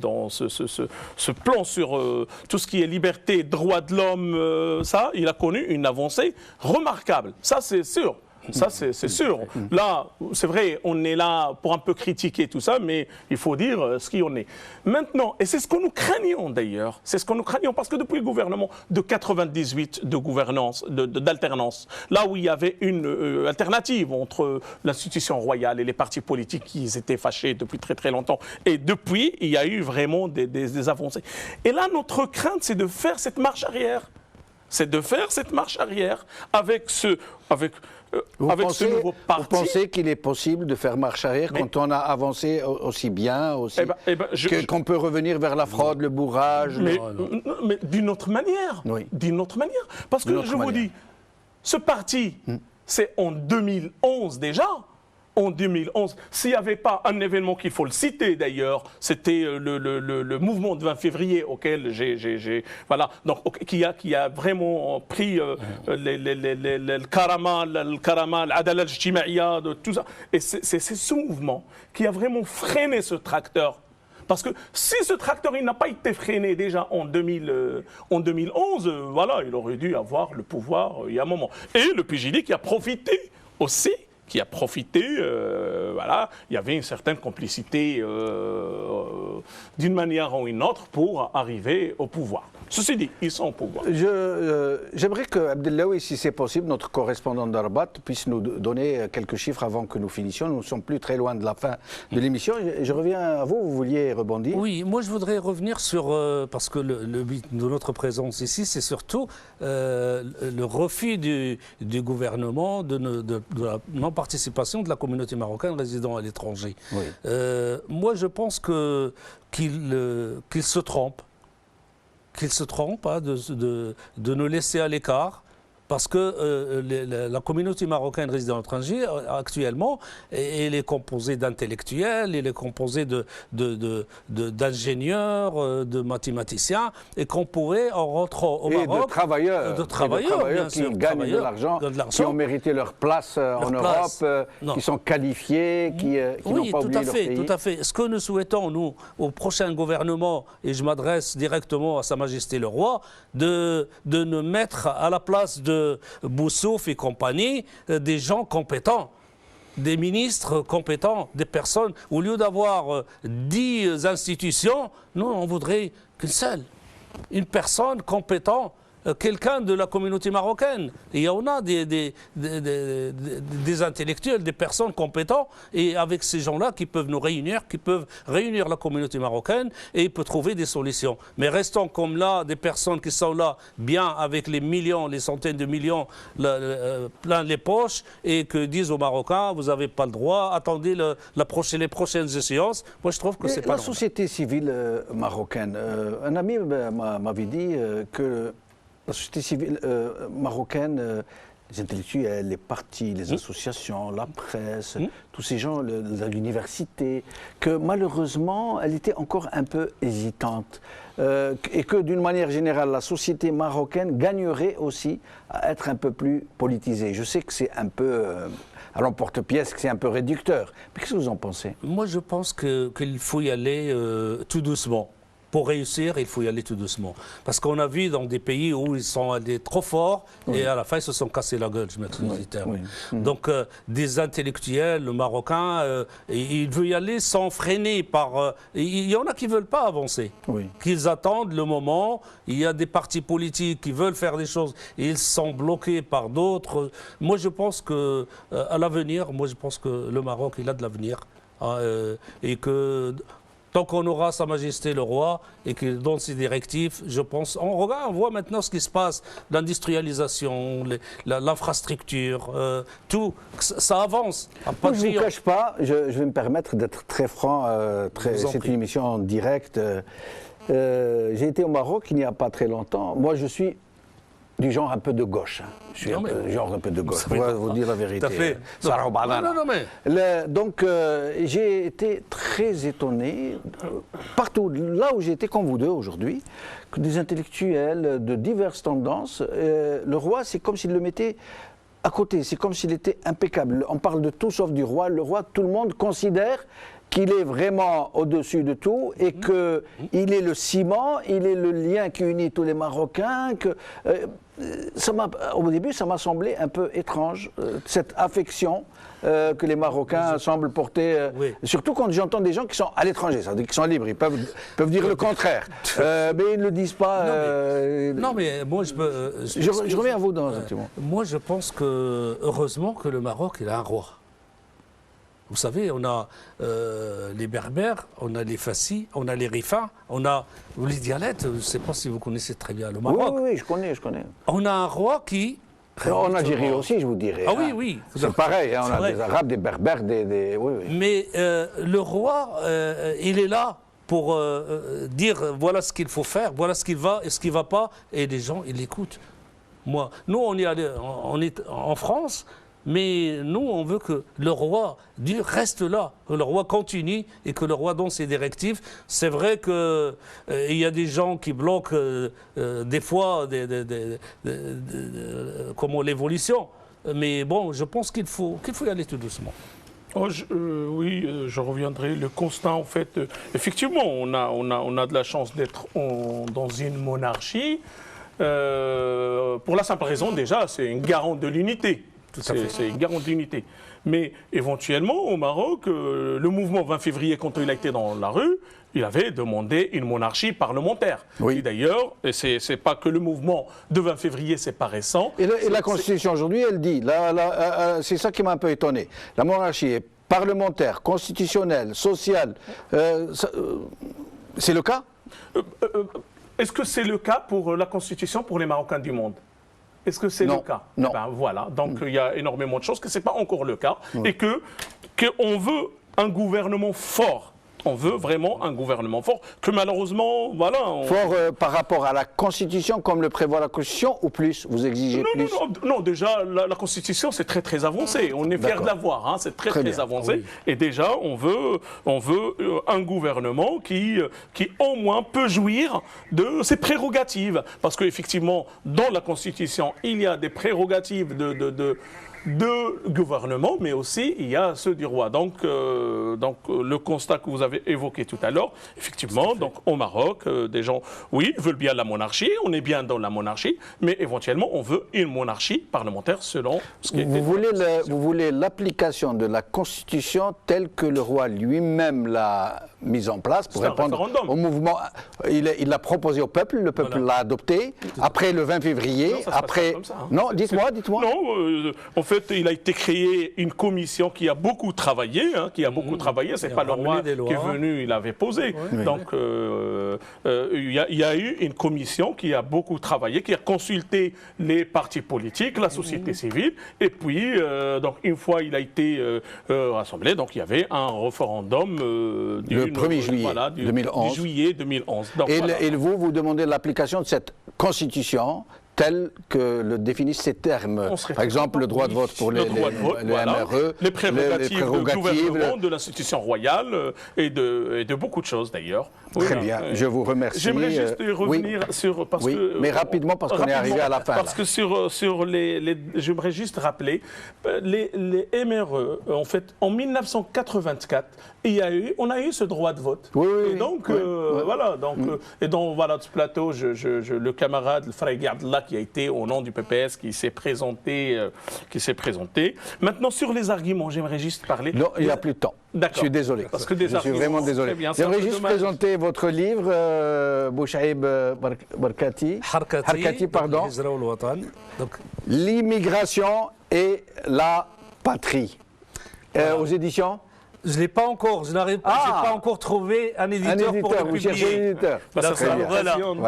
plan sur tout ce qui est liberté, droits de l'homme, ça, il a connu une avancée remarquable. Ça, c'est sûr. Ça, c'est sûr. Là, c'est vrai, on est là pour un peu critiquer tout ça, mais il faut dire ce qu'il en est. Maintenant, et c'est ce que nous craignons d'ailleurs, c'est ce que nous craignons, parce que depuis le gouvernement de 98 de gouvernance, d'alternance, là où il y avait une alternative entre l'institution royale et les partis politiques qui étaient fâchés depuis très très longtemps, et depuis, il y a eu vraiment des avancées. Et là, notre crainte, c'est de faire cette marche arrière. C'est de faire cette marche arrière avec ce nouveau parti. Vous pensez qu'il est possible de faire marche arrière quand on a avancé aussi bien, qu'on peut revenir vers la fraude, le bourrage Mais d'une autre manière. Oui. D'une autre manière. Parce que je vous dis, ce parti, c'est en 2011 déjà. En 2011, s'il n'y avait pas un événement qu'il faut le citer d'ailleurs, c'était le mouvement de 20 février auquel voilà, donc qui a vraiment pris le karama, l'adala al-ijtimaïya, tout ça. Et c'est ce mouvement qui a vraiment freiné ce tracteur. Parce que si ce tracteur n'a pas été freiné déjà en 2011, voilà, il aurait dû avoir le pouvoir il y a un moment. Et le PJD qui a profité aussi. Voilà, il y avait une certaine complicité d'une manière ou une autre pour arriver au pouvoir. Ceci dit, ils sont au pouvoir. J'aimerais que Abdellaoui, si c'est possible, notre correspondant d'Arbat, puisse nous donner quelques chiffres avant que nous finissions. Nous ne sommes plus très loin de la fin de l'émission. Je reviens à vous, vous vouliez rebondir? Oui, moi je voudrais revenir sur, parce que le but de notre présence ici, c'est surtout le refus du gouvernement de la non-participation de la communauté marocaine résidant à l'étranger. Oui. Moi je pense qu'il se trompe. Qu'il se trompe de nous laisser à l'écart, parce que la communauté marocaine résidant à l'étranger, actuellement, elle est composée d'intellectuels, elle est composée d'ingénieurs, de mathématiciens, et qu'on pourrait, en rentrant au Maroc... de travailleurs qui gagnent de l'argent, qui ont mérité leur place en Europe, qui sont qualifiés, qui n'ont pas oublié leur pays. Oui, tout à fait. Ce que nous souhaitons, nous, au prochain gouvernement, et je m'adresse directement à Sa Majesté le Roi, de nous mettre à la place de Boussouf et compagnie, des gens compétents, des ministres compétents, des personnes. Au lieu d'avoir 10 institutions, nous, on voudrait qu'une seule, une personne compétente, quelqu'un de la communauté marocaine. Et on a des intellectuels, des personnes compétentes, et avec ces gens-là qui peuvent nous réunir, qui peuvent réunir la communauté marocaine et peut trouver des solutions. Mais restons comme là, des personnes qui sont là, bien avec les millions, les centaines de millions plein les poches, et que disent aux Marocains, vous n'avez pas le droit, attendez les prochaines échéances. Moi, je trouve que c'est pas la société civile marocaine. Un ami m'avait dit que la société civile marocaine, les intellectuels, les partis, les associations, la presse, tous ces gens, l'université, que malheureusement, elle était encore un peu hésitante. Et que d'une manière générale, la société marocaine gagnerait aussi à être un peu plus politisée. Je sais que c'est un peu... à l'emporte-pièce, que c'est un peu réducteur. Mais qu'est-ce que vous en pensez? Moi, je pense qu'il faut y aller tout doucement. Pour réussir, il faut y aller tout doucement. Parce qu'on a vu dans des pays où ils sont allés trop forts, et à la fin, ils se sont cassés la gueule, je m'excuse du terme. Donc, des intellectuels, le Marocain, il veut y aller sans freiner par... il y en a qui ne veulent pas avancer, qu'ils attendent le moment. Il y a des partis politiques qui veulent faire des choses, et ils sont bloqués par d'autres. Moi, je pense qu'à l'avenir, moi, je pense que le Maroc, il a de l'avenir. Et que... Tant qu'on aura Sa Majesté le Roi et qu'il donne ses directives, je pense... On voit maintenant ce qui se passe, l'industrialisation, l'infrastructure, tout, ça avance. Moi, je ne vous cache pas, je vais me permettre d'être très franc, c'est une émission en direct. J'ai été au Maroc il n'y a pas très longtemps. Moi, je suis du genre un peu de gauche. Hein. Je suis genre un peu de gauche, pour vous dire la vérité. Tout à fait. Donc, j'ai été très étonné, partout, là où j'ai été comme vous deux aujourd'hui, que des intellectuels de diverses tendances, le roi, c'est comme s'il le mettait à côté, c'est comme s'il était impeccable. On parle de tout sauf du roi. Le roi, tout le monde considère qu'il est vraiment au-dessus de tout et qu'il est le ciment, il est le lien qui unit tous les Marocains. Au début, ça m'a semblé un peu étrange, cette affection que les Marocains semblent porter, surtout quand j'entends des gens qui sont à l'étranger, ça veut dire qu'ils sont libres, ils peuvent dire le contraire, mais ils ne le disent pas. Non, mais moi, je reviens à vous dans un petit moment. Moi, je pense que, heureusement que le Maroc, il a un roi. Vous savez, on a les Berbères, on a les Fassis, on a les Rifas, on a les dialectes, je ne sais pas si vous connaissez très bien le Maroc. Oui, je connais. On a un roi qui... En Algérie aussi, je vous dirais. Ah oui, oui. C'est pareil, hein, on a des Arabes, des Berbères, oui. Mais le roi, il est là pour dire voilà ce qu'il faut faire, voilà ce qui va et ce qui ne va pas, et les gens, ils l'écoutent. Nous, on est en France, mais nous, on veut que le roi reste là, que le roi continue et que le roi donne ses directives. C'est vrai qu'il y a des gens qui bloquent des fois l'évolution, mais bon, je pense qu'il faut y aller tout doucement. Oui, je reviendrai. Le constat, en fait, effectivement, on a de la chance d'être dans une monarchie. Pour la simple raison, déjà, c'est une garante de l'unité. C'est une garantie d'unité. Mais éventuellement, au Maroc, le mouvement 20 février, quand il a été dans la rue, il avait demandé une monarchie parlementaire. Oui. D'ailleurs, ce n'est pas que le mouvement de 20 février, c'est pas récent. Et la Constitution aujourd'hui, elle dit, c'est ça qui m'a un peu étonné, la monarchie est parlementaire, constitutionnelle, sociale. C'est le cas Est-ce que c'est le cas pour la Constitution pour les Marocains du monde ? Est-ce que c'est le cas? Non. Ben voilà, donc il y a énormément de choses que ce n'est pas encore le cas et qu'on veut un gouvernement fort. On veut vraiment un gouvernement fort que malheureusement, voilà... Fort par rapport à la Constitution comme le prévoit la Constitution ou plus? Vous exigez plus? Non, déjà la Constitution c'est très très avancé. On est fiers de l'avoir, hein, c'est très avancé. Oui. Et déjà on veut un gouvernement qui au moins peut jouir de ses prérogatives. Parce qu'effectivement, dans la Constitution, il y a des prérogatives de gouvernement, mais aussi il y a ceux du roi. Donc le constat que vous avez évoqué tout à l'heure, effectivement, donc au Maroc, des gens, oui, veulent bien la monarchie, on est bien dans la monarchie, mais éventuellement on veut une monarchie parlementaire selon ce qui est... Vous voulez l'application de la Constitution telle que le roi lui-même l'a mise en place pour répondre au mouvement. Il l'a proposé au peuple, le peuple l'a adopté, après le 20 février, après... Comme ça, hein. Non, dites-moi. Non, en fait, il a été créé une commission qui a beaucoup travaillé, c'est pas le roi qui est venu, il avait posé. Oui. Donc, il y a eu une commission qui a beaucoup travaillé, qui a consulté les partis politiques, la société civile, et puis, donc, une fois il a été rassemblé, donc il y avait un référendum le 1er juillet 2011. Du juillet 2011. Donc, et vous demandez l'application de cette constitution tel que le définissent ces termes. Par exemple, le droit de vote pour les MRE, les prérogatives de gouvernement, de l'institution royale et de beaucoup de choses d'ailleurs. Très bien, je vous remercie. J'aimerais juste revenir sur... mais rapidement, parce qu'on est arrivé à la fin. Parce que j'aimerais juste rappeler, les MRE, en fait, en 1984, on a eu ce droit de vote. Et donc, voilà, et dans ce plateau, le camarade, le frère Gardla, qui a été au nom du PPS, qui s'est présenté. Maintenant, sur les arguments, j'aimerais juste parler... Non, il n'y a plus de temps. Je suis désolé. Parce que je suis vraiment désolé. J'aimerais juste présenter votre livre, Bouchaïb Barkati. Harkati, pardon. L'immigration et la patrie. Aux éditions? Je ne l'ai pas encore, je n'ai pas encore trouvé un éditeur pour le publier. Cherchez un éditeur.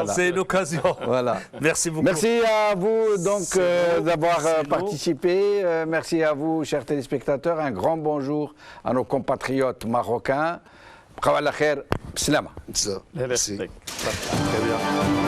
C'est l'occasion. Voilà. Merci beaucoup. Merci à vous d'avoir participé. Merci à vous, chers téléspectateurs. Un grand bonjour à nos compatriotes marocains. Merci. Très bien.